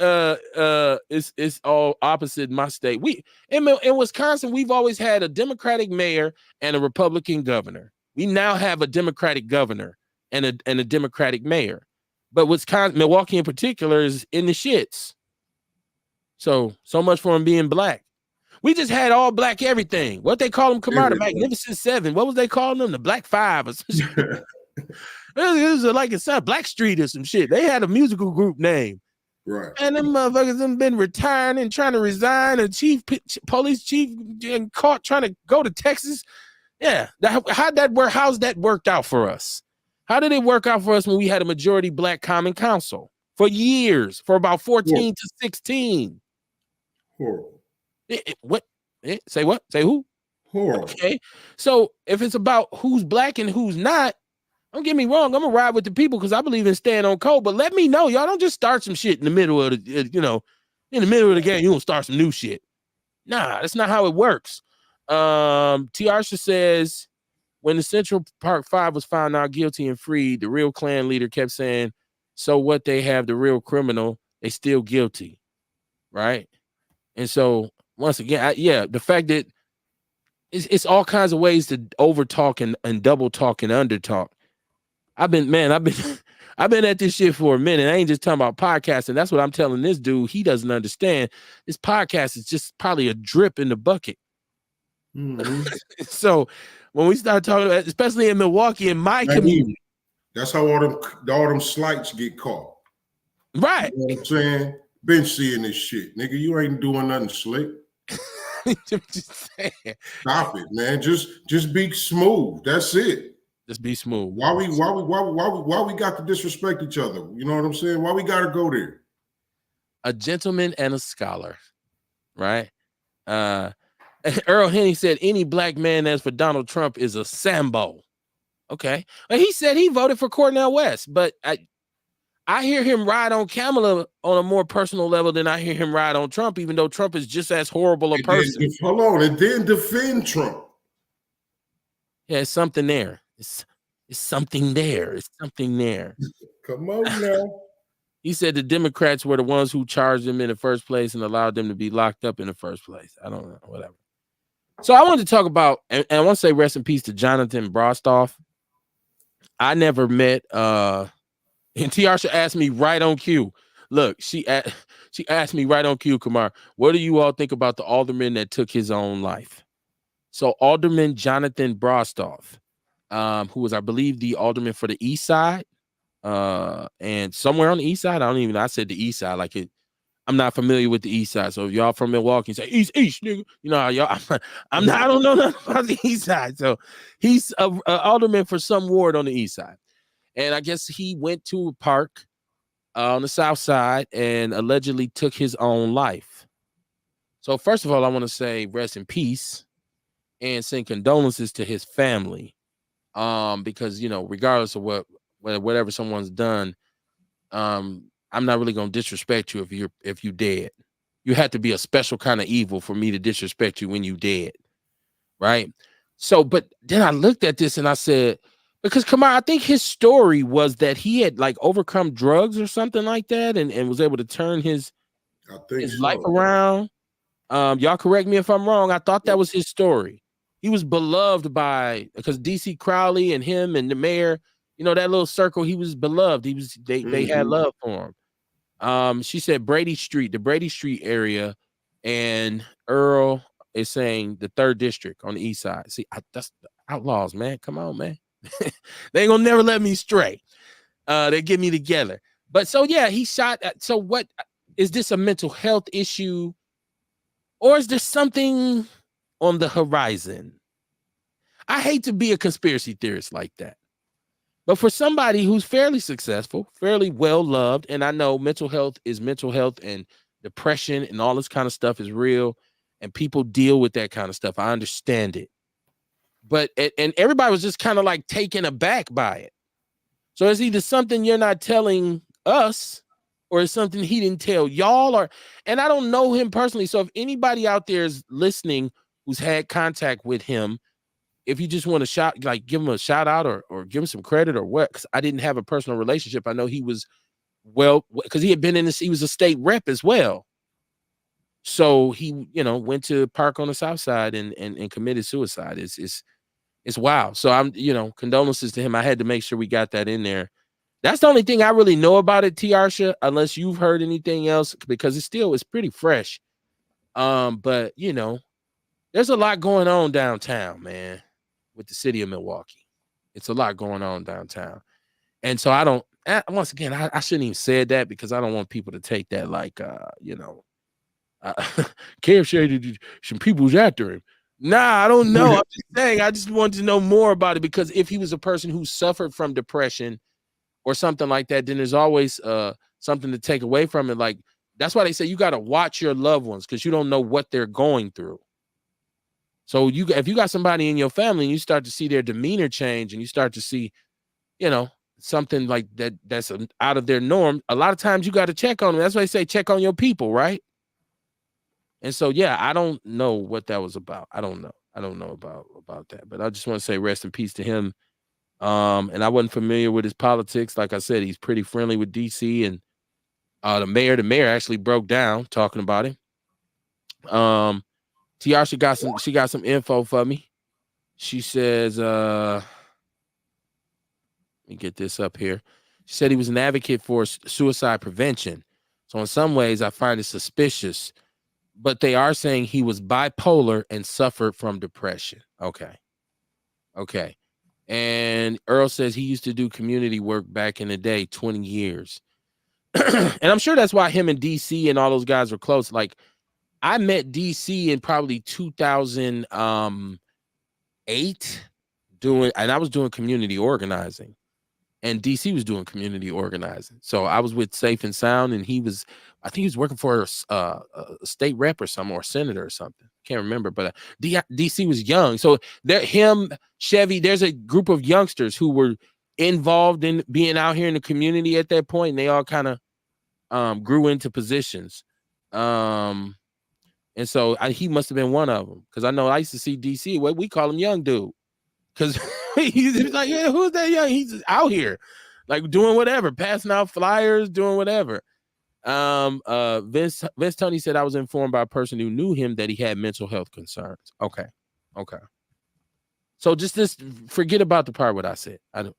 it's all opposite in my state. We in Wisconsin, we've always had a Democratic mayor and a Republican governor. We now have a Democratic governor and a Democratic mayor. But Wisconsin, Milwaukee in particular, is in the shits. So much for him being black. We just had all black everything. What they call them, Kamar, the Magnificent Seven. What was they calling them? The Black Five or some shit. It was like it's Black Street or some shit. They had a musical group name. Right. And them motherfuckers have been retiring and trying to resign. A police chief getting caught trying to go to Texas. Yeah. How'd that work? How's that worked out for us? How did it work out for us when we had a majority black common council for years, for about 14 to 16? Horrible. What? Say what? Say who? Horrible. Okay. So if it's about who's black and who's not, don't get me wrong, I'm gonna ride with the people because I believe in staying on code. But let me know, y'all don't just start some shit in the middle of the, in the middle of the game, you don't start some new shit. Nah, that's not how it works. Tiarsha says when the Central Park 5 was found not guilty and freed, the real Klan leader kept saying, so what, they have the real criminal, they still guilty, right? And so once again, the fact that it's all kinds of ways to over talk and double talk and under talk. I've been at this shit for a minute. I ain't just talking about podcasting. That's what I'm telling this dude. He doesn't understand. This podcast is just probably a drip in the bucket. Mm-hmm. So when we start talking about, especially in Milwaukee, in my community, that's how all them slights get caught. Right. You know what I'm saying? Been seeing this shit, nigga. You ain't doing nothing slick. Just saying. Stop it, man. Just be smooth. That's it. Just be smooth. Why we got to disrespect each other? You know what I'm saying? Why we got to go there? A gentleman and a scholar, right? Earl Henny said any black man that's for Donald Trump is a Sambo. Okay. Well, he said he voted for Cornel West, but I hear him ride on Kamala on a more personal level than I hear him ride on Trump, even though Trump is just as horrible a person. Hold on, and then defend Trump. Yeah, it's something there. It's something there. It's something there. Come on now. He said the Democrats were the ones who charged him in the first place and allowed them to be locked up in the first place. I don't know, whatever. So I wanted to talk about, and I want to say rest in peace to Jonathan Brostoff. I never met, and Tiarsha asked me right on cue. Look, she asked me right on cue, Kamar, what do you all think about the alderman that took his own life? So Alderman Jonathan Brostoff, who was, I believe, the alderman for the East Side, and somewhere on the East Side, I said the East Side, like it. I'm not familiar with the East Side, so if y'all from Milwaukee and say East, nigga, y'all, I don't know nothing about the East Side. So he's a alderman for some ward on the East Side, and I guess he went to a park on the South Side and allegedly took his own life. So first of all, I want to say rest in peace and send condolences to his family, because regardless of whatever someone's done, I'm not really gonna disrespect you if you dead. You have to be a special kind of evil for me to disrespect you when you dead, right? So, but then I looked at this and I said, because Kamar, I think his story was that he had like overcome drugs or something like that, and was able to turn his life around. Y'all correct me if I'm wrong. I thought that was his story. He was beloved because DC Crowley and him and the mayor, that little circle, he was beloved. They had love for him. She said Brady Street, the Brady Street area, and Earl is saying the 3rd district on the East Side. See, that's the Outlaws, man. Come on, man. They ain't gonna never let me stray. They get me together. But so yeah, he shot. So what is this, a mental health issue, or is there something on the horizon? I hate to be a conspiracy theorist like that. But for somebody who's fairly successful, fairly well loved, and I know mental health is mental health, and depression and all this kind of stuff is real, and people deal with that kind of stuff. I understand it. But and everybody was just kind of like taken aback by it. So it's either something you're not telling us, or it's something he didn't tell y'all, and I don't know him personally. So if anybody out there is listening who's had contact with him, if you just want to give him a shout out or give him some credit or what, because I didn't have a personal relationship. I know he was because he had been he was a state rep as well. So he, went to park on the South Side and committed suicide. It's wild. So I'm, condolences to him. I had to make sure we got that in there. That's the only thing I really know about it, Tiarsha, unless you've heard anything else, because it's pretty fresh. But there's a lot going on downtown, man, with the city of Milwaukee. It's a lot going on downtown. And so I don't, once again, I shouldn't even said that, because I don't want people to take that like, Kev Shady, some people's after him. Nah, I don't know. I'm just saying, I just wanted to know more about it, because if he was a person who suffered from depression or something like that, then there's always something to take away from it. Like, that's why they say you got to watch your loved ones, because you don't know what they're going through. So if you got somebody in your family and you start to see their demeanor change, and you start to see, something like that's out of their norm, a lot of times you got to check on them. That's why they say check on your people, right? And so, yeah, I don't know what that was about. I don't know about that. But I just want to say rest in peace to him. And I wasn't familiar with his politics. Like I said, he's pretty friendly with DC, and the mayor actually broke down talking about him. Tiarsha got some info for me. She says, let me get this up here. She said he was an advocate for suicide prevention. So in some ways, I find it suspicious, but they are saying he was bipolar and suffered from depression. Okay. And Earl says he used to do community work back in the day, 20 years. And I'm sure that's why him and DC and all those guys were close. Like, I met DC in probably 2008 and I was doing community organizing, and DC was doing community organizing. So I was with Safe and Sound, and I think he was working for a state rep or something, or a senator or something. Can't remember, but DC was young. So Chevy, there's a group of youngsters who were involved in being out here in the community at that point, and they all kind of grew into positions. And so he must have been one of them, because I know I used to see DC. What we call him, young dude, because he's like, yeah, who's that young? He's out here, like, doing whatever, passing out flyers, doing whatever. Vince Tony said, I was informed by a person who knew him that he had mental health concerns. Okay. So just forget about the part what I said. I don't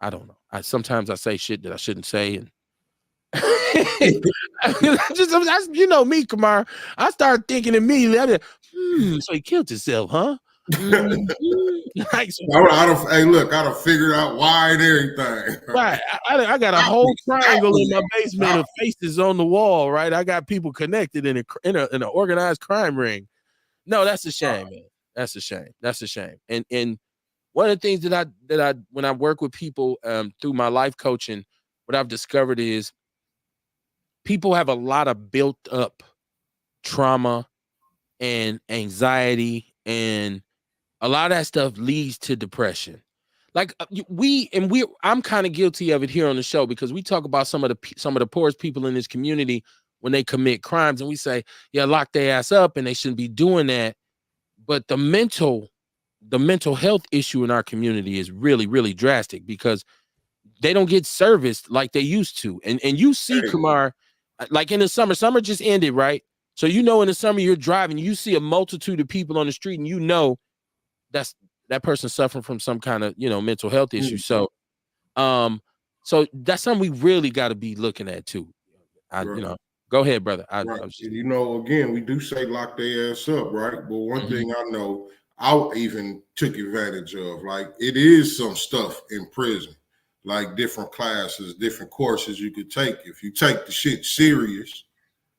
know. Sometimes I say shit that I shouldn't say, and you know me, Kamar. I start thinking immediately. I'm like, so he killed himself, huh? Like, Hey, look, I done figured out why and everything. Right. I got a whole triangle in my basement of faces on the wall, right? I got people connected in an organized crime ring. No, that's a shame, man. That's a shame. And one of the things that I when I work with people through my life coaching, what I've discovered is people have a lot of built up trauma and anxiety, and a lot of that stuff leads to depression. Like I'm kind of guilty of it here on the show, because we talk about some of the poorest people in this community when they commit crimes, and we say, yeah, lock their ass up, and they shouldn't be doing that. But the mental health issue in our community is really, really drastic, because they don't get serviced like they used to. And you see, Kumar, like in the summer just ended, right? So in the summer you're driving, you see a multitude of people on the street, and that person suffering from some kind of mental health issue. So that's something we really got to be looking at too. Go ahead, brother. Again, we do say lock their ass up, right? But one thing I know, I even took advantage of, like, it is some stuff in prison, like different classes, different courses you could take. If you take the shit serious,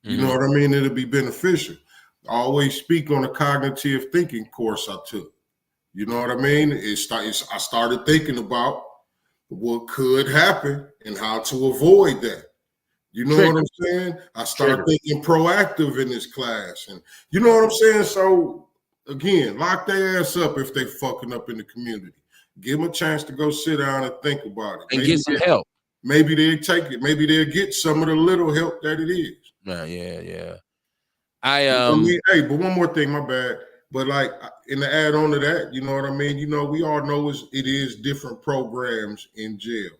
you know what I mean, it'll be beneficial. I always speak on a cognitive thinking course I took. You know what I mean? I started thinking about what could happen and how to avoid that. You know what I'm saying? I started thinking proactive in this class, and you know what I'm saying? So Again, lock their ass up if they fucking up in the community. Give them a chance to go sit down and think about it. And get some help. Maybe they'll take it. Maybe they'll get some of the little help that it is. Yeah. I mean, hey, but one more thing, my bad. But like, and to add on to that, you know what I mean? You know, we all know it is different programs in jail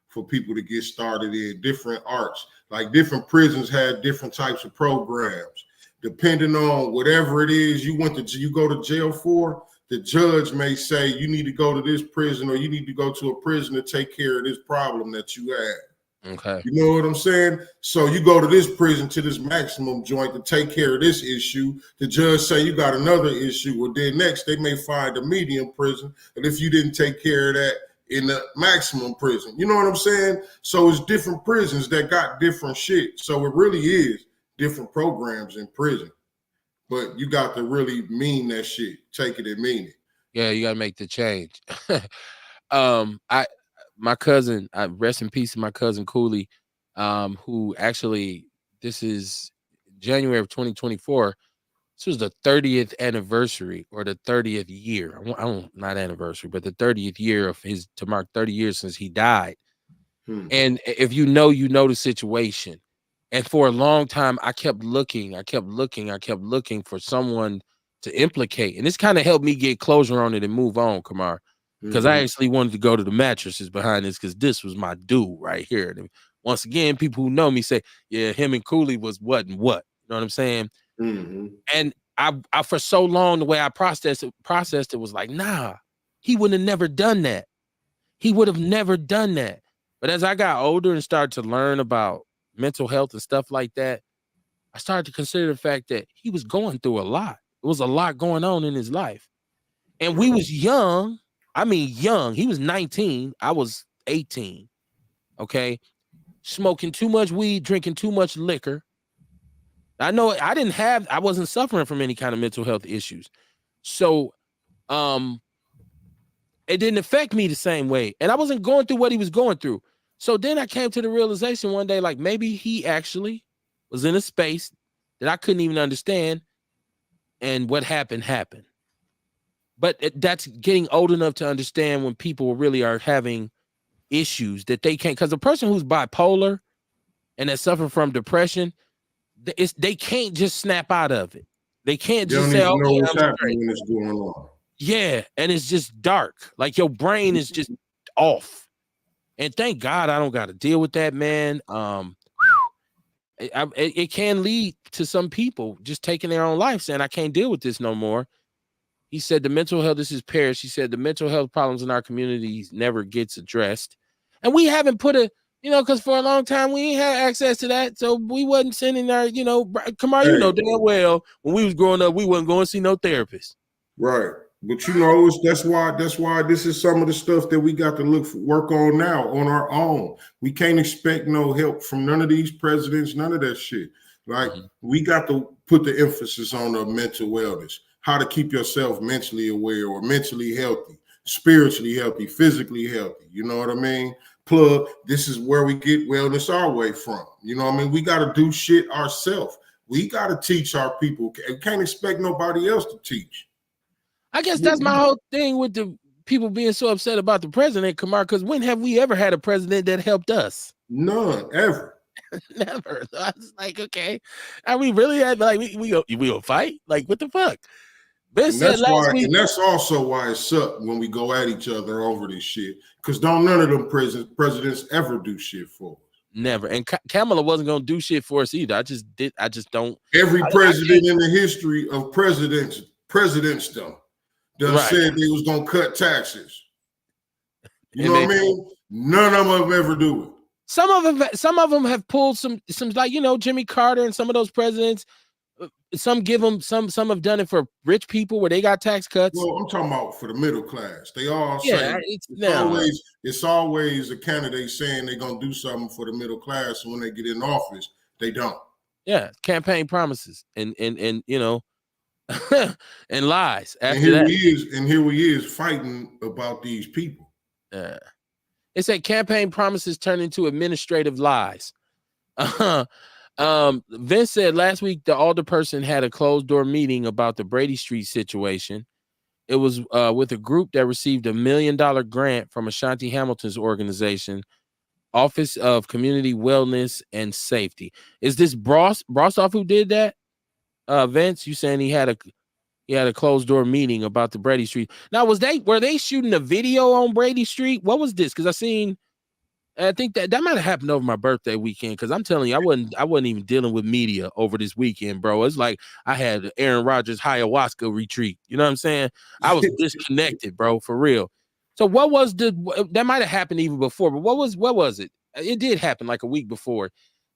for people to get started in, different arts. Like different prisons had different types of programs. Depending on whatever it is you go to jail for, the judge may say you need to go to this prison or you need to go to a prison to take care of this problem that you had. Okay. You know what I'm saying? So you go to this prison, to this maximum joint to take care of this issue. The judge say you got another issue. Well, then next they may find a medium prison. And if you didn't take care of that in the maximum prison, you know what I'm saying? So it's different prisons that got different shit. So it really is different programs in prison. But you got to really mean that shit. Take it and mean it. Yeah, you got to make the change. My cousin, rest in peace to my cousin Cooley, who actually, this is January of 2024. This was the 30th anniversary or the 30th year. Not anniversary, but the 30th year of to mark 30 years since he died. And if you know the situation. And for a long time, I kept looking for someone to implicate. And this kind of helped me get closure on it and move on, Kamar. Because I actually wanted to go to the mattresses behind this because this was my dude right here. And once again, people who know me say, yeah, him and Cooley was what and what. You know what I'm saying? And I for so long, the way I processed it was like, nah, he would have never done that. He would have never done that. But as I got older and started to learn about mental health and stuff like that, I started to consider the fact that he was going through a lot. There was a lot going on in his life. And we was young. I mean, young. He was 19. I was 18. Okay. Smoking too much weed, drinking too much liquor. I know I wasn't suffering from any kind of mental health issues. So, it didn't affect me the same way. And I wasn't going through what he was going through. So then I came to the realization one day, like maybe he actually was in a space that I couldn't even understand. And what happened. But that's getting old enough to understand when people really are having issues that they can't, because a person who's bipolar and that suffer from depression, they can't just snap out of it. They can't just say, "Oh, yeah, what's happening when it's going on." Yeah, and it's just dark. Like your brain is just off. And thank God I don't got to deal with that, man. It can lead to some people just taking their own life, saying I can't deal with this no more. He said the mental health, this is Paris. He said the mental health problems in our communities never gets addressed. And we haven't put because for a long time we ain't had access to that. So we wasn't sending our, come on, you know damn well when we was growing up, we wasn't going to see no therapist. Right. But that's why this is some of the stuff that we got to work on now on our own. We can't expect no help from none of these presidents, none of that shit. Like we got to put the emphasis on the mental wellness, how to keep yourself mentally aware or mentally healthy, spiritually healthy, physically healthy. You know what I mean? Plug, this is where we get wellness our way from. You know what I mean? We got to do shit ourselves. We got to teach our people. We can't expect nobody else to teach. I guess that's my whole thing with the people being so upset about the president, Kamar, because when have we ever had a president that helped us? None, ever. Never. So I was like, okay. Are we really had we go fight? Like, what the fuck? And that's also why it sucked when we go at each other over this shit. Because none of them presidents ever do shit for us. Never. And Kamala wasn't gonna do shit for us either. I just don't. Every president in the history of presidents said they was gonna cut taxes. You know what I mean? None of them ever do it. Some of them have pulled some like Jimmy Carter and some of those presidents. Some give them some have done it for rich people where they got tax cuts. Well, I'm talking about for the middle class. They all say it's always a candidate saying they're gonna do something for the middle class, and when they get in office, they don't. Yeah, campaign promises and and lies. And here he is fighting about these people. It said campaign promises turn into administrative lies. Vince said last week the alderperson had a closed door meeting about the Brady Street situation. It was with a group that received $1 million grant from Ashanti Hamilton's organization, Office of Community Wellness and Safety. Is this Brostoff who did that? Vince, you saying he had a closed door meeting about the Brady Street. Now, were they shooting a video on Brady Street? What was this? Because I think that might have happened over my birthday weekend. Because I'm telling you, I wasn't even dealing with media over this weekend, bro. It's like I had Aaron Rodgers ayahuasca retreat. You know what I'm saying? I was disconnected, bro, for real. So what was that might have happened even before, but what was it? It did happen like a week before.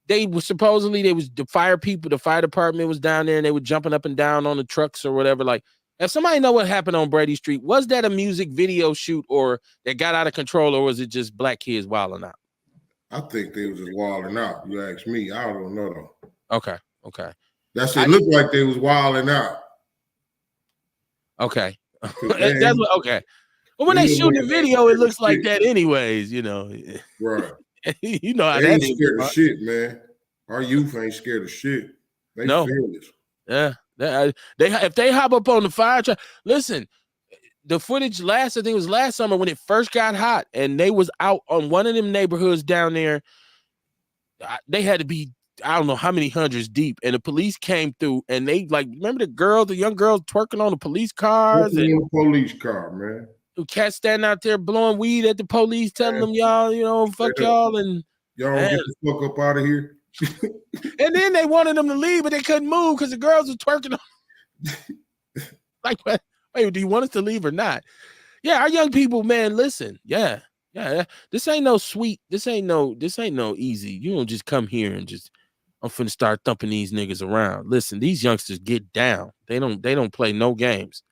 They were the fire people, the fire department was down there and they were jumping up and down on the trucks or whatever. Like, if somebody know what happened on Brady Street, was that a music video shoot or that got out of control, or was it just black kids wilding out? I think they was just wilding out. You ask me, I don't know though. Okay. It looked like they was wilding out. Okay. That's what, okay. Well, when they shoot the video, it looks like that anyways, you know. Right. You know how they that ain't is. Scared of shit, man. Our youth ain't scared of shit. They fearless. Yeah. If they hop up on the fire truck, listen, the footage I think it was last summer when it first got hot and they was out on one of them neighborhoods down there. They had to be, I don't know how many hundreds deep, and the police came through and they remember the young girls twerking on the police cars and the police car, man. The cats standing out there blowing weed at the police, telling them y'all, fuck y'all, and y'all don't get the fuck up out of here. And then they wanted them to leave, but they couldn't move because the girls were twerking. Like, wait, do you want us to leave or not? Yeah, our young people, man, listen. Yeah. This ain't no sweet. This ain't no easy. You don't just come here and I'm finna start thumping these niggas around. Listen, these youngsters get down. They don't play no games,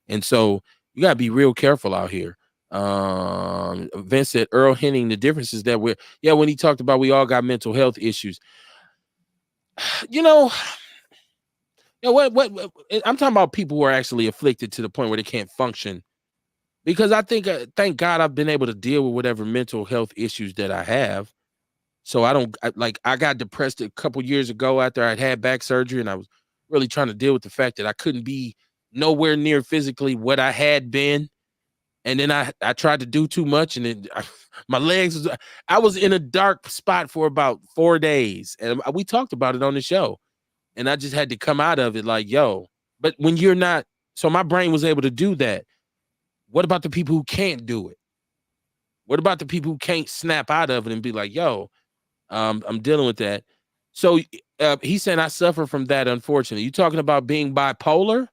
and so you gotta be real careful out here. Vince said Earl Henning, the difference is that when he talked about we all got mental health issues. What I'm talking about people who are actually afflicted to the point where they can't function. Because I think, thank God, I've been able to deal with whatever mental health issues that I have. So I got depressed a couple years ago after I'd had back surgery, and I was really trying to deal with the fact that I couldn't be nowhere near physically what I had been. And then I tried to do too much, and my legs, I was in a dark spot for about 4 days. And we talked about it on the show. And I just had to come out of it but when you're not, so my brain was able to do that. What about the people who can't do it? What about the people who can't snap out of it and be like, I'm dealing with that. So he's saying I suffer from that, unfortunately. You talking about being bipolar,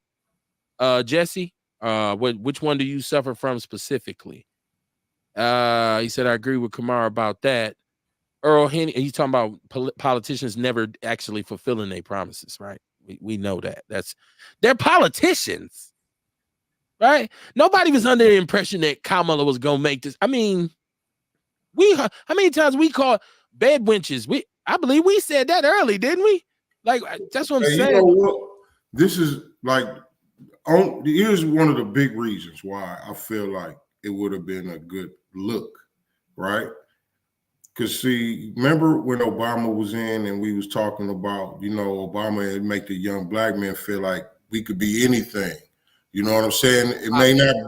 Jesse? Which one do you suffer from specifically? He said, I agree with Kamara about that. Earl Henning, he's talking about politicians never actually fulfilling their promises, right? We know that. They're politicians, right? Nobody was under the impression that Kamala was gonna make this. I mean, how many times we call bed wenches? I believe we said that early, didn't we? Like, that's what I'm saying. You know what? This is here's one of the big reasons why I feel like it would have been a good look, right? Because see, remember when Obama was in and we was talking about, Obama had make the young black men feel like we could be anything. You know what I'm saying?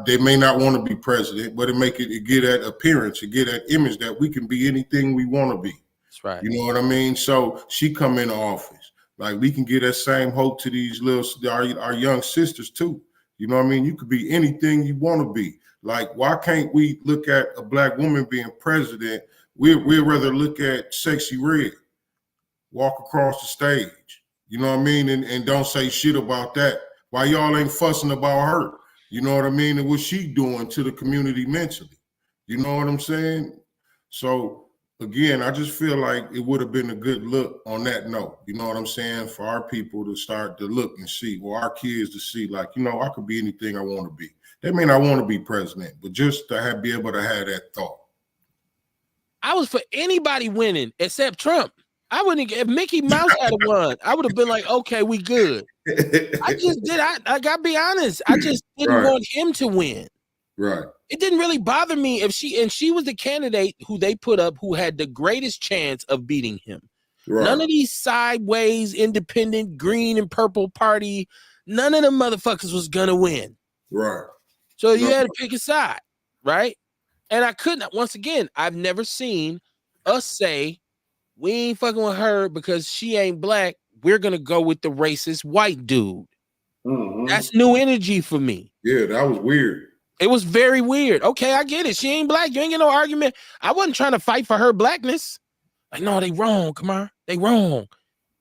They may not want to be president, but it get that appearance, it get that image that we can be anything we want to be. That's right. You know what I mean? So she come into office. Like, we can give that same hope to these our young sisters too. You know what I mean? You could be anything you want to be. Like, why can't we look at a black woman being president? We'd rather look at Sexy Red walk across the stage. You know what I mean? And don't say shit about that. Why y'all ain't fussing about her? You know what I mean? And what she doing to the community mentally. You know what I'm saying? So again, I just feel like it would have been a good look on that note. You know what I'm saying? For our people to start to look and see, or our kids to see, like, I could be anything I want to be. They may not want to be president, but just to be able to have that thought. I was for anybody winning except Trump. I wouldn't, if Mickey Mouse had won, I would have been like, okay, we good. I just did. I gotta be honest. I just didn't want him to win. Right. It didn't really bother me if she was the candidate who they put up who had the greatest chance of beating him. Right. None of these sideways, independent, green and purple party, none of them motherfuckers was gonna win. Right. So you had to pick a side, right? And I couldn't. Once again, I've never seen us say we ain't fucking with her because she ain't black. We're gonna go with the racist white dude. Mm-hmm. That's new energy for me. Yeah, that was weird. It was very weird. Okay, I get it. She ain't black. You ain't get no argument. I wasn't trying to fight for her blackness. Like, no, they wrong. Come on, they wrong.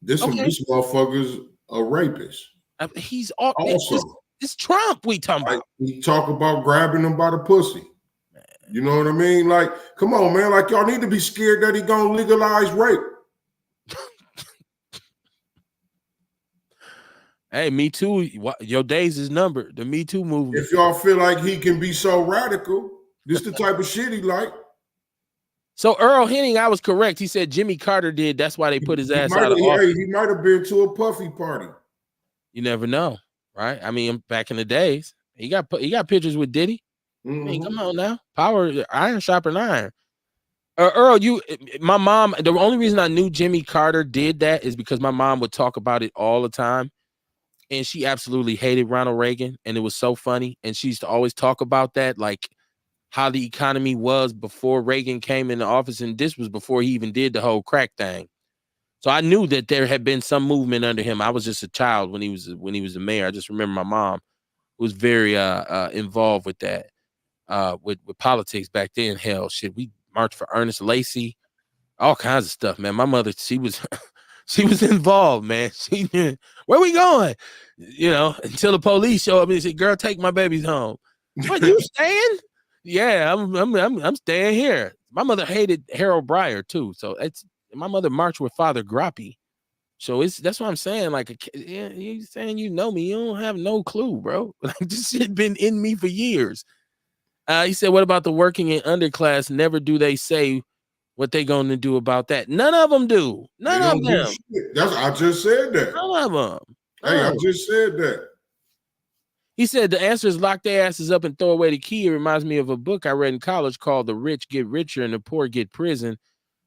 This motherfucker's a rapist. He's all also. It's Trump we talking about. We talk about grabbing him by the pussy. You know what I mean? Like, come on, man. Like, y'all need to be scared that he gonna legalize rape. Hey, Me Too. Your days is numbered. The Me Too movement. If y'all feel like he can be so radical, this the type of shit he like. So Earl Henning, I was correct. He said Jimmy Carter did. That's why they put his ass out of office. He might have been to a puffy party. You never know, right? I mean, back in the days, he got pictures with Diddy. Mm-hmm. I mean, come on now, power, iron sharper than iron. Earl, my mom. The only reason I knew Jimmy Carter did that is because my mom would talk about it all the time, and she absolutely hated Ronald Reagan, and it was so funny. And she used to always talk about that, like how the economy was before Reagan came into office, and this was before he even did the whole crack thing. So I knew that there had been some movement under him. I was just a child when he was the mayor. I just remember my mom was very involved with that, with politics back then. Hell, shit, we marched for Ernest Lacey, all kinds of stuff, man. My mother, she was involved, man. Where we going? You know, until the police show up and said, "Girl, take my babies home." What, you staying? Yeah, I'm staying here. My mother hated Harold Breyer too, so my mother marched with Father Grappi. So that's what I'm saying. Like, you saying you know me, you don't have no clue, bro. Like, this shit been in me for years. He said, "What about the working and underclass? Never do they say what they going to do about that? None of them do. None of them. I just said that. None of them. I just said that." He said the answer is lock their asses up and throw away the key. It reminds me of a book I read in college called "The Rich Get Richer and the Poor Get Prison"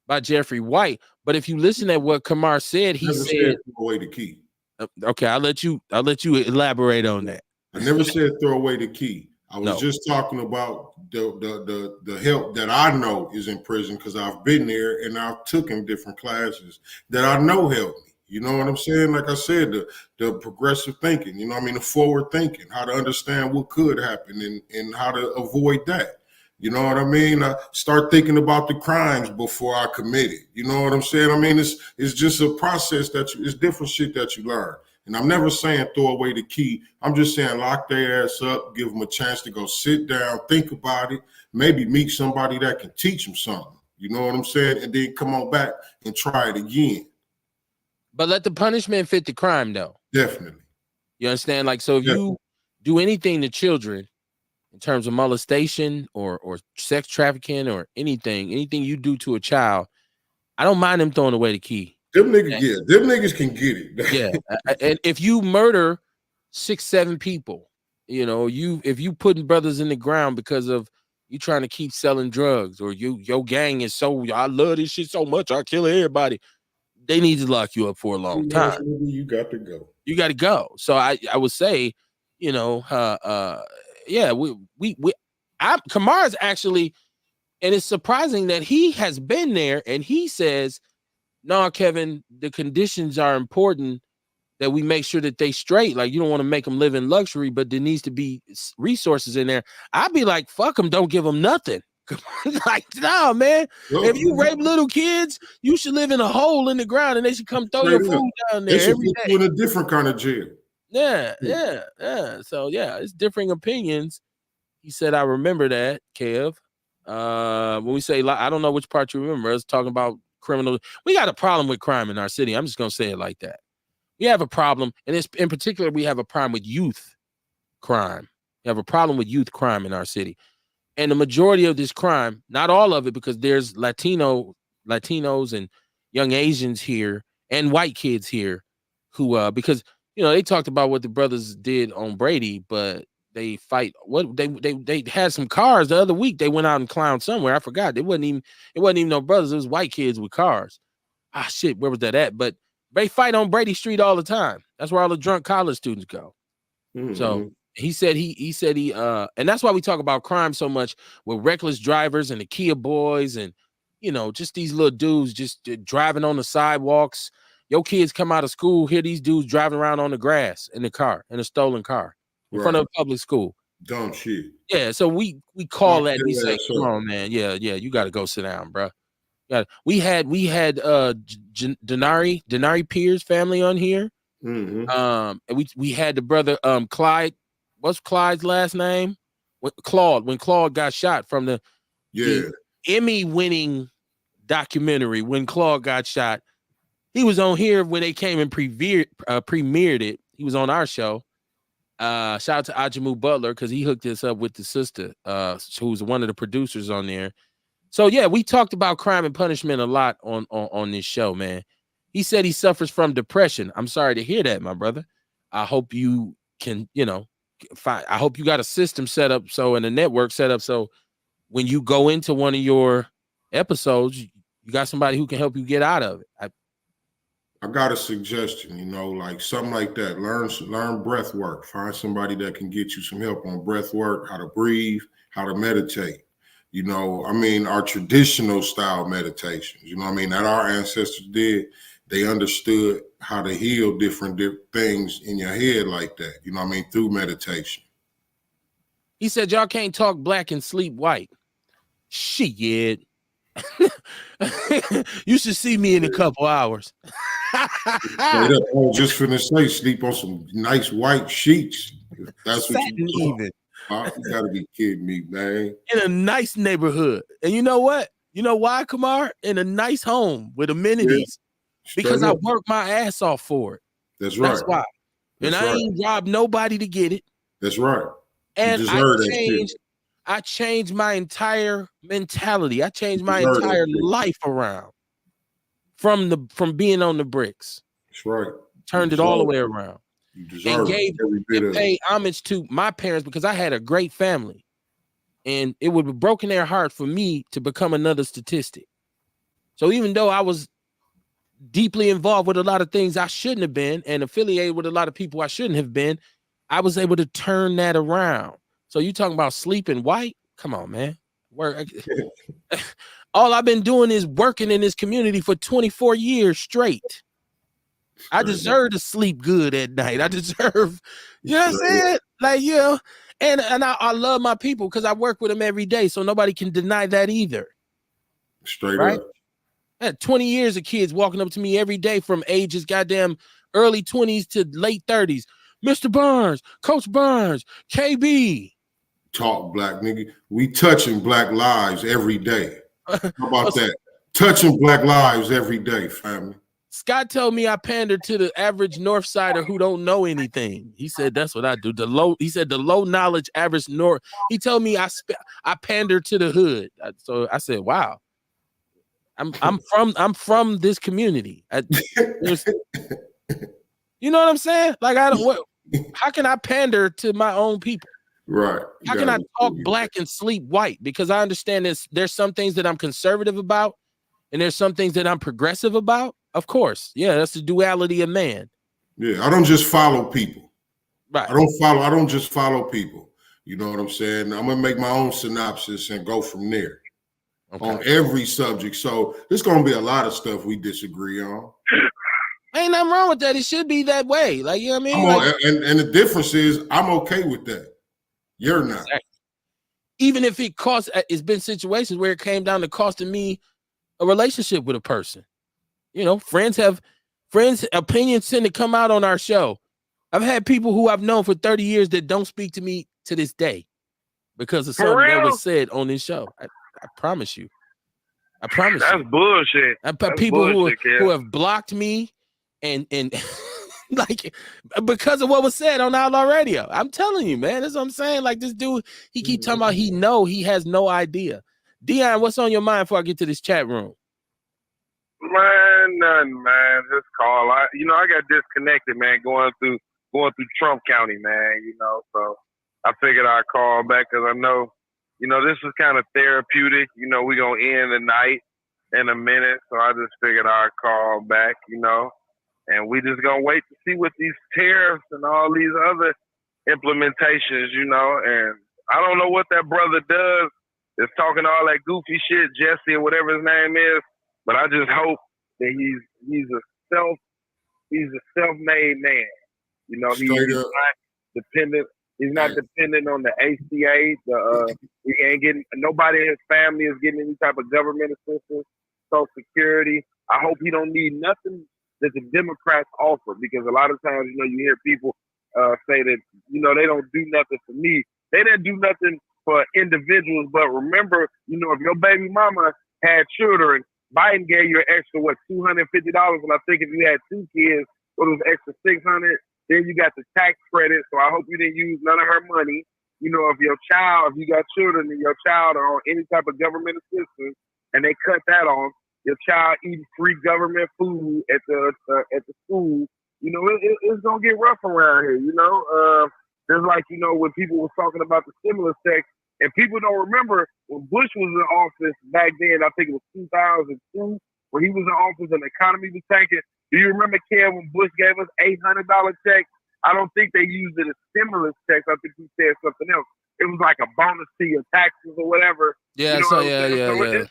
by Jeffrey White. But if you listen at what Kamar said, he said throw away the key. Okay, I'll let you elaborate on that. I never said throw away the key. I was just talking about the help that I know is in prison because I've been there and I've taken different classes that I know help me. You know what I'm saying? Like I said, the progressive thinking, you know what I mean? The forward thinking, how to understand what could happen and how to avoid that. You know what I mean? I start thinking about the crimes before I commit it. You know what I'm saying? I mean, it's just a process it's different shit that you learn. And I'm never saying throw away the key. I'm just saying lock their ass up, give them a chance to go sit down, think about it, maybe meet somebody that can teach them something. You know what I'm saying? And then come on back and try it again. But let the punishment fit the crime, though. Definitely. You understand? Like, so if you do anything to children in terms of molestation or sex trafficking or anything you do to a child, I don't mind them throwing away the key. Them niggas can get it. Yeah. And if you murder 6-7 people, you know, if you putting brothers in the ground because of you trying to keep selling drugs, or your gang is so, I love this shit so much, I kill everybody, they need to lock you up for a long time. You got to go. You got to go. So I would say, you know, Kamar's actually, and it's surprising that he has been there and he says, "No, Kevin, the conditions are important that we make sure that they straight. Like, you don't want to make them live in luxury, but there needs to be resources in there." I'd be like, fuck them, don't give them nothing. Like, no, man. If you rape little kids, you should live in a hole in the ground and they should come throw your food down there. They should put you in a different kind of jail. Yeah. So it's differing opinions. He said, "I remember that, Kev." When we say, I don't know which part you remember. Us talking about criminal. We got a problem with crime in our city. I'm just gonna say it like that. We have a problem, and it's in particular we have a problem with youth crime. We have a problem with youth crime in our city, and the majority of this crime, not all of it, because there's Latinos and young Asians here and white kids here who because you know they talked about what the brothers did on Brady, but they fight. What they had some cars the other week. They went out and clowned somewhere. I forgot. It wasn't even no brothers. It was white kids with cars. shit, where was that at? But they fight on Brady Street all the time. That's where all the drunk college students go. So he said and that's why we talk about crime so much with reckless drivers and the Kia boys and just these little dudes just driving on the sidewalks. Your kids come out of school, hear these dudes driving around on the grass in a stolen car in front of a public school. Dumb shit. Yeah, so we call that. We say, come on, man. Yeah, you got to go sit down, bro. Yeah, we had Denari Pierce family on here. And we had the brother Clyde. What's Clyde's last name? Claude. When Claude got shot from the Emmy-winning documentary, when Claude got shot, he was on here when they came and premiered it. He was on our show. Shout out to Ajamu Butler because he hooked us up with the sister, who's one of the producers on there. So yeah, we talked about crime and punishment a lot on this show, man. He said he suffers from depression. I'm sorry to hear that, my brother. I hope you can, I hope you got a system set up and a network set up so when you go into one of your episodes, you got somebody who can help you get out of it. I got a suggestion, like something like that. Learn breath work. Find somebody that can get you some help on breath work, how to breathe, how to meditate. Our traditional style meditations, that our ancestors did. They understood how to heal different things in your head like that, through meditation. He said, y'all can't talk black and sleep white. Shit. You should see me in a couple hours. I was just finna say, sleep on some nice white sheets. That's what you even. You gotta be kidding me, man. In a nice neighborhood. And you know what? You know why, Kamar? In a nice home with amenities. Because I worked my ass off for it. That's right. That's why. And I ain't robbed nobody to get it. That's right. And I changed my entire mentality. I changed my entire life around from being on the bricks. That's right. Turned it all the way around. You deserve and paid homage to my parents because I had a great family. And it would have broken their heart for me to become another statistic. So even though I was deeply involved with a lot of things I shouldn't have been and affiliated with a lot of people I shouldn't have been, I was able to turn that around. So you talking about sleeping white? Come on, man. All I've been doing is working in this community for 24 years straight. I deserve to sleep good at night. I deserve, you know what I'm saying? Like, and I love my people because I work with them every day. So nobody can deny that either. Straight up. I had 20 years of kids walking up to me every day from ages goddamn early 20s to late 30s. Mr. Barnes, Coach Barnes, KB. Talk black, nigga. We touching black lives every day. How about that? Touching black lives every day, family. Scott told me I pander to the average North Sider who don't know anything. He said that's what I do. The low knowledge average North. He told me I pander to the hood. So I said, wow. I'm from this community. You know what I'm saying? Like how can I pander to my own people? Right. How can I talk black and sleep white? Because I understand there's some things that I'm conservative about, and there's some things that I'm progressive about. Of course. Yeah, that's the duality of man. Yeah, I don't just follow people. Right. I don't just follow people. You know what I'm saying? I'm gonna make my own synopsis and go from there. Okay. On every subject. So there's gonna be a lot of stuff we disagree on. Ain't nothing wrong with that. It should be that way. Like, you know what I mean? And the difference is I'm okay with that. You're not. Exactly. Even if it costs, it's been situations where it came down to costing me a relationship with a person. Friends opinions tend to come out on our show. I've had people who I've known for 30 years that don't speak to me to this day because of something that was said on this show. I promise you. I promise you. That's bullshit. People who have blocked me and like because of what was said on Outlaw Radio. I'm telling you, man. That's what I'm saying. Like this dude, he keep talking about he has no idea. Dion, what's on your mind before I get to this chat room? Man, nothing, man. Just call. I got disconnected, man, going through Trump County, man. So I figured I'd call back because I know, this is kind of therapeutic. We're gonna end the night, in a minute, so I just figured I'd call back, you know. And we just gonna wait to see what these tariffs and all these other implementations, you know. And I don't know what that brother does. Is talking all that goofy shit, Jesse or whatever his name is. But I just hope that he's a self-made man. You know, he's not dependent. He's not dependent on the ACA. He ain't getting, nobody in his family is getting any type of government assistance, Social Security. I hope he don't need nothing that the Democrats offer, because a lot of times, you know, you hear people say that, you know, they don't do nothing for me. They didn't do nothing for individuals, but remember, you know, if your baby mama had children, Biden gave you an extra, $250, and I think if you had 2 kids, it was extra $600. Then you got the tax credit, so I hope you didn't use none of her money. You know, if you got children and your child are on any type of government assistance, and they cut that off, your child eating free government food at the school, you know, it's gonna get rough around here. You know, just like, you know, when people were talking about the stimulus check, and people don't remember when Bush was in office back then. I think it was 2002 when he was in office and the economy was tanking. Do you remember, Ken, when Bush gave us $800 checks? I don't think they used it as stimulus checks. I think he said something else. It was like a bonus to your taxes or whatever. Yeah, you know yeah.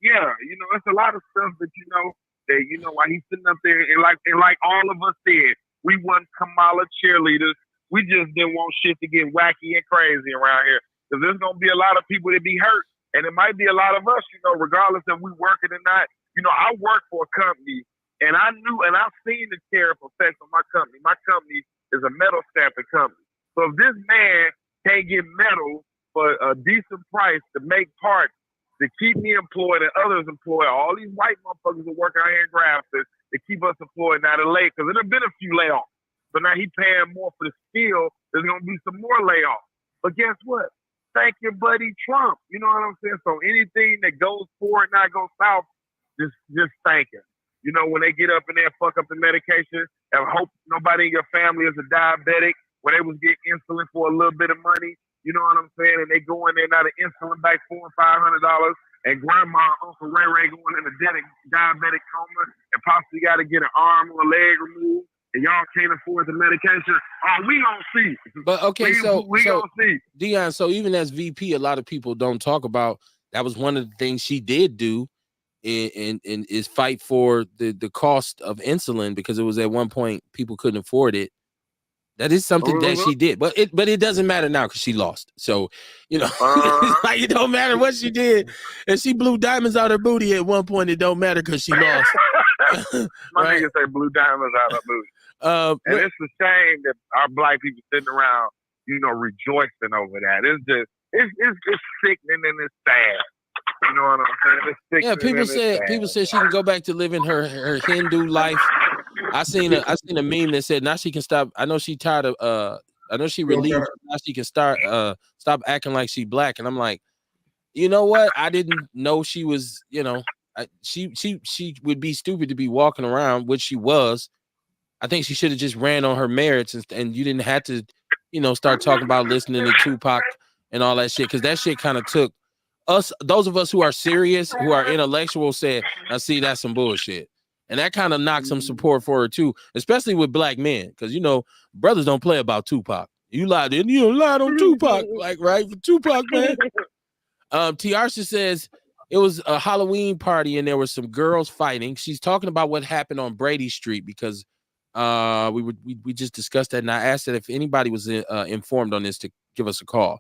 Yeah, you know, it's a lot of stuff that, you know, while he's sitting up there, and like all of us said, we weren't Kamala cheerleaders. We just didn't want shit to get wacky and crazy around here. Because there's going to be a lot of people that be hurt. And it might be a lot of us, you know, regardless if we working or not. You know, I work for a company, and I knew, and I've seen the tariff effects on my company. My company is a metal stamping company. So if this man can't get metal for a decent price to make parts to keep me employed and others employed, all these white motherfuckers that work out here in Grafton to keep us employed, now they're late, because there have been a few layoffs. So now he's paying more for the steel. There's going to be some more layoffs. But guess what? Thank your buddy Trump. You know what I'm saying? So anything that goes forward, not goes south, just thank him. You know, when they get up in there, fuck up the medication, and hope nobody in your family is a diabetic, when they was getting insulin for a little bit of money, you know what I'm saying? And they go in there now, the insulin back $400 or $500, and grandma, Uncle Ray going in a diabetic coma, and possibly got to get an arm or a leg removed, and y'all can't afford the medication. Oh, we gonna see. But okay, we gonna see. Dion, so even as VP, a lot of people don't talk about that was one of the things she did do in is fight for the cost of insulin, because it was at one point people couldn't afford it. That is something that she did, but it doesn't matter now because she lost. So, you know, like, it don't matter what she did. And she blew diamonds out her booty at one point. It don't matter because she lost. My niggas say blew diamonds out her booty. And it's a shame that our black people sitting around, you know, rejoicing over that. It's just it's sickening and it's sad. You know what I'm saying? It's yeah, people said she can go back to living her Hindu life. I seen a meme that said now she can stop. I know she tired of I know she relieved. Now she can stop acting like she black. And I'm like, you know what? I didn't know she was, you know, she would be stupid to be walking around, which she was. I think she should have just ran on her merits, and you didn't have to, you know, start talking about listening to Tupac and all that shit, because that shit kind of took us, those of us who are serious, who are intellectual, said, "I see that's some bullshit," and that kind of knocked some support for her too, especially with black men, because you know brothers don't play about Tupac. You lied on Tupac, like right for Tupac, man. Tiarsha says it was a Halloween party and there were some girls fighting. She's talking about what happened on Brady Street because we just discussed that, and I asked that if anybody was informed on this to give us a call.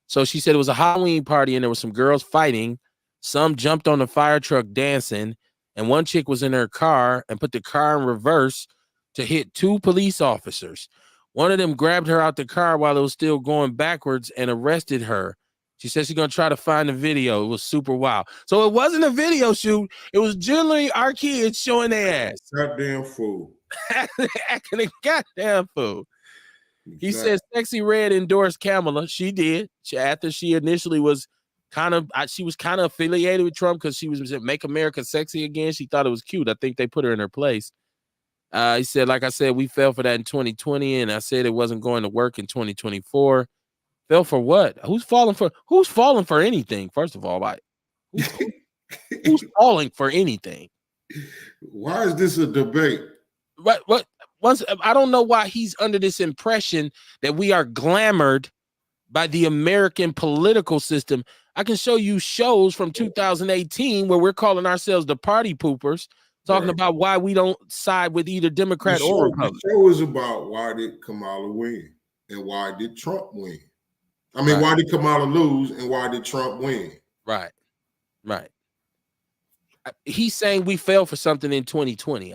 So she said it was a Halloween party and there were some girls fighting. Some jumped on the fire truck dancing, and one chick was in her car and put the car in reverse to hit 2 police officers. One of them grabbed her out the car while it was still going backwards and arrested her. She said she's going to try to find the video. It was super wild. So it wasn't a video shoot. It was generally our kids showing their ass. Goddamn fool. Acting a goddamn fool. He says Sexy Red endorsed Kamala. She did. After she initially was she was kind of affiliated with Trump because she was Make America Sexy Again. She thought it was cute. I think they put her in her place. He said, like I said, we fell for that in 2020, and I said it wasn't going to work in 2024. Fell for what? Who's falling for anything? First of all, Who's calling for anything? Why is this a debate? What once I don't know why he's under this impression that we are glamored by the American political system. I can show you shows from 2018 where we're calling ourselves the party poopers, talking about why we don't side with either Democrat or Republican. The show is about why did Kamala win and why did Trump win? I mean, why did Kamala lose and why did Trump win? Right. He's saying we failed for something in 2020.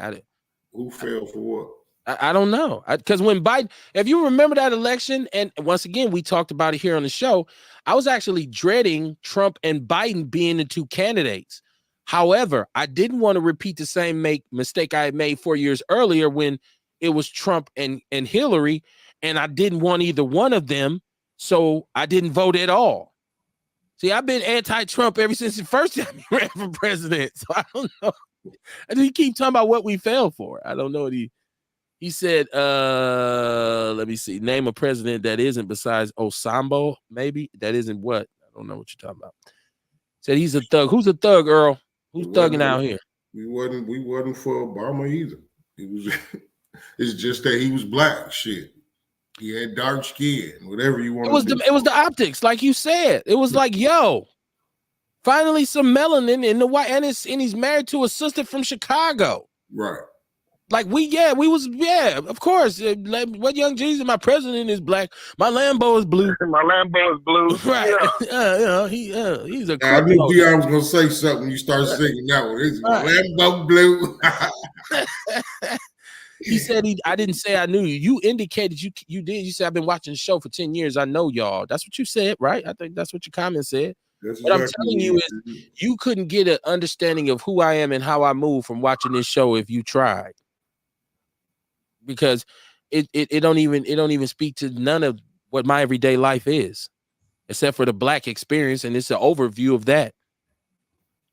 Who failed for what? I don't know. Because when Biden, if you remember that election, and once again, we talked about it here on the show, I was actually dreading Trump and Biden being the two candidates. However, I didn't want to repeat the same mistake I had made 4 years earlier when it was Trump and Hillary, and I didn't want either one of them, so I didn't vote at all. See, I've been anti-Trump ever since the first time he ran for president, so I don't know. And he keep talking about what we failed for. I don't know what he said, let me see. Name a president that isn't besides Osambo, maybe. That isn't what? I don't know what you're talking about. Said he's a thug. Who's a thug, Earl? Who's thugging out here? We wasn't for Obama either. It was it's just that he was black. Shit. He had dark skin, whatever you want. It was the optics, like you said. It was like, yo, finally some melanin in the white, and he's married to a sister from Chicago. Right. Like of course. What Young Jesus, my president is black. My Lambo is blue. My Lambo is blue. Right. He's a. I knew Dion was gonna say something. You start singing that one. It's Lambo blue. He said I didn't say I knew you. You indicated you did. You said I've been watching the show for 10 years. I know y'all. That's what you said, right? I think that's what your comment said. What I'm telling you is you couldn't get an understanding of who I am and how I move from watching this show if you tried. Because it don't even speak to none of what my everyday life is, except for the black experience, and it's an overview of that.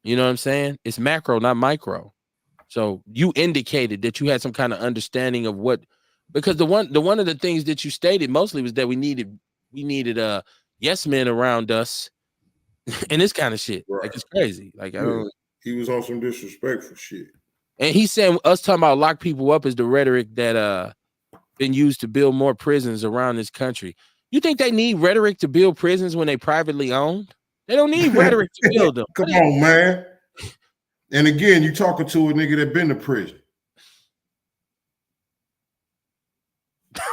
You know what I'm saying? It's macro, not micro. So you indicated that you had some kind of understanding of what, because the one of the things that you stated mostly was that we needed yes men around us and this kind of shit. Right. Like it's crazy. Like he was on some disrespectful shit. And he's saying us talking about lock people up is the rhetoric that been used to build more prisons around this country. You think they need rhetoric to build prisons when they privately owned? They don't need rhetoric to build them. Come on, man. And again, you talking to a nigga that been to prison.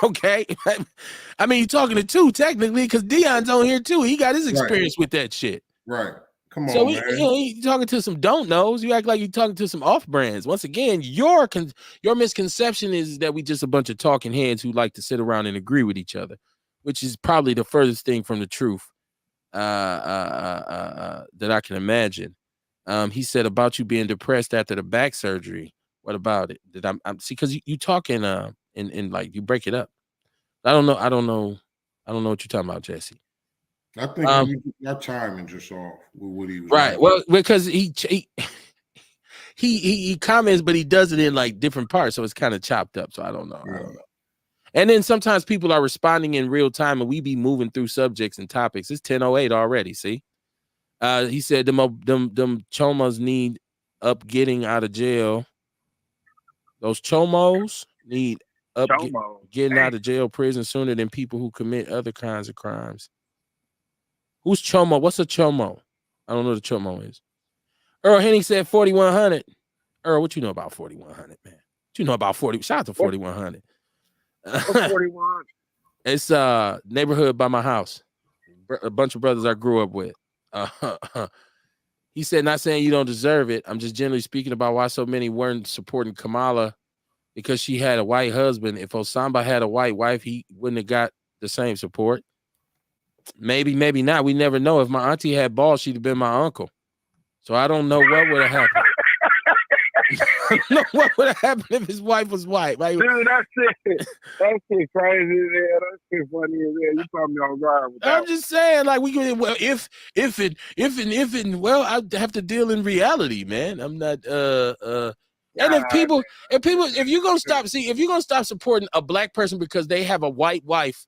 Okay. I mean, you're talking to two technically because Dion's on here too. He got his experience with that shit. Right. Come on, so man. You're talking to some don't knows. You act like you're talking to some off brands. Once again, your misconception is that we just a bunch of talking heads who like to sit around and agree with each other, which is probably the furthest thing from the truth that I can imagine. He said about you being depressed after the back surgery. What about it? Did I'm see because you talking and like you break it up. I don't know what you're talking about, Jesse. I think our timing just off with what he was right. doing. Well, because he comments, but he does it in like different parts, so it's kind of chopped up. So I don't know. And then sometimes people are responding in real time, and we be moving through subjects and topics. It's 10:08 already. See, he said them chomos need up getting out of jail. Those chomos need up getting out of jail prison sooner than people who commit other kinds of crimes. Who's chomo? What's a chomo? I don't know what a chomo is. Earl Henning said 4100. Earl, what you know about 4100, man? What you know about 40? Shout out to 4100. 41. It's neighborhood by my house. A bunch of brothers I grew up with. He said, not saying you don't deserve it. I'm just generally speaking about why so many weren't supporting Kamala because she had a white husband. If Osama had a white wife, he wouldn't have got the same support. Maybe, maybe not. We never know. If my auntie had balls, she'd have been my uncle. So I don't know what would have happened. I don't know what would have happened if his wife was white. Like, dude, that's it. That shit crazy as hell. That shit funny as hell. You caught me on guard with that. I'm just saying, like, we could. Well, if well, I have to deal in reality, man. I'm not. And if you're gonna stop supporting a black person because they have a white wife,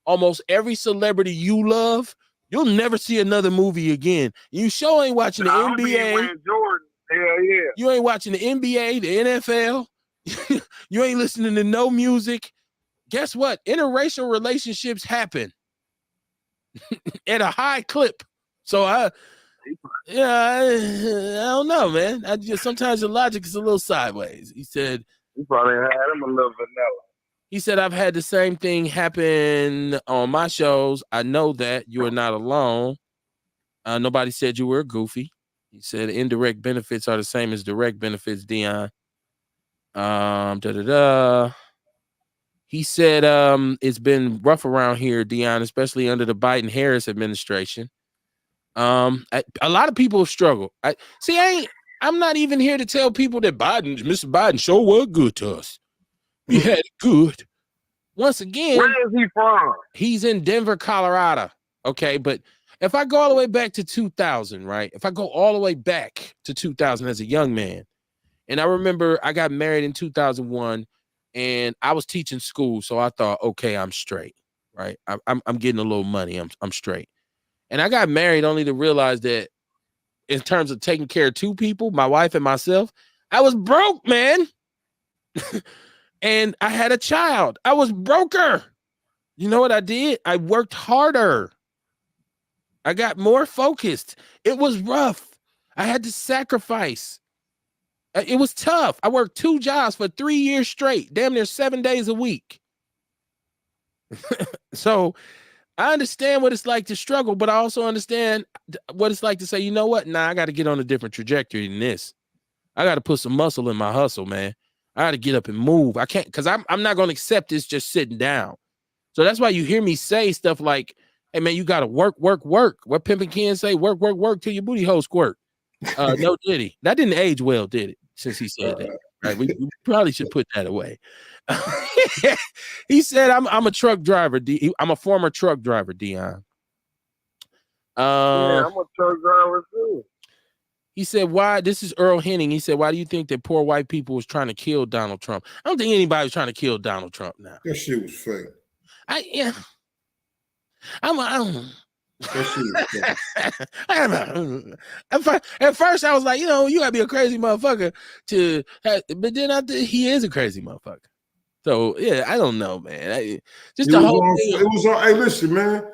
almost every celebrity you love, You'll never see another movie again. You sure ain't watching the NBA. Jordan. Hell yeah. You ain't watching the NBA, the NFL. You ain't listening to no music. Guess what? Interracial relationships happen at a high clip. So I don't know, man. I just sometimes the logic is a little sideways. He said You probably had him a little vanilla. He said, I've had the same thing happen on my shows. I know that you are not alone. Nobody said you were goofy. He said indirect benefits are the same as direct benefits, Dion. He said it's been rough around here, Dion, especially under the Biden-Harris administration. A lot of people have struggled. I'm not even here to tell people that Mr. Biden sure was good to us. We had it good. Once again, where is he from? He's in Denver, Colorado. Okay, but if I go all the way back to 2000, right? If I go all the way back to 2000 as a young man, and I remember I got married in 2001, and I was teaching school, so I thought, okay, I'm straight, right? I'm getting a little money. I'm straight, and I got married only to realize that in terms of taking care of two people, my wife and myself, I was broke, man. And I had a child. I was broker. You know what I did? I worked harder. I got more focused. It was rough. I had to sacrifice. It was tough. I worked 2 jobs for 3 years straight, damn near 7 days a week. So I understand what it's like to struggle, but I also understand what it's like to say, you know what? Nah, I got to get on a different trajectory than this. I got to put some muscle in my hustle, man. I got to get up and move. I can't, because I'm not going to accept this just sitting down. So that's why you hear me say stuff like, hey, man, you got to work. What Pimpin' Ken say? Work till your booty hole squirt. No, did he? That didn't age well, did it? Since he said that. Right? We probably should put that away. He said, I'm a truck driver. I'm a former truck driver, Dion. Yeah, I'm a truck driver too. He said, why? This is Earl Henning. He said, why do you think that poor white people was trying to kill Donald Trump? I don't think anybody was trying to kill Donald Trump now. That shit was fake. At first, I was like, you gotta be a crazy motherfucker but then he is a crazy motherfucker. So yeah, I don't know, man. Hey, listen, man.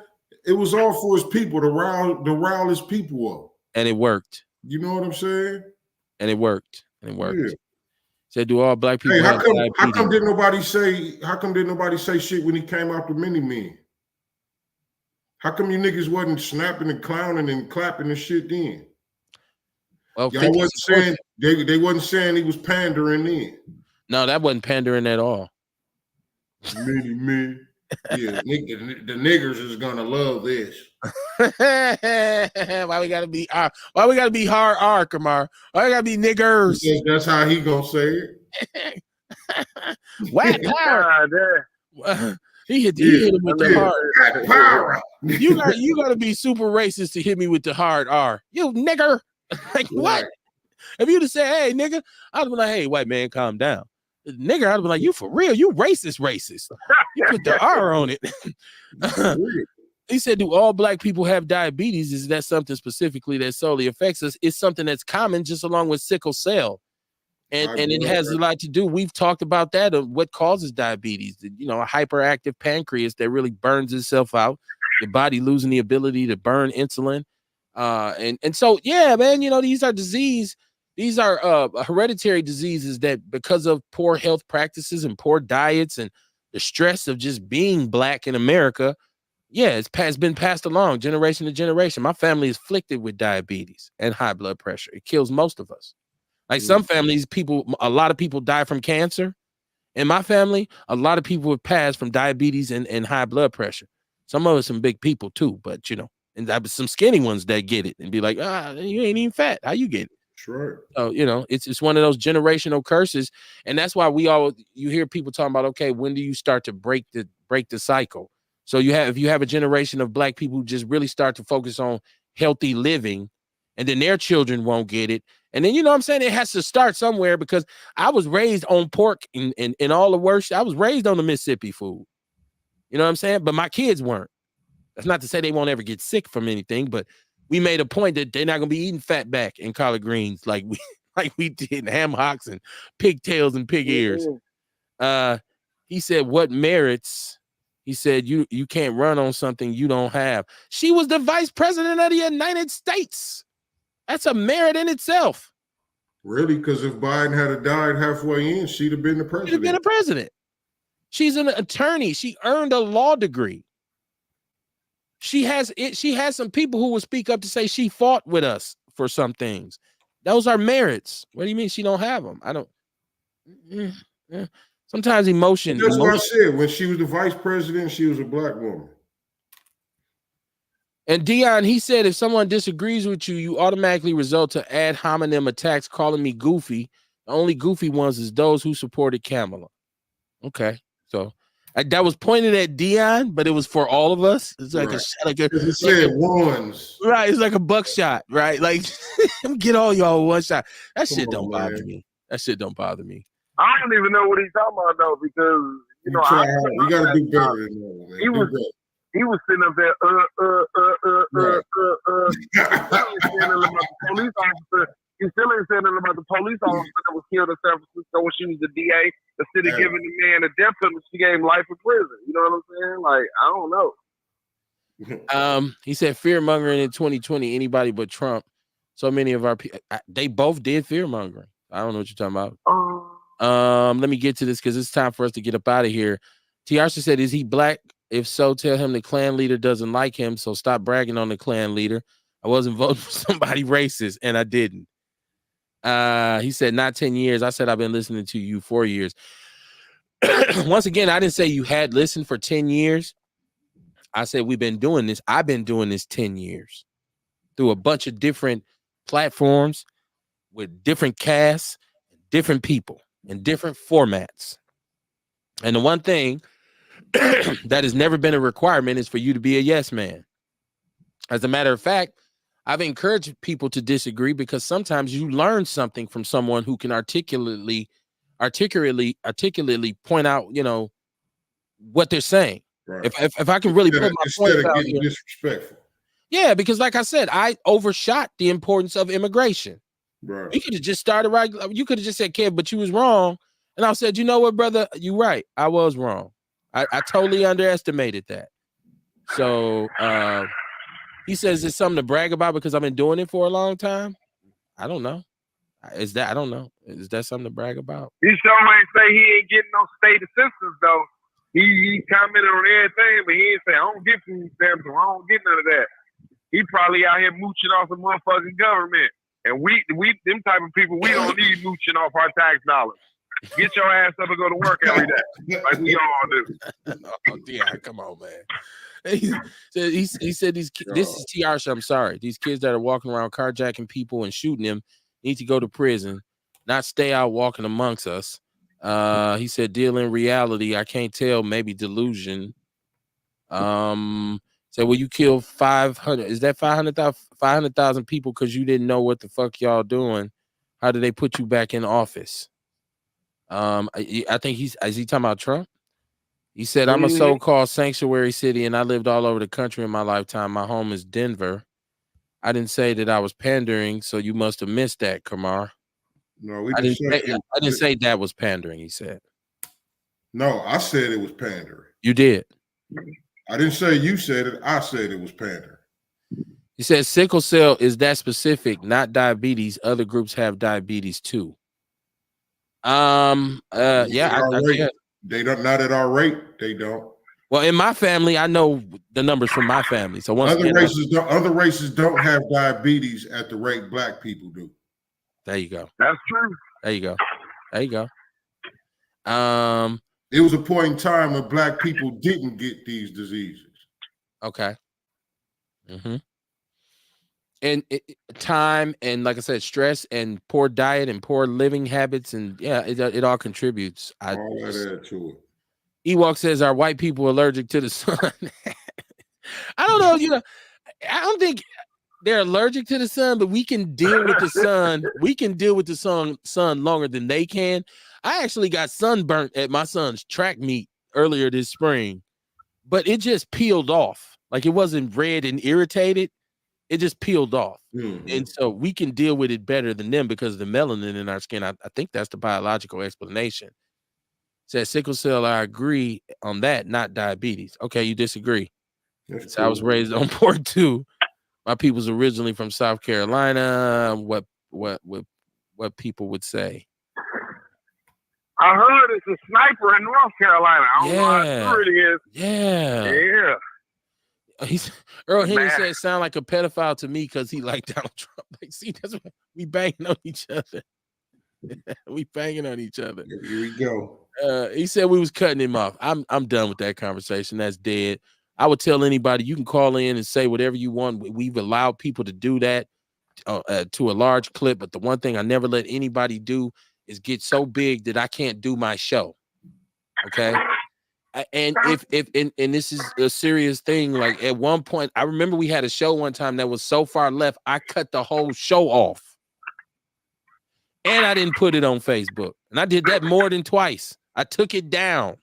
It was all for his people to rile his people up, and it worked. You know what I'm saying? And it worked. Yeah. Said, do all black people how come did nobody say shit when he came out to Mini-Men? How come you niggas wasn't snapping and clowning and clapping and shit then? Well, y'all wasn't saying they wasn't saying he was pandering then. No, that wasn't pandering at all. Mini-Men. Yeah, the niggers is gonna love this. Why we gotta be hard R, Kamar? Why we gotta be niggers? Because that's how he gonna say it. White power. He hit him with the hard power. You gotta be super racist to hit me with the hard R. You nigger. Like what? If you'd have said, hey, nigga, I'd be like, hey, white man, calm down. Nigger, I'd be like, you for real? You racist. You put the R on it. He said, do all black people have diabetes? Is that something specifically that solely affects us? It's something that's common just along with sickle cell. And it has a lot to do. We've talked about that, of what causes diabetes. A hyperactive pancreas that really burns itself out. Your body losing the ability to burn insulin. And so, yeah, man, these are disease. These are hereditary diseases that, because of poor health practices and poor diets and the stress of just being black in America, it's been passed along generation to generation. My family is afflicted with diabetes and high blood pressure. It kills most of us. Like some families, a lot of people die from cancer. In my family, a lot of people have passed from diabetes and high blood pressure. Some of us some big people too, but and some skinny ones that get it and be like, you ain't even fat. How you get it? Sure. So, it's one of those generational curses. And that's why you hear people talking about, okay, when do you start to break the cycle? So if you have a generation of black people who just really start to focus on healthy living, and then their children won't get it. And then, I'm saying, it has to start somewhere, because I was raised on pork and all the worst. I was raised on the Mississippi food. You know what I'm saying? But my kids weren't. That's not to say they won't ever get sick from anything, but we made a point that they're not gonna be eating fat back and collard greens like we did ham hocks and pigtails and pig ears. He said, what merits? He said, you can't run on something you don't have. She was the vice president of the United States. That's a merit in itself. Really? Because if Biden had died halfway in, she'd have been the president. She'd have been a president. She's an attorney. She earned a law degree. She has some people who will speak up to say she fought with us for some things. Those are merits. What do you mean she don't have them? I don't. Sometimes emotion. That's what I said. When she was the vice president, she was a black woman. And Dion, he said, if someone disagrees with you, you automatically result to ad hominem attacks calling me goofy. The only goofy ones is those who supported Kamala. Okay, so that was pointed at Dion, but it was for all of us. It's like ones. Right, it's like a buckshot, right? Like get all y'all one shot. That shit don't bother me. That shit don't bother me. I don't even know what he's talking about though, because you know you gotta do better than that, man. He was sitting up there, saying about the police officer. He still ain't saying about the police officer that was killed in San Francisco when she was the DA. Instead of giving the man a death penalty, she gave him life in prison. You know what I'm saying? Like, I don't know. He said fear mongering in 2020, anybody but Trump. So many of our people, they both did fear mongering. I don't know what you're talking about. Let me get to this because it's time for us to get up out of here. Tiarsha said, is he black? If so, tell him the Klan leader doesn't like him. So stop bragging on the Klan leader. I wasn't voting for somebody racist, and I didn't. He said, not 10 years. I said, I've been listening to you 4 years. Once again, I didn't say you had listened for 10 years. I said, we've been doing this. I've been doing this 10 years through a bunch of different platforms with different casts, different people, and different formats. And the one thing that has never been a requirement is for you to be a yes man. As a matter of fact, I've encouraged people to disagree because sometimes you learn something from someone who can articulately point out, you know, what they're saying. Right. If I can really put my point out here. Disrespectful. Yeah, because like I said, I overshot the importance of immigration. Right. You could have just started right. You could have just said, Kev, but you was wrong. And I said, you know what, brother, you right. I was wrong. I totally underestimated that. So he says it's something to brag about because I've been doing it for a long time. I don't know. I don't know. Is that something to brag about? He sure ain't say he ain't getting no state assistance though. He commented on everything, but he ain't say I don't get food stamps or I don't get none of that. He probably out here mooching off the motherfucking government. And we them type of people, we don't need mooching off our tax dollars. Get your ass up and go to work every day, like we all do. Oh, yeah, come on, man. He said this is Tiarsha. I'm sorry. These kids that are walking around carjacking people and shooting them need to go to prison, not stay out walking amongst us. He said, deal in reality. I can't tell, maybe delusion. So will you kill 500? Is that 500,000 people because you didn't know what the fuck y'all doing? How did they put you back in office? I think is he talking about Trump? He said, I'm a so-called sanctuary city and I lived all over the country in my lifetime. My home is Denver. I didn't say that I was pandering, so you must have missed that, Kamar. No, I didn't say that was pandering, he said. No, I said it was pandering. You did. I didn't say you said it. I said it was pandering. He said sickle cell is that specific, not diabetes. Other groups have diabetes too. Yeah, they don't, not at our rate. They don't. Well, in my family, I know the numbers from my family. So other races don't have diabetes at the rate black people do. There you go. That's true. There you go. There you go. It was a point in time when black people didn't get these diseases. Okay. And time and, like I said, stress and poor diet and poor living habits, and yeah, it all contributes. All that add to it. Ewok says, are white people allergic to the sun? I don't know. You know, I don't think they're allergic to the sun, but we can deal with the sun. We can deal with the sun longer than they can. I actually got sunburnt at my son's track meet earlier this spring, but it just peeled off. Like it wasn't red and irritated. It just peeled off. And so we can deal with it better than them because of the melanin in our skin. I think that's the biological explanation. Said sickle cell, I agree on that, not diabetes. Okay, you disagree. That's So I was raised on port two. My people's originally from South Carolina. What people would say. I heard it's a sniper in North Carolina. I don't know how true it is. Yeah. Earl Henry Man. said sound like a pedophile to me because he liked Donald Trump. Like, see, that's what we banging on each other. We banging on each other. Here we go. He said we was cutting him off. I'm done with that conversation. That's dead. I would tell anybody you can call in and say whatever you want. We've allowed people to do that to a large clip, but the one thing I never let anybody do is get so big that I can't do my show. Okay. And if this is a serious thing, like at one point, I remember we had a show one time that was so far left, I cut the whole show off. And I didn't put it on Facebook. And I did that more than twice. I took it down.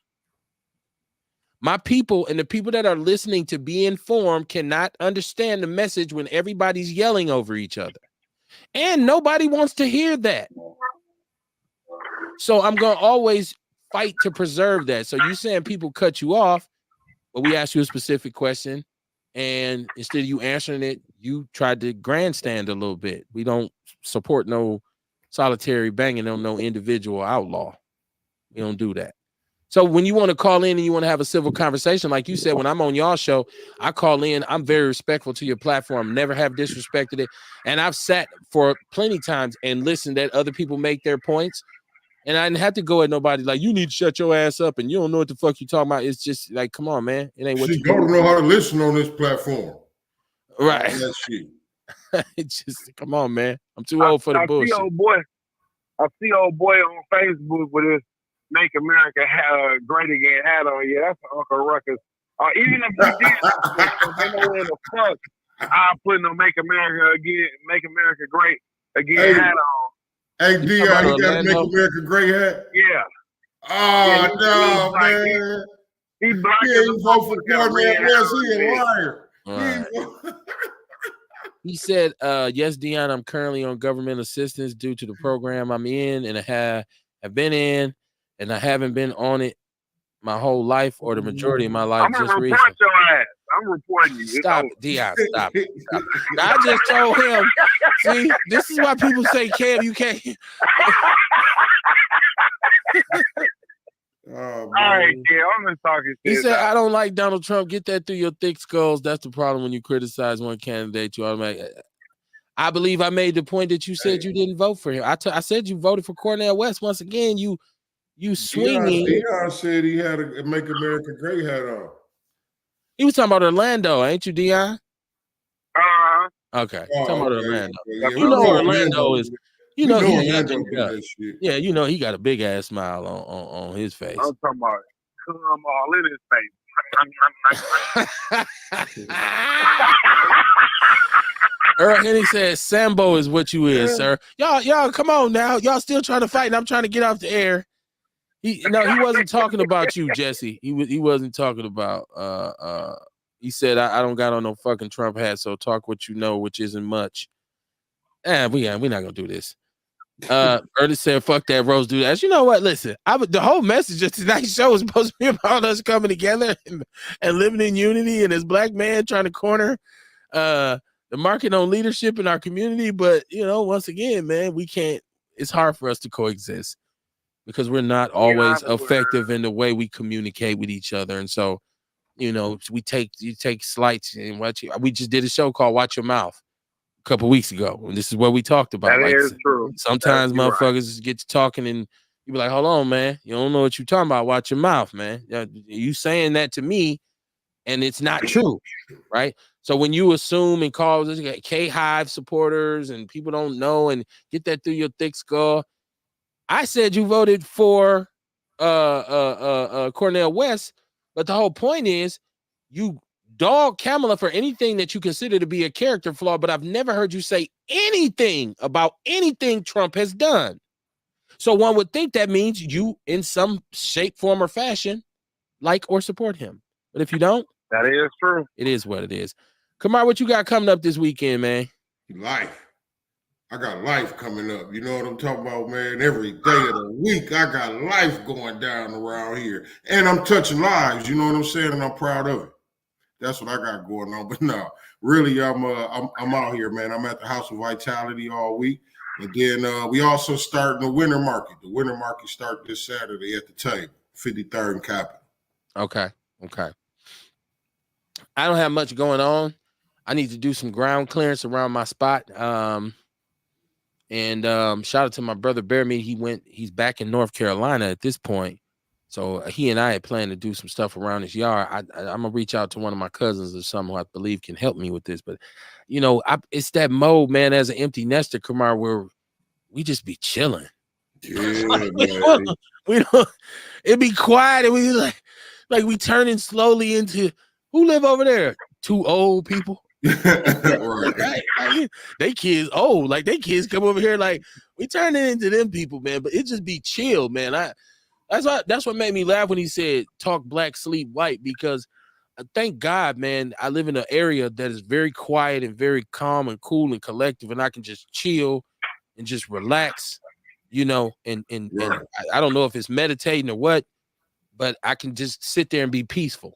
My people and the people that are listening to Be Informed cannot understand the message when everybody's yelling over each other. And nobody wants to hear that. So I'm going to always fight to preserve that. So you saying people cut you off, but we asked you a specific question, and instead of you answering it, you tried to grandstand a little bit. We don't support no solitary banging on no individual outlaw. We don't do that. So when you want to call in and you want to have a civil conversation, like you said, when I'm on y'all show, I call in. I'm very respectful to your platform. Never have disrespected it. And I've sat for plenty times and listened that other people make their points. And I didn't have to go at nobody like, you need to shut your ass up and you don't know what the fuck you talking about. It's just like, come on, man. It ain't what you don't know how to listen on this platform. Right. That shit. It's just, come on, man. I'm too old for the bullshit. I see old boy on Facebook with his Make America Great Again hat on. Yeah, that's Uncle Ruckus. Even if we did, they know where the fuck I'm putting no Make America Great Again hat on. Hey, Dion, you got to Make America Great hat? Yeah. Oh, no, man. He black. He ain't vote for Cornell West. He a liar. Right. He said, yes, Dion, I'm currently on government assistance due to the program I'm in and I have been in, and I haven't been on it my whole life or the majority of my life. I'm going to report your ass. I'm reporting you. Stop it, Dion. Stop it. Now, I just told him, see, this is why people say, Cam, you can't. Oh, all right, yeah, I'm just talking shit. He said, I don't like Donald Trump. Get that through your thick skulls. That's the problem when you criticize one candidate. You automatically. I believe I made the point that you said you didn't vote for him. I said you voted for Cornell West. Once again, you swinging. Dion said he had a Make America Great hat on. He was talking about Orlando, ain't you, Dion? Okay. Talking about Orlando. Yeah, you know Orlando is. You know he got a big ass smile on his face. I'm talking about come all in his face. Earl Henry says Sambo is what you is, sir. Y'all, come on now. Y'all still trying to fight, and I'm trying to get off the air. He wasn't talking about you, Jesse. He wasn't talking about he said I don't got on no fucking Trump hat, so talk what you know, which isn't much. We're not gonna do this. Ernest said, fuck that, Rose do that. You know what? Listen, the whole message of tonight's show is supposed to be about us coming together and living in unity and as black man trying to corner the market on leadership in our community. But once again, man, we can't. It's hard for us to coexist because we're not always effective in the way we communicate with each other. And so, you take slights and we just did a show called Watch Your Mouth a couple weeks ago, and this is what we talked about. That is true. Sometimes motherfuckers get to talking and you be like, hold on, man, you don't know what you're talking about. Watch your mouth, man. You saying that to me and it's not true, right? So when you assume and call K-Hive supporters and people don't know and get that through your thick skull, I said you voted for Cornell West, but the whole point is you dog Kamala for anything that you consider to be a character flaw, but I've never heard you say anything about anything Trump has done. So one would think that means you, in some shape, form, or fashion, like or support him. But if you don't, That is true. It is what it is. Kamar, what you got coming up this weekend, man? Life. I got life coming up. You know what I'm talking about, man? Every day of the week, I got life going down around here. And I'm touching lives, you know what I'm saying? And I'm proud of it. That's what I got going on. But no, really, I'm out here, man. I'm at the House of Vitality all week. And then we also starting the winter market. The winter market start this Saturday at the table, 53rd and Capitol. Okay. I don't have much going on. I need to do some ground clearance around my spot. And shout out to my brother Bear Meat. He's back in North Carolina at this point. So he and I had planned to do some stuff around his yard. I'm gonna reach out to one of my cousins or someone who I believe can help me with this. But you know, it's that mode, man, as an empty nester, Kamar, where we just be chilling. Yeah, we don't it be quiet and we like we turning slowly into who live over there? 2 old people. Right. Like, they kids old, like they kids come over here, like we turning into them people, man. But it just be chill, man. That's what made me laugh when he said talk black, sleep white, because thank God, man, I live in an area that is very quiet and very calm and cool and collective, and I can just chill and just relax, you know, and I don't know if it's meditating or what, but I can just sit there and be peaceful.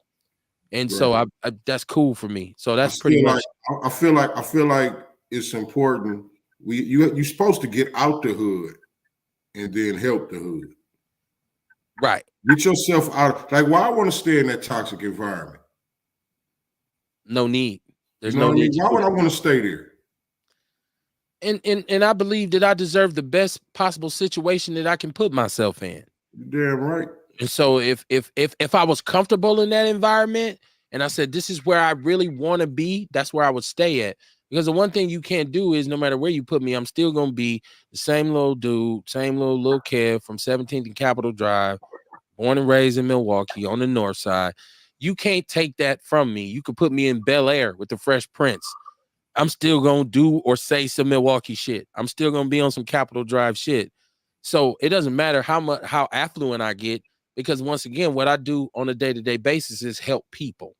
And so I that's cool for me. So that's pretty much. I feel like it's important. You're supposed to get out the hood and then help the hood. Right. Get yourself out. Like, why I want to stay in that toxic environment? No need. There's you know no need. Why would I want to stay there? And I believe that I deserve the best possible situation that I can put myself in. You're damn right. And so if I was comfortable in that environment and I said, this is where I really want to be, that's where I would stay at. Because the one thing you can't do is no matter where you put me, I'm still going to be the same little dude, same little kid from 17th and Capitol Drive, born and raised in Milwaukee on the north side. You can't take that from me. You could put me in Bel Air with the Fresh Prince. I'm still going to do or say some Milwaukee shit. I'm still going to be on some Capitol Drive shit. So it doesn't matter how affluent I get, because once again, what I do on a day-to-day basis is help people,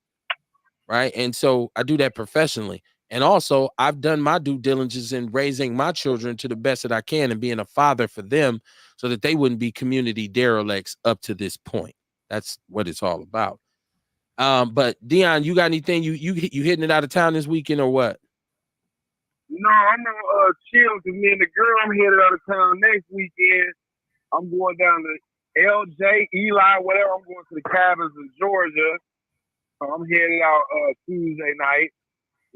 right? And so I do that professionally. And also, I've done my due diligence in raising my children to the best that I can and being a father for them so that they wouldn't be community derelicts up to this point. That's what it's all about. But Dion, you got anything? You hitting it out of town this weekend or what? No, I'm gonna chill because me and the girl, I'm headed out of town next weekend. I'm going down to LJ, Eli, whatever. I'm going to the cabins in Georgia. So I'm headed out Tuesday night.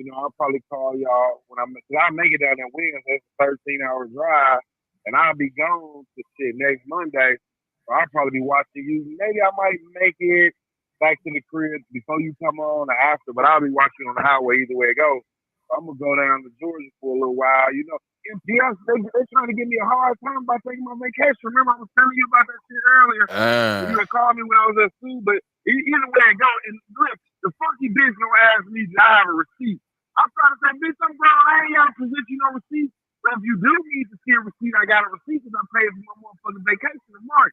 You know, I'll probably call y'all when I make it down there Wednesday. It's a 13-hour drive, and I'll be gone to shit next Monday. So I'll probably be watching you. Maybe I might make it back to the crib before you come on or after, but I'll be watching on the highway either way it goes. I'm gonna go down to Georgia for a little while. You know, MTS, they're trying to give me a hard time by taking my vacation. Remember, I was telling you about that shit earlier. You had called me when I was at school, but either way it go, and look, the funky bitch gonna ask me to have a receipt. I'm trying to say, bitch, I'm grown. I ain't got to present you no receipt. But if you do need to see a receipt, I got a receipt because I paid for my motherfucking vacation in March.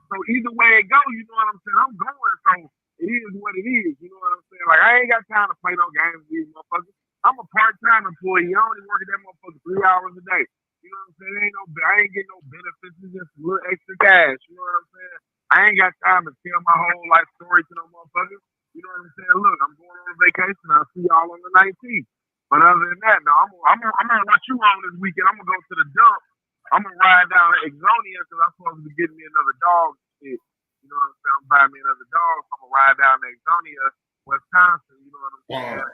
So either way it go, you know what I'm saying? I'm going, so it is what it is. You know what I'm saying? Like, I ain't got time to play no games with these motherfuckers. I'm a part-time employee. I only work at that motherfucker 3 hours a day. You know what I'm saying? I ain't getting no benefits. It's just a little extra cash. You know what I'm saying? I ain't got time to tell my whole life story to no motherfuckers. You know what I'm saying? Look, I'm going on vacation. I'll see y'all on the 19th. But other than that, no, I'm gonna watch you on this weekend. I'm gonna go to the dump. I'm gonna ride down to Exonia because I'm supposed to be getting me another dog and shit. You know what I'm saying? I'm buying me another dog. So I'm gonna ride down to Exonia, Wisconsin. You know what I'm saying?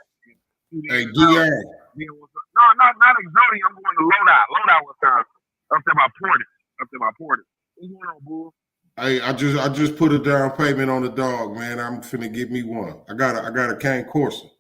Hey, Dion. No, not Exodia. I'm going to Lodi, Wisconsin. Up there by Portage. What's going on, boo? Hey, I just put a down payment on the dog, man. I'm finna get me one. I got a cane Corsa.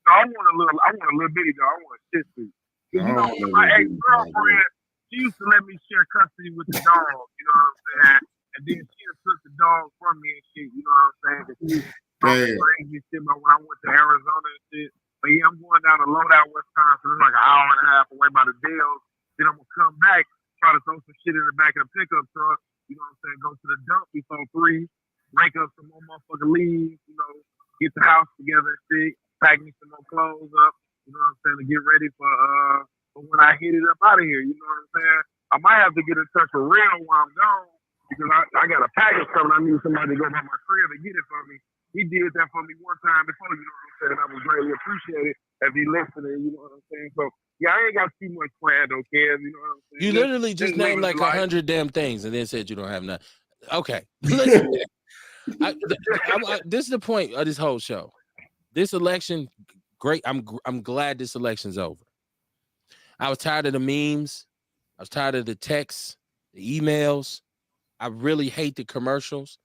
No, I want a little bitty dog. I want a Shih Tzu. You know, my ex-girlfriend, she used to let me share custody with the dog. You know what I'm saying? And then she took the dog from me and shit. You know what I'm saying? Crazy shit about when I went to Arizona and shit. But yeah, I'm going down to Lodi, Wisconsin. It's like an hour and a half away by the Dells. Then I'm gonna come back, try to throw some shit in the back of the pickup truck. You know what I'm saying? Go to the dump before 3, break up some more motherfucking leaves. You know, get the house together and shit, pack me some more clothes up, you know what I'm saying, to get ready for when I hit it up out of here, you know what I'm saying? I might have to get in touch with Real while I'm gone because I got a package coming. I need somebody to go by my crib and get it for me. He did that for me one time before, you know what I'm saying? I was greatly appreciated if he listening, you know what I'm saying? So, yeah, I ain't got too much planned, though, Kev, you know what I'm saying? You literally just named like 100 damn things and then said you don't have none. Okay. Listen, this is the point of this whole show. This election, great. I'm glad this election's over. I was tired of the memes. I was tired of the texts, the emails. I really hate the commercials.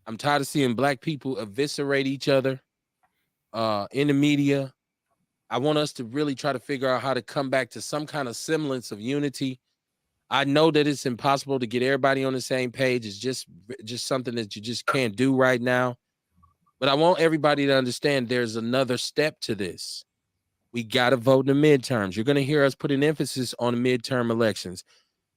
I'm tired of seeing black people eviscerate each other in the media. I want us to really try to figure out how to come back to some kind of semblance of unity. I know that it's impossible to get everybody on the same page. It's just something that you just can't do right now. But I want everybody to understand there's another step to this. We got to vote in the midterms. You're going to hear us put an emphasis on the midterm elections.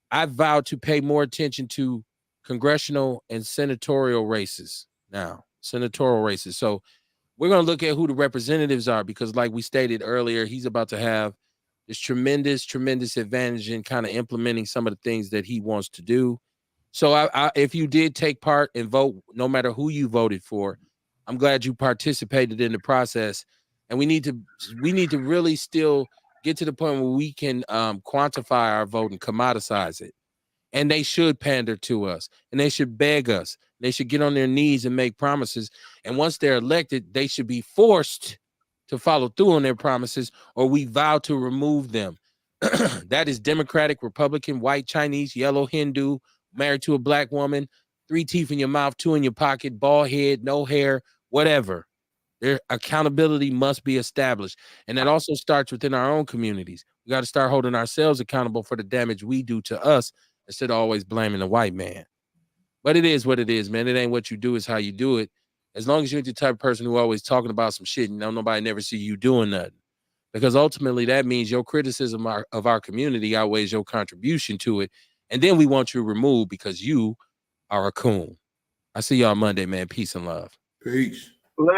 I vowed to pay more attention to congressional and senatorial races now, senatorial races. So we're going to look at who the representatives are because like we stated earlier, he's about to have this tremendous advantage in kind of implementing some of the things that he wants to do. So if you did take part and vote, no matter who you voted for, I'm glad you participated in the process. And we need to really still get to the point where we can quantify our vote and commoditize it. And they should pander to us and they should beg us. They should get on their knees and make promises. And once they're elected, they should be forced to follow through on their promises or we vow to remove them. That is Democratic, Republican, white, Chinese, yellow, Hindu, married to a black woman, 3 teeth in your mouth, 2 in your pocket, bald head, no hair, whatever. Their accountability must be established. And that also starts within our own communities. We got to start holding ourselves accountable for the damage we do to us instead of always blaming the white man. But it is what it is, man. It ain't what you do, it's how you do it. As long as you're the type of person who always talking about some shit and nobody never see you doing nothing. Because ultimately that means your criticism of our community outweighs your contribution to it. And then we want you removed because you are a coon. I see y'all Monday, man. Peace and love. Peace. Love.